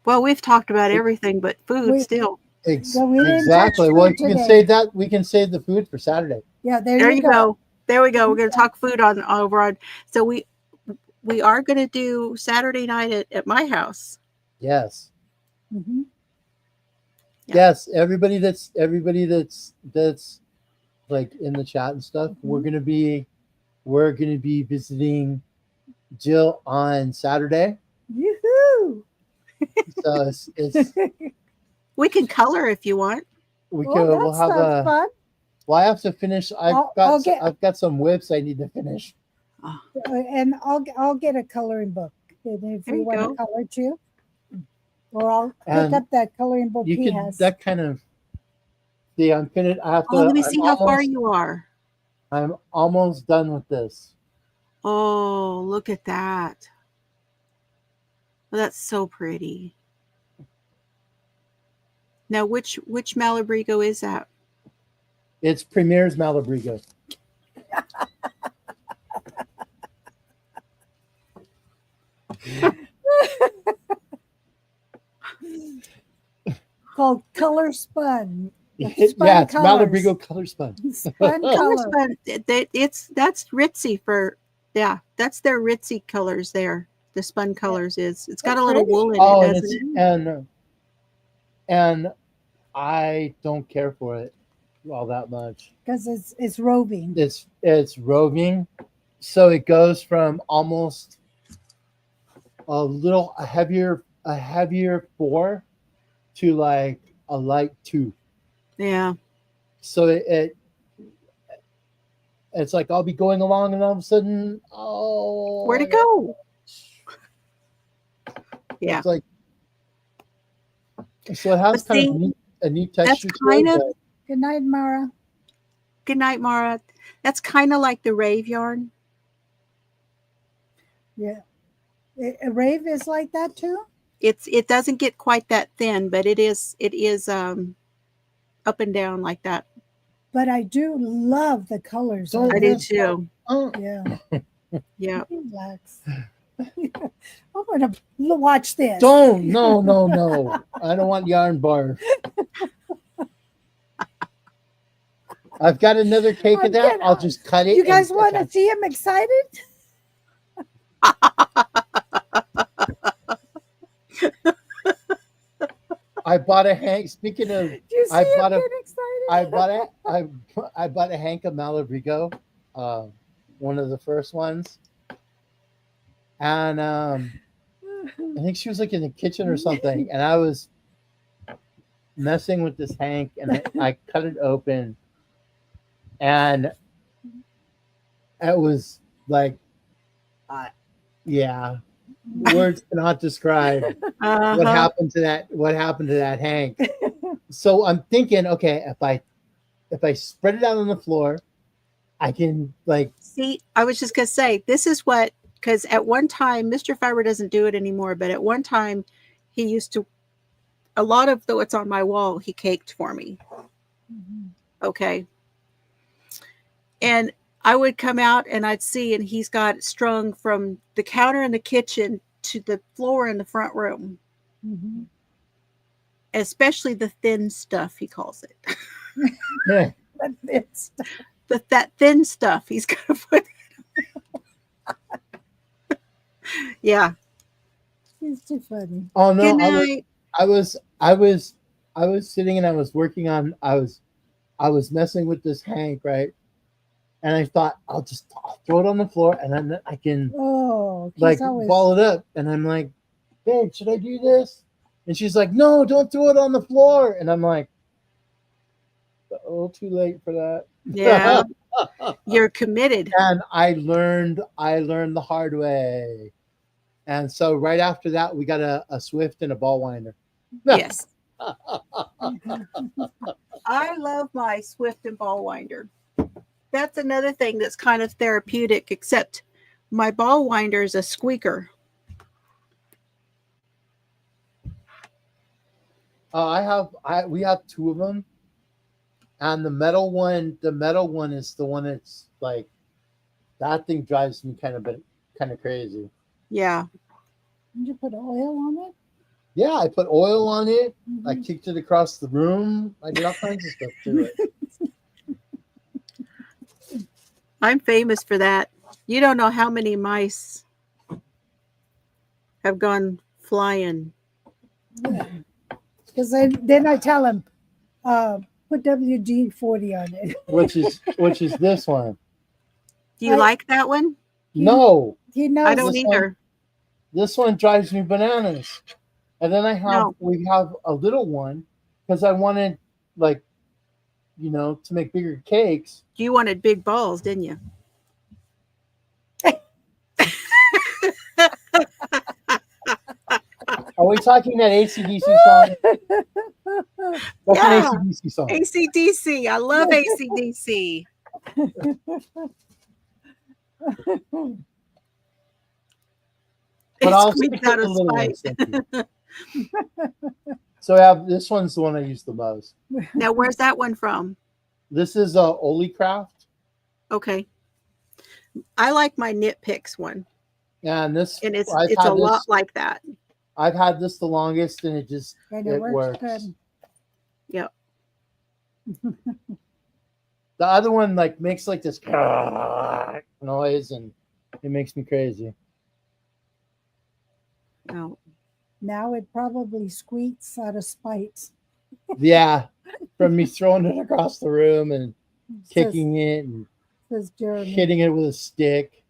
Well, we've talked about everything but food still. Exactly. Well, you can save that. We can save the food for Saturday. Yeah, there you go. There we go. We're going to talk food over on. So we are going to do Saturday night at my house. Yes. Mm-hmm. Yeah. Yes. Everybody that's like in the chat and stuff. Mm-hmm. We're gonna be visiting Jill on Saturday. Yoo-hoo! So it's We can color if you want. we Oh, can that we'll have sounds a. fun. Well, I have to finish. I'll get- I've got some whips I need to finish. And I'll get a coloring book. And if There you you want go. to color too, or I'll pick And up that coloring book You he can has. that kind of. See, I'm finished. I have to. Oh, let me see how far you are. I'm almost done with this. Oh, look at that. Well, that's so pretty. Now, which Malabrigo is that? It's Premier's Malabrigo. Called Color Spun. Yeah, Spun it's colors. Malabrigo Color Spun. Spun Color color. Spun, that's ritzy for, yeah, that's their ritzy colors there. The spun colors is. It's got That's a little pretty. wool in Oh, it, and doesn't it's it? and I don't care for it all that much. Because it's roving. It's roving, so it goes from almost a heavier 4 to like a light 2. Yeah. So it's like I'll be going along and all of a sudden, oh, Where'd it go? Yeah. It's like so it has But kind see, of a neat that's texture to kind it, of- but Good night, Mara. Good night, Mara. That's kind of like the rave yarn. Yeah. A rave is like that too? It doesn't get quite that thin, but it is up and down like that. But I do love the colors. Don't on I do it. mess too. oh, Yeah. Yeah. Relax. I'm going to watch this. don't no. I don't want yarn bar. I've got another cake I'm of that. getting- I'll just cut it. You guys and- want to see him excited? I bought a hank. Speaking of, Do you see I him bought a- get excited? I bought a hank of Malabrigo, one of the first ones, and I think she was like in the kitchen or something, and I was messing with this hank, and I cut it open, and it was like, yeah, words cannot describe Uh-huh. what happened to that hank. So I'm thinking, okay, if I spread it out on the floor, I can like See, I was just gonna say this is what, because at one time Mr. Fiber doesn't do it anymore, but at one time he used to. A lot of what's on my wall he caked for me. Mhm. Okay. And I would come out and I'd see, and he's got it strung from the counter in the kitchen to the floor in the front room, Mhm. especially the thin stuff, he calls it. But it's That thin stuff he's got to put. Yeah. it's too funny. oh no, Good night. I was sitting and I was working on I was messing with this hank, right? And I thought I'll throw it on the floor and then I can Oh, he's like always ball it up. And I'm like, babe, should I do this? And she's like, no, don't throw it on the floor. And I'm like, a little too late for that. Yeah. You're committed. And I learned the hard way. And so right after that, we got a Swift and a ball winder. Yes. I love my Swift and ball winder. That's another thing that's kind of therapeutic, except my ball winder is a squeaker. We have 2 of them. And the metal one is the one that's like that thing drives me kind of crazy. Yeah. Did you put oil on it? Yeah, I put oil on it. I Mhm. kicked it across the room. I did all kinds of stuff to it. I'm famous for that. You don't know how many mice have gone flying. Because then I tell him, put WD-40 on it. Which is this one. Do you like that one? No, He knows. I don't this either. this one drives me bananas. And then No. we have a little one because I wanted, like, to make bigger cakes. You wanted big balls, didn't you? Are we talking that ACDC song? That's an Yeah. ACDC song. ACDC. I love ACDC. But It I'll squeaks stick with out the of little spite. ones. Thank you. So I have this one's the one I use the most. Now, where's that one from? This is Oli Craft, Okay. I like my nitpicks one, and this and I've it's a had lot this. like that. I've had this the longest, and it And it works good. Yep. The other one like makes like this noise, and it makes me crazy. Oh, Now it probably squeaks out of spite. Yeah, from me throwing it across the room and Says, kicking it and says Jeremy. hitting it with a stick.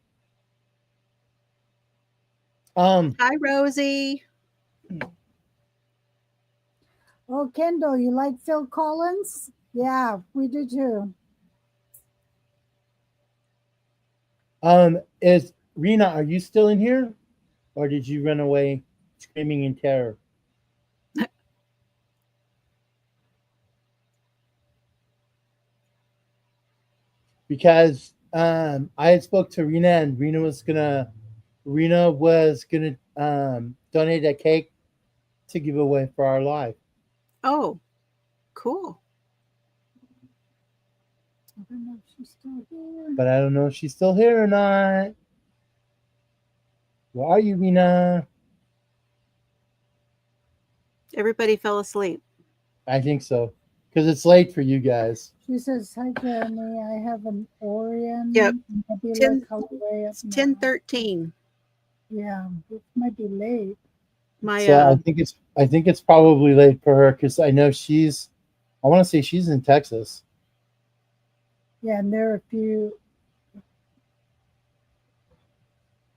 hi, Rosie. Oh, Kendall, you like Phil Collins? Yeah, we do too. Is Rena, are you still in here? Or did you run away screaming in terror? Because I had spoke to Rena, and Rena was gonna donate a cake to give away for our live. Oh, cool. I don't know if she's still here. But I don't know if she's still here or not. Where are you, Rena? Everybody fell asleep. I think so. Because it's late for you guys. She says, hi, Jeremy. I have an Orion. Yep. Nebula 10 colorway It's up 10:13. Yeah, it might be late. My So I think it's probably late for her because I know I want to say she's in Texas. Yeah, and there are a few.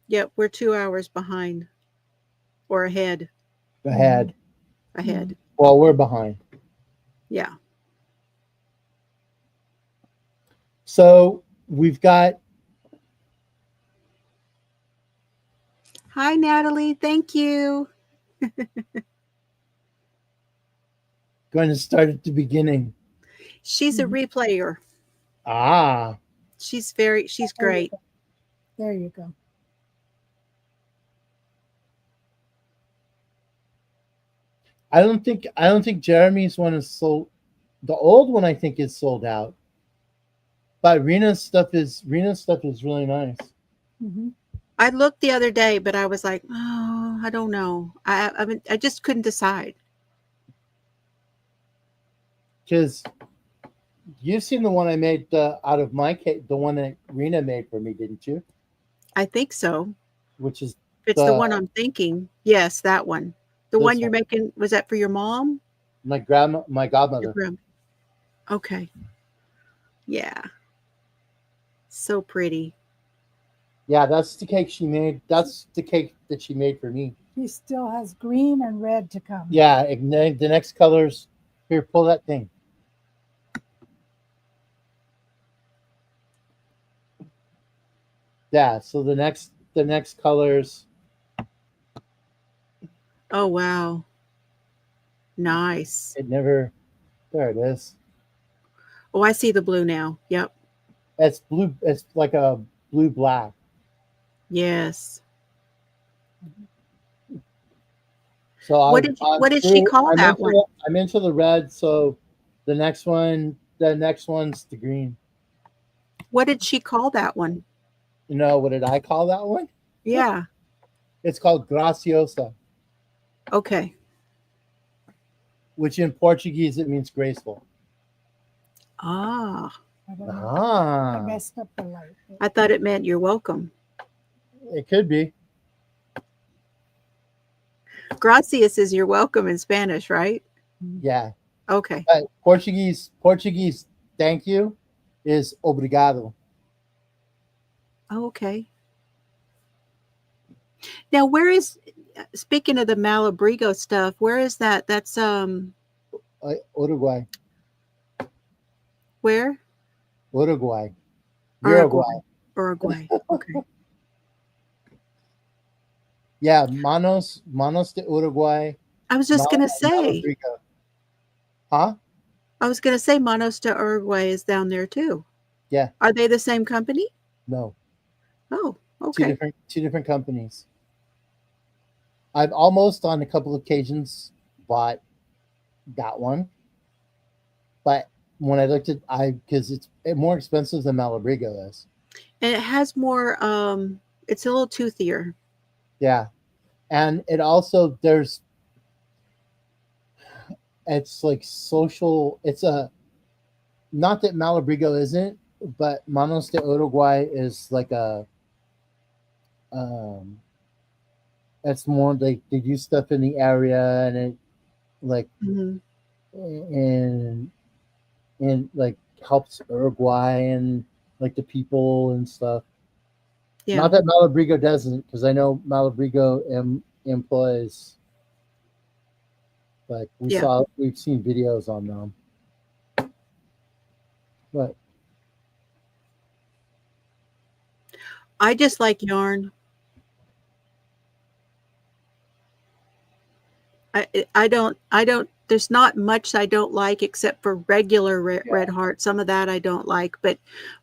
yep, we're 2 hours behind or ahead. Ahead. Ahead. Well, we're behind. Yeah. So we've got Hi, Natalie. Thank you. going to start at the beginning. She's a replayer. Ah, She's There you great. go. There you go. I don't think Jeremy's one is sold. The old one I think is sold out. But Rena's stuff is really nice. Mhm. I looked the other day, but I was like, oh, I don't know. I just couldn't decide. Because you've seen the one I made out of my cake, the one that Rena made for me, didn't you? I think so. Which is It's the one I'm thinking. Yes, that one. The This one you're one. making, was that for your mom? my Your godmother. grandma. Okay. Yeah. So pretty. Yeah, that's the cake she made. That's the cake that she made for me. He still has green and red to come. Yeah, the next colors. Here, pull that thing. Yeah, so the next colors. Oh, wow. Nice. There it is. Oh, I see the blue now. Yep. It's blue. It's like a blue black. Yes. So What did she call that one? I'm into the red. So the next one's the green. What did she call that one? What did I call that one? Yeah. It's called graciosa, Okay. which in Portuguese it means graceful. Ah. I don't know. I Ah, messed up the light. I thought it meant you're welcome. it could be. Gracias is you're welcome in Spanish, right? Yeah. Okay. Portuguese. Thank you is obrigado. Oh, okay. Now, where is speaking of the Malabrigo stuff, where is that? That's Uruguay. where? Uruguay. Uruguay. Uruguay. Uruguay. Okay. Yeah, Manos de Uruguay. I was just gonna say. Malabrigo. Huh? I was gonna say Manos de Uruguay is down there too. Yeah. Are they the same company? No. Oh, okay. Two different companies. I've almost on a couple of occasions bought that one, but when I looked at because it's more expensive than Malabrigo is. And it has more. It's a little toothier. Yeah, and it also it's like social. It's a not that Malabrigo isn't, but Manos de Uruguay is like a it's more like they do stuff in the area and it like Mhm. and like helps Uruguay and like the people and stuff. Yeah. Not that Malabrigo doesn't, because I know Malabrigo employs. Like we've seen videos on them. But I just like yarn. I don't there's not much I don't like except for regular red heart. Some of that I don't like, but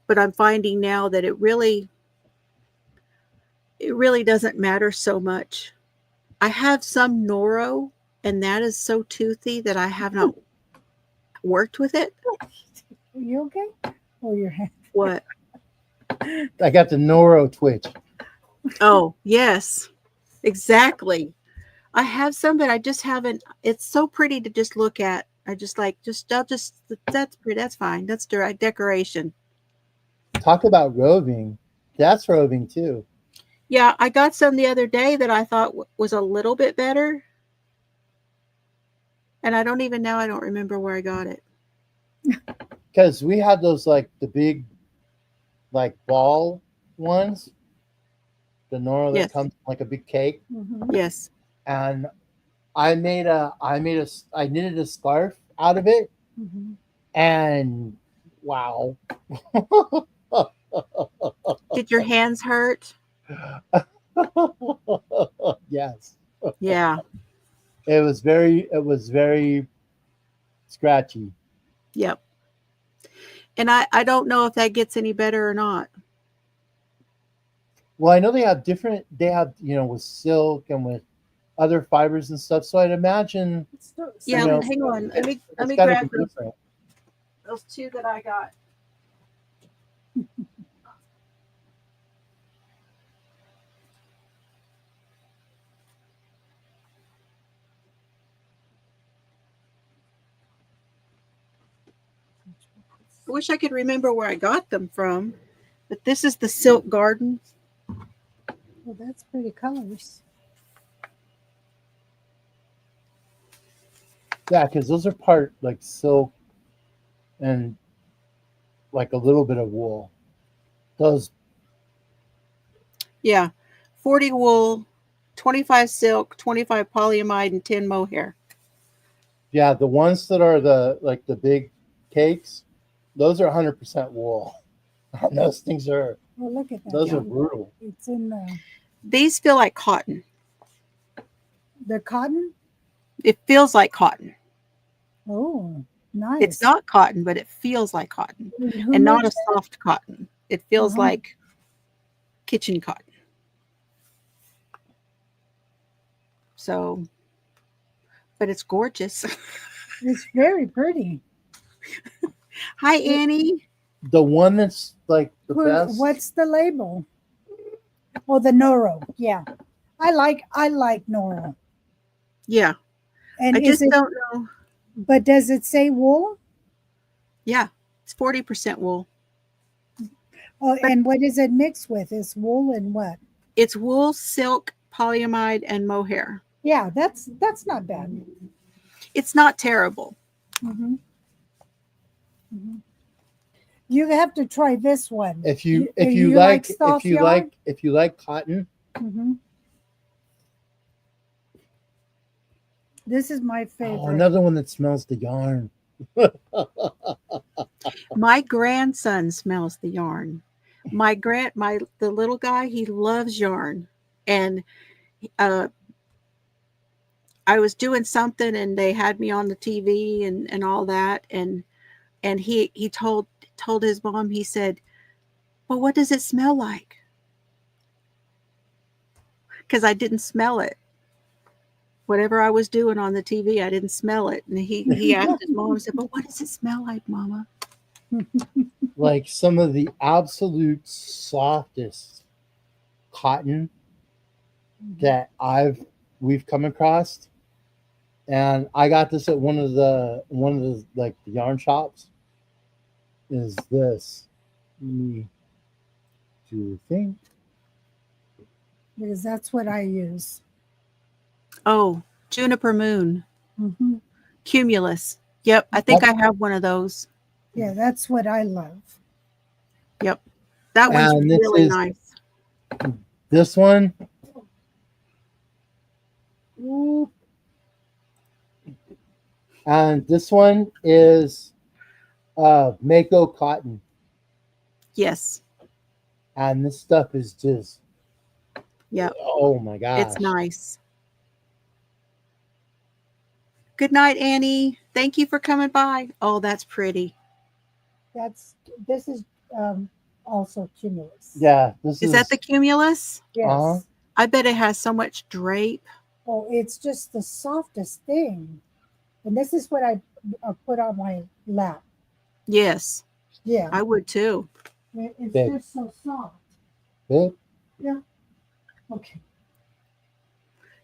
I'm finding now that it really doesn't matter so much. I have some Noro, and that is so toothy that I have not worked with it. Are you okay? Oh, your hand. What? I got the Noro twitch. Oh, yes. Exactly. I have some, but I just haven't. It's so pretty to just look at. I just like that's pretty. That's fine. That's direct decoration. Talk about roving. That's roving too. Yeah, I got some the other day that I thought was a little bit better. And I don't even know. I don't remember where I got it. Because we had those like the big like ball ones. The Noro that comes like a big cake. Mm-hmm. Yes. And I knitted a scarf out of it. Mm-hmm. And wow. Did your hands hurt? Yes. Yeah. It was very scratchy. Yep. And I don't know if that gets any better or not. Well, I know they have with silk and with other fibers and stuff. So I'd imagine. Yeah, hang on. Let me grab those two that I got. I wish I could remember where I got them from, but this is the Silk Garden. Well, that's pretty colors. Yeah, because those are part like silk and like a little bit of wool. Those. Yeah, 40 wool, 25 silk, 25 polyamide, and 10 mohair. Yeah, the ones that are the big cakes, those are 100% wool. Those things are. Well, look at that. Those are brutal. It's in the. These feel like cotton. They're cotton? It feels like cotton. Oh, nice. It's not cotton, but it feels like cotton. And not a soft cotton. It feels like kitchen cotton. So, but it's gorgeous. It's very pretty. Hi, Annie. The one that's like the best. What's the label? Oh, the Noro. Yeah. I like Noro. Yeah. And I just don't know. But does it say wool? Yeah. It's 40% wool. Oh, and what is it mixed with? Is wool and what? It's wool, silk, polyamide, and mohair. Yeah, that's not bad. It's not terrible. Mm-hmm. Mm-hmm. You have to try this one. If you like cotton, mm-hmm. This is my favorite. Oh, another one that smells the yarn. My grandson smells the yarn. The little guy, he loves yarn. And uh I was doing something and they had me on the TV and all that, and he told his mom, he said, "Well, what does it smell like?" Because I didn't smell it. Whatever I was doing on the TV, I didn't smell it. And he asked his mom, said, "But what does it smell like, Mama?" Like some of the absolute softest cotton that we've come across. And I got this at one of the like the yarn shops. Is this? Let me do the thing. Because that's what I use. Oh, Juniper Moon. Hmm. Cumulus. Yep, I think I have one of those. Yeah, that's what I love. Yep. That one's And this really is- nice. This one. And this one is Mako cotton. Yes. And this stuff is just, Yep. oh my gosh. It's nice. Good night, Annie. Thank you for coming by. Oh, that's pretty. This is also cumulus. Yeah, this Is that the cumulus? Yes. Uh-huh. I bet it has so much drape. Oh, it's just the softest thing. And this is what I put on my lap. Yes, Yeah. I would too. It's Big. just so soft. Big. Yeah. Okay.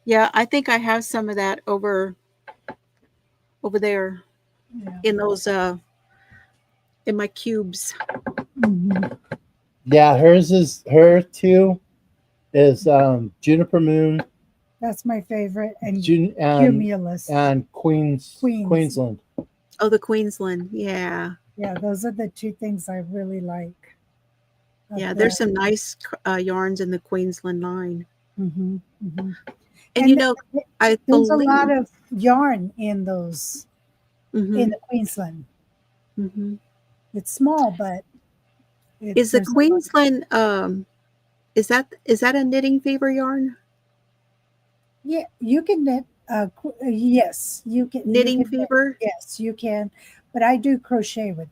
Yeah, I think I have some of that over there Yeah. in those in my cubes. Mhm. Yeah, her too is Juniper Moon That's my favorite. And and cumulus. Queens. Queensland. Oh, the Queensland. Yeah. Yeah, those are the two things I really like. Yeah, there's some nice yarns in the Queensland line. Mm-hmm, mm-hmm. And you know, I there's believe a lot of yarn in those Mhm, in the Queensland. mhm. It's small, but Is the there's a lot. Queensland is that a knitting fever yarn? Yeah, you can knit. Yes, you can. Knitting you can knit. fever? Yes, you can. But I do crochet with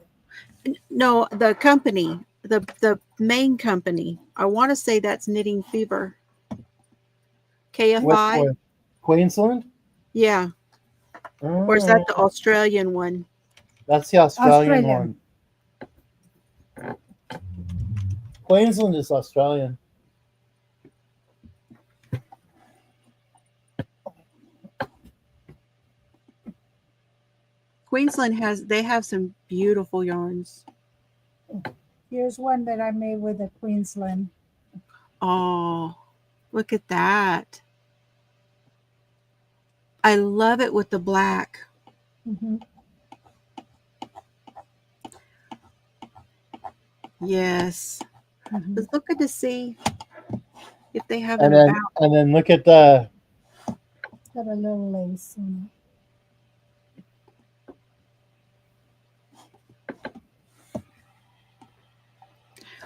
it. No, the company, the main company. I want to say that's Knitting Fever. KFI? What, Queensland? Yeah. Or is that the Australian one? That's the Australian Australian. one. Queensland is Australian. Queensland they have some beautiful yarns. Here's one that I made with a Queensland. Oh, look at that. I love it with the black. Mm-hmm. Yes. Mm-hmm. Let's look to see if they have And an then about. and then look at the Got a little lace in it.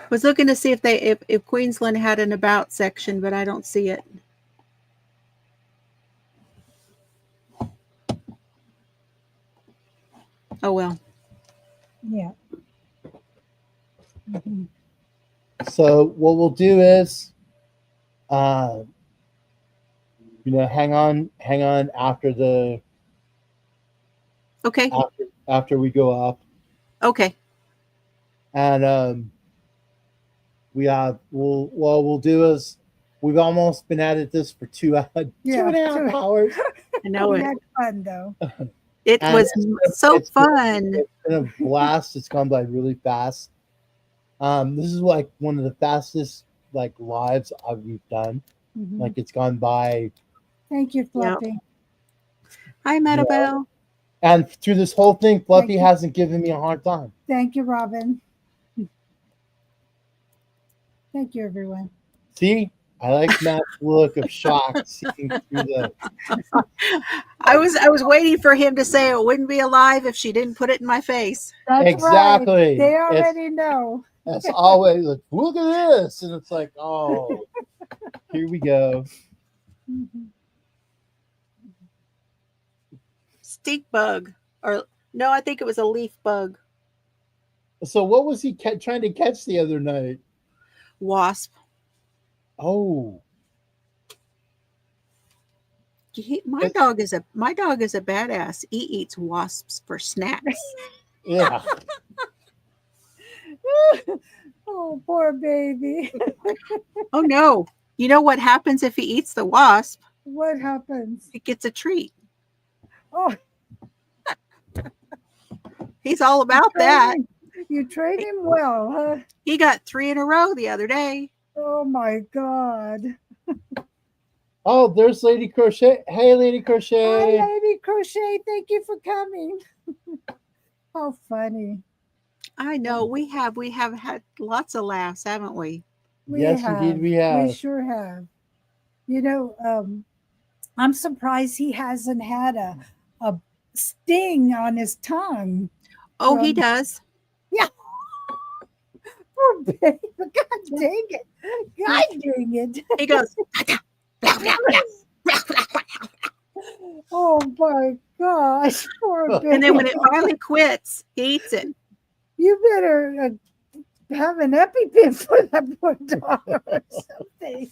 Was looking to see if Queensland had an about section, but I don't see it. Oh well. Yeah. Mm-hmm. So what we'll do is hang on after the Okay. after we go up. Okay. And we'll do is we've almost been at this for 2 hours, Yeah, 2.5 hours. I know We it. had fun though. It And was so it's fun. It's been a blast. It's gone by really fast. This is like one of the fastest like lives we've done. Mhm. Like it's gone by. Thank you, Fluffy. Hi, Meadowbell. And through this whole thing, Fluffy Thank you. hasn't given me a hard time. Thank you, Robin. Thank you, everyone. See, I like Matt's look of shock seeing through the. I was waiting for him to say it wouldn't be alive if she didn't put it in my face. That's Exactly. right. They It's- already know. That's always like, look at this, and it's like, oh, here we go. Mhm. Stink bug, or no, I think it was a leaf bug. So, what was he trying to catch the other night? Wasp. Oh, My dog is a badass. He eats wasps for snacks. yeah. Oh, poor baby. Oh no! You know what happens if he eats the wasp? What happens? He gets a treat. Oh, He's all about that. You train him well, huh? He got 3 in a row the other day. Oh my God. Oh, there's Lady Crochet. Hey, Lady Crochet. Hi, Lady Crochet. Thank you for coming. How funny. I know we have had lots of laughs, haven't we? Yes, indeed we have. We sure have. You know, I'm surprised he hasn't had a sting on his tongue. Oh, he does. Poor baby. God dang it. God dang it. He goes. Oh my gosh. Poor baby. And then when it finally quits, he eats it. You better have an EpiPen for that poor dog or something.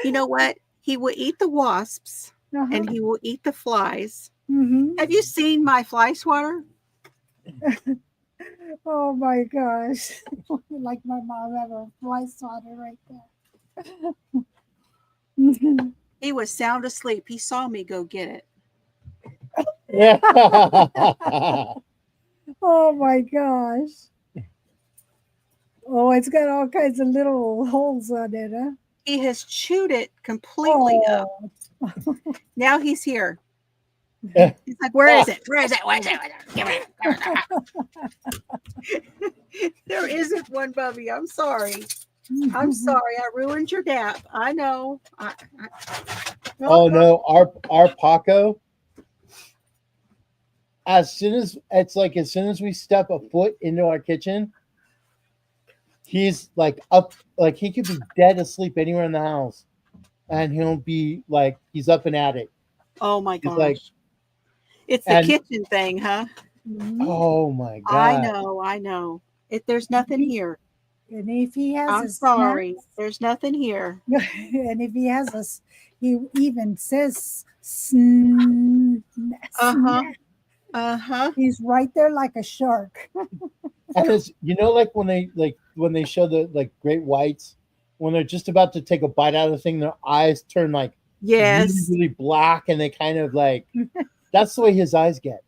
You know what? He will eat the wasps Uh-huh. and he will eat the flies. Mhm. Have you seen my fly swatter? Oh my gosh. Like my mom have a fly swatter right there. He was sound asleep. He saw me go get it. Yeah. Oh my gosh. Oh, it's got all kinds of little holes on it, huh? He has chewed it completely up. Oh. Now he's here. Yeah. He's like, where is it? Where is it? Where is it? Give it. There isn't one, Bubby. I'm sorry. I'm sorry. I ruined your nap. I know. Oh no, our Paco. As soon as we step a foot into our kitchen, he's like up, like he could be dead asleep anywhere in the house, and he'll be like he's up and at it. Oh my He's gosh. like, It's the and- kitchen thing, huh? Mhm. oh my god! I know. There's nothing here. And if he has I'm a sorry. There's nothing here. and if he has he even says Uh-huh. Uh-huh. he's right there like a shark. And it's, like when they show the like great whites, when they're just about to take a bite out of the thing, their eyes turn like Yes. really, really black, and they kind of like that's the way his eyes get.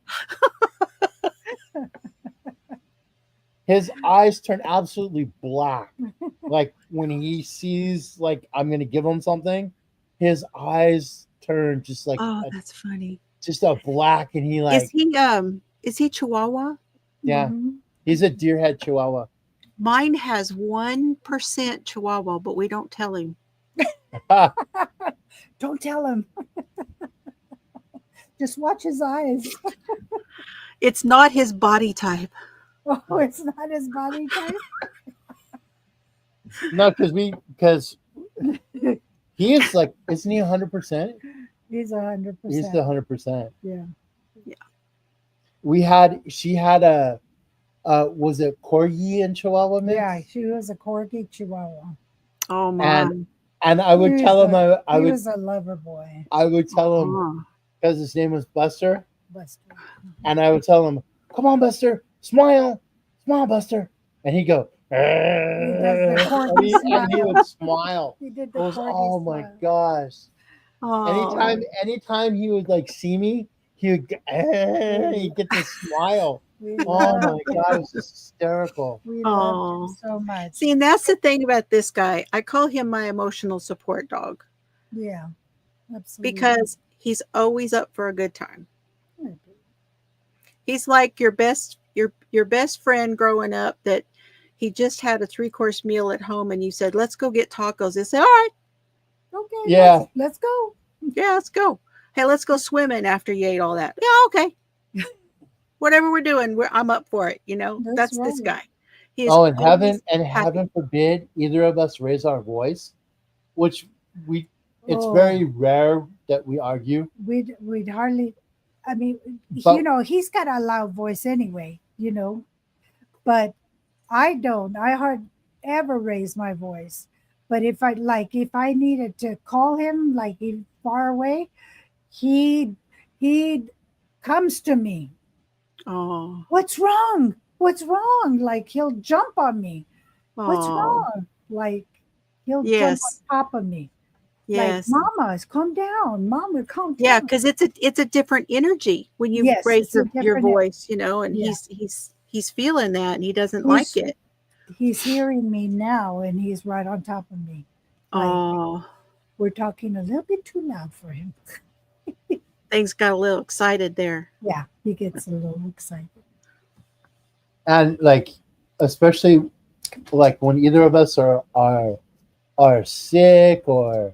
His eyes turn absolutely black. Like when he sees like I'm gonna give him something, his eyes turn just like Oh, that's funny. just a black, and he like Is he Chihuahua? yeah, Mhm. he's a deerhead Chihuahua. Mine has 1% Chihuahua, but we don't tell him. Don't tell him. Just watch his eyes. It's not his body type. Oh, it's not his body type. No, because he is like, isn't he 100%? He's 100%. He's the 100%. Yeah. She had a was it Corgi and Chihuahua mix? Yeah, she was a corgi Chihuahua. Oh my. And I would tell him He was a lover boy. I would tell him Uh-huh. because his name was Buster, Buster. and I would tell him, "Come on, Buster, smile, Buster," and he'd go, the corgi and he would smile. He did It the was, corgi oh my smile. gosh! Oh. Anytime he would like see me, he would he'd get this smile. We Oh love- my god, it was just hysterical. We love him Oh. so much. See, and that's the thing about this guy. I call him my emotional support dog Yeah, absolutely. because he's always up for a good time. He's like your best friend growing up that he just had a 3-course meal at home and you said, let's go get tacos. He said, all right. Yeah. let's go. Yeah, let's go. Hey, let's go swimming after you ate all that. Yeah, okay. Whatever we're doing, I'm up for it. That's That's this right. guy. He is Oh, and always happy. heaven forbid either of us raise our voice, which we it's Oh. very rare that we argue. We'd hardly. I mean, But he's got a loud voice anyway. But I don't. I hardly ever raise my voice. But if I needed to call him like he's far away, he comes to me. Oh, What's wrong? What's wrong? Like he'll jump on me. What's oh, wrong? Like he'll jump on yes, top of me. Like, yes, Mama, calm down. Mama, calm yeah. down. Because it's a different energy when you Yes, raise it's a your different. voice, and Yeah. he's feeling that, and he doesn't He's like it. he's hearing me now, and he's right on top of me. Like Oh, we're talking a little bit too loud for him. things got a little excited there. Yeah, he gets a little excited. and like especially like when either of us are sick or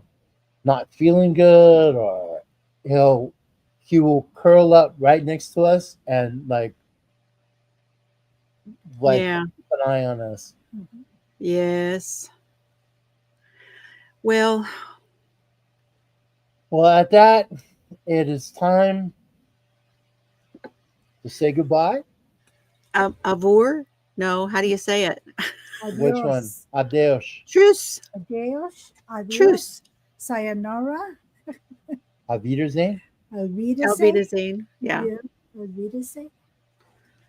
not feeling good, or he will curl up right next to us and Yeah. keep an eye on us. Mhm. Yes. Well, Well, at that, it is time to say goodbye. avur? No, how do you say it? Which one? Adios. Adios. Truce. Adios. Adios. Truce. Sayonara. Auf Wiedersehen. Auf Auf Wiedersehen. Wiedersehen. Yeah. Auf Wiedersehen.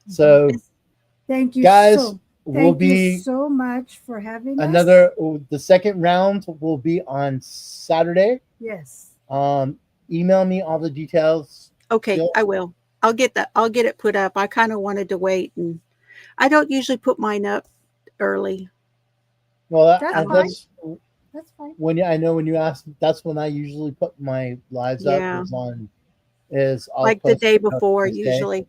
So, Thank you guys, will Thank you be so much for having us. the second round will be on Saturday. Yes. Email me all the details. Okay, Jill? I will. I'll get that. I'll get it put up. I kind of wanted to wait, and I don't usually put mine up early. Well, That's and fine. That's fine. I know when you ask, that's when I usually put my lives Yeah. up. I'll Like the post day it up before, this day. usually.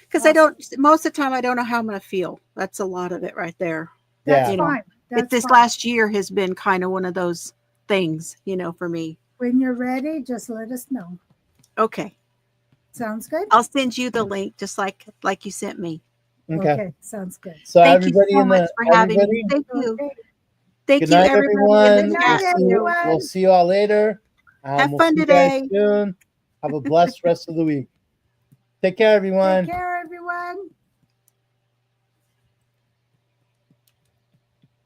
Because I don't. Most of the time, I don't know how I'm going to feel. That's a lot of it right there. That's Yeah. fine. That's This fine. last year has been kind of one of those things, for me. When you're ready, just let us know. Okay, Sounds good? I'll send you the link just like you sent me. Okay. Sounds good. So Thank you everybody so in much the for having everybody, me. Thank you. Okay. Thank good you, night, everybody everyone. in the Good chat. night, everyone. We'll see you all later. Have We'll fun see you guys today. soon. Have a blessed rest of the week. Take care, everyone. Take care, everyone.